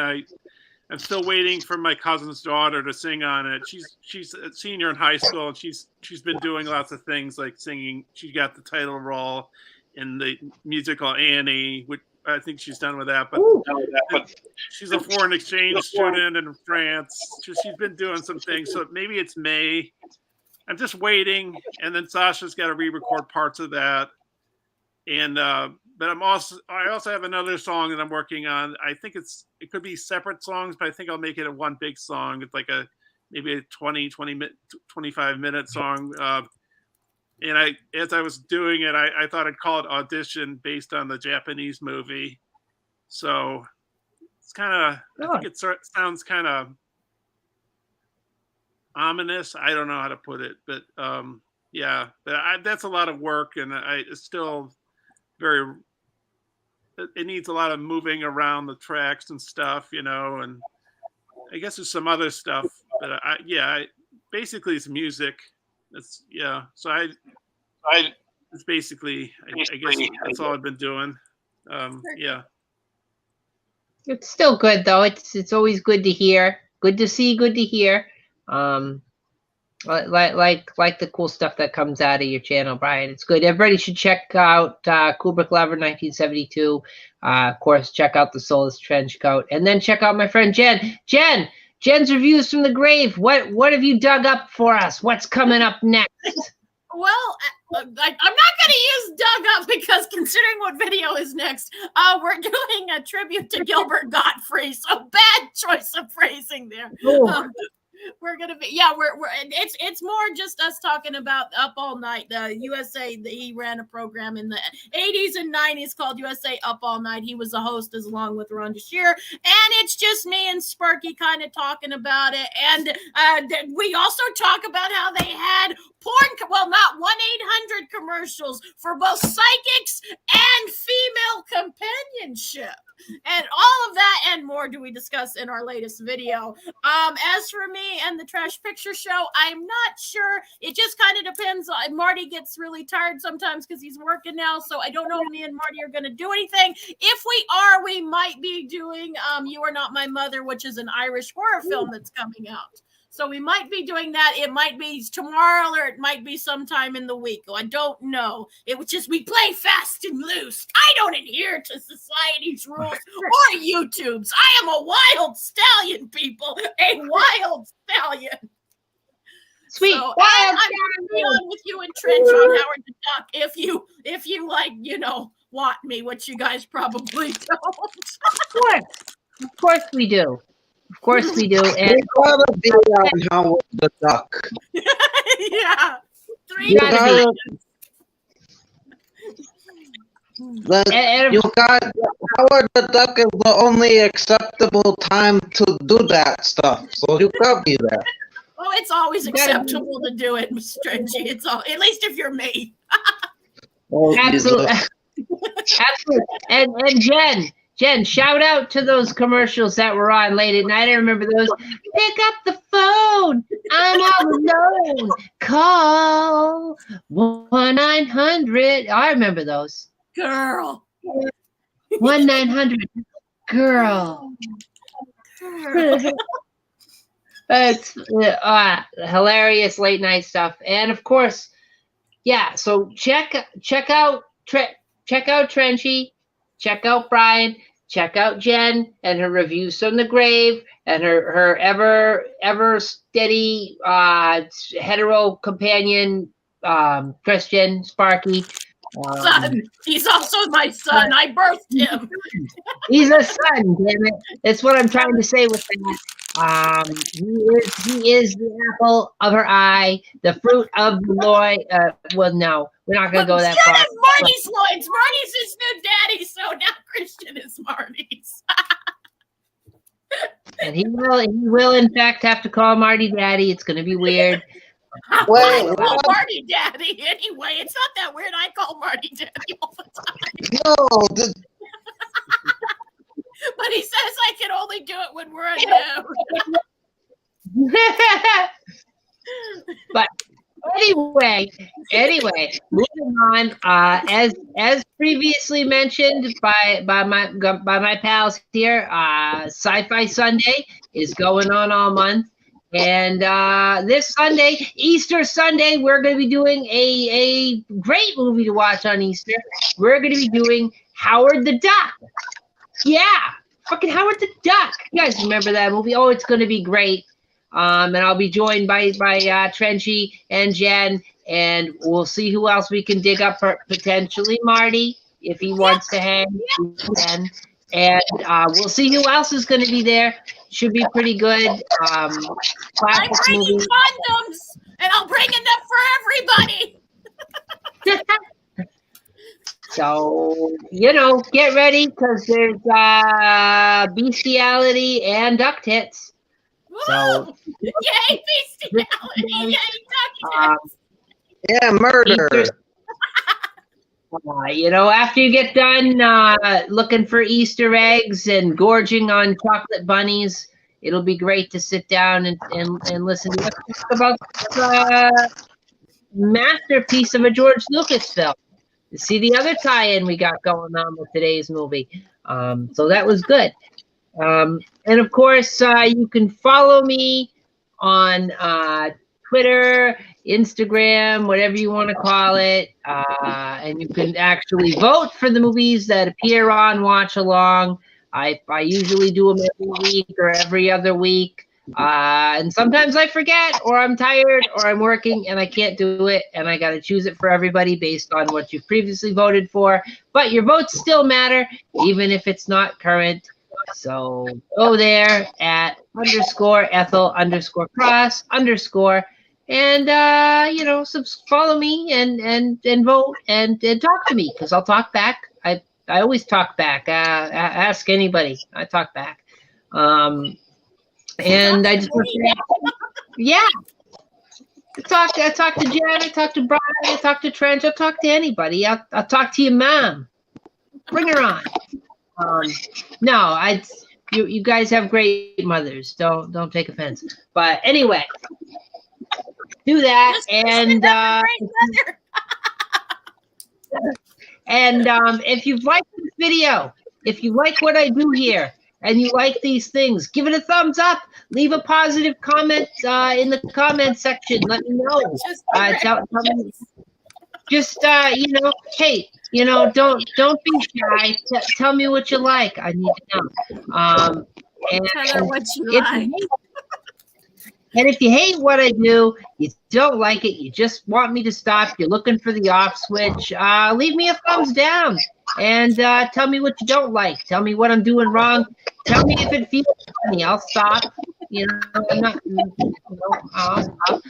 I'm still waiting for my cousin's daughter to sing on it. She's a senior in high school, and she's been doing lots of things like singing. She got the title role in the musical Annie, which I think she's done with that. But she's a foreign exchange student in France. She's been doing some things, so maybe it's May. I'm just waiting, and then Sasha's got to re-record parts of that. And but I also have another song that I'm working on. I think it could be separate songs, but I think I'll make it a one big song. It's like maybe a 25-minute song. And as I was doing it, I thought I'd call it Audition based on the Japanese movie. So it's kind of, I think it sounds kind of ominous. I don't know how to put it, but yeah, but that's a lot of work, and it's still it needs a lot of moving around the tracks and stuff, and I guess there's some other stuff, but basically it's music. So it's basically, I guess that's all I've been doing. Yeah. It's still good though. It's always good to hear, good to see, good to hear. Like the cool stuff that comes out of your channel, Brian. It's good. Everybody should check out Kubrick Lover 1972. Of course, check out the Soulless Trench Coat, and then check out my friend Jen. Jen's Reviews from the Grave. What have you dug up for us? What's coming up next? Well, I'm not going to use dug up because considering what video is next, we're doing a tribute to Gilbert Gottfried. So bad choice of phrasing there. We're gonna be it's more just us talking about Up All Night. The USA, he ran a program in the 80s and 90s called USA Up All Night. He was the host along with Rhonda Shear, and it's just me and Sparky kind of talking about it. And we also talk about how they had not 1-800 commercials for both psychics and female companionship. And all of that and more do we discuss in our latest video. As for me and the Trash Picture Show, I'm not sure. It just kind of depends. Marty gets really tired sometimes because he's working now, so I don't know if me and Marty are going to do anything. If we are, we might be doing You Are Not My Mother, which is an Irish horror film that's coming out. So we might be doing that. It might be tomorrow or it might be sometime in the week. I don't know. It was just we play fast and loose. I don't adhere to society's rules or YouTube's. I am a wild stallion, people. A wild stallion. Sweet. So, I'm going to be on with you and Trench on Howard the Duck if you like, want me, which you guys probably don't. Of course we do. Of course we do. And We gotta be on Howard the Duck. Yeah. You got Howard the Duck is the only acceptable time to do that stuff. So you gotta be there. Oh, it's always acceptable to do it, Mr. Stretchy. It's all, at least if you're me. Absolutely. Absolutely. And Jen, shout out to those commercials that were on late at night. I remember those. Pick up the phone. I'm all alone. Call 1-900. I remember those. Girl. 1-900. Girl. It's hilarious late night stuff. And of course, so check out check out Trenchy, check out Brian, check out Jen and her reviews from the grave and her ever steady hetero companion Christian Sparky. Son, he's also my son. I birthed him. He's a son, damn it. That's what I'm trying to say with that. He is the apple of her eye, the fruit of the Lord. Well, no, we're not gonna go that far. Marty's Lloyd's. Marty's his new daddy, so now Christian is Marty's. And he will in fact have to call Marty Daddy. It's gonna be weird. Wait, I call Marty Daddy anyway. It's not that weird. I call Marty Daddy all the time. no, But he says I can only do it when we're alone. But anyway, moving on. As previously mentioned by my pals here, Sci-Fi Sunday is going on all month. And this Sunday, Easter Sunday, we're going to be doing a great movie to watch on Easter. We're going to be doing Howard the Duck. Yeah, fucking Howard the Duck. You guys remember that movie? Oh, it's going to be great. And I'll be joined by Trenchy and Jen, and we'll see who else we can dig up for potentially Marty if he wants to hang. And we'll see who else is going to be there. Should be pretty good. I'm bringing condoms, and I'll bring enough for everybody. So, get ready because there's bestiality and duck tits. So, yay, bestiality! Yay, duck tits! yeah, murder. After you get done looking for Easter eggs and gorging on chocolate bunnies, it'll be great to sit down and listen to us about the masterpiece of a George Lucas film. To see the other tie-in we got going on with today's movie. So that was good. And of course, you can follow me on Twitter, Instagram, whatever you want to call it. And you can actually vote for the movies that appear on Watch Along. I usually do them every week or every other week. And sometimes I forget, or I'm tired, or I'm working and I can't do it. And I got to choose it for everybody based on what you've previously voted for. But your votes still matter, even if it's not current. So go there at _Ethel_Cross_ and follow me and vote and talk to me because I'll talk back. I always talk back. Ask anybody. I talk back. And I just want to say, yeah. I talk to Jen. I talk to Brian. I talk to Trent. I'll talk to anybody. I'll talk to your mom. Bring her on. No, you guys have great mothers. Don't take offense. But anyway, do that and if you've liked this video, if you like what I do here and you like these things, give it a thumbs up. Leave a positive comment in the comment section. Let me know. Tell me. Just hey. Don't be shy. Tell me what you like. I need to know. And tell her what you like. And if you hate what I do, you don't like it, you just want me to stop, you're looking for the off switch, leave me a thumbs down and tell me what you don't like. Tell me what I'm doing wrong. Tell me if it feels funny. I'll stop. I'm not. I'll stop.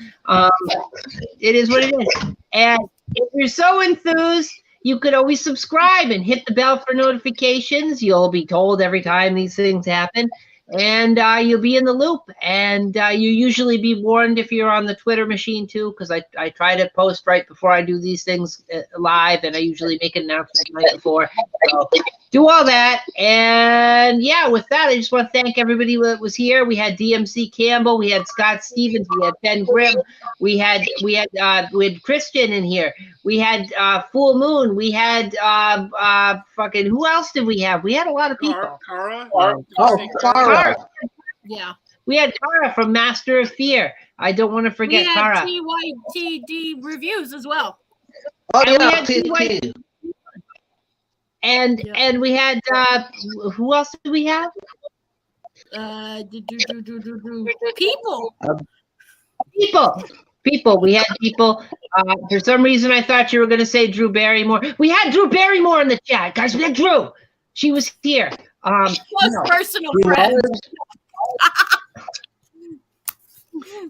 It is what it is. And if you're so enthused, you could always subscribe and hit the bell for notifications. You'll be told every time these things happen. And you'll be in the loop. And you usually be warned if you're on the Twitter machine, too, because I try to post right before I do these things live. And I usually make an announcement the night before. So do all that. And, yeah, with that, I just want to thank everybody that was here. We had DMC Campbell. We had Scott Stevens. We had Ben Grimm. We had Christian in here. We had Full Moon. We had fucking, who else did we have? We had a lot of people. Cara? Cara. Yeah. We had Cara from Master of Fear. I don't want to forget Cara. We had TYTD reviews as well. Oh, And we yeah, had TT. And we had who else did we have? People. We had people. For some reason, I thought you were going to say Drew Barrymore. We had Drew Barrymore in the chat, guys. We had Drew. She was here. She was personal friend.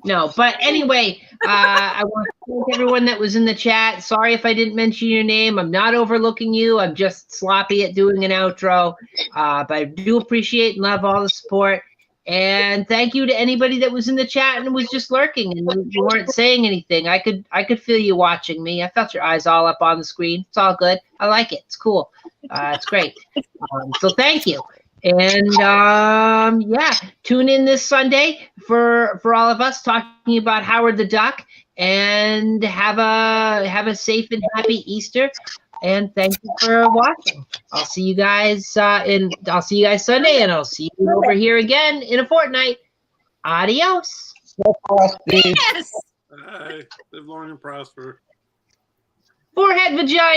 No, but anyway, I want to thank everyone that was in the chat. Sorry if I didn't mention your name. I'm not overlooking you. I'm just sloppy at doing an outro. But I do appreciate and love all the support. And thank you to anybody that was in the chat and was just lurking and you weren't saying anything. I could feel you watching me. I felt your eyes all up on the screen. It's all good. I like it. It's cool. It's great. So thank you. And yeah, tune in this Sunday for all of us talking about Howard the Duck, and have a safe and happy Easter. And thank you for watching. I'll see you guys Sunday, and I'll see you over here again in a fortnight. Adios. Yes. Live long and prosper. Forehead vagina.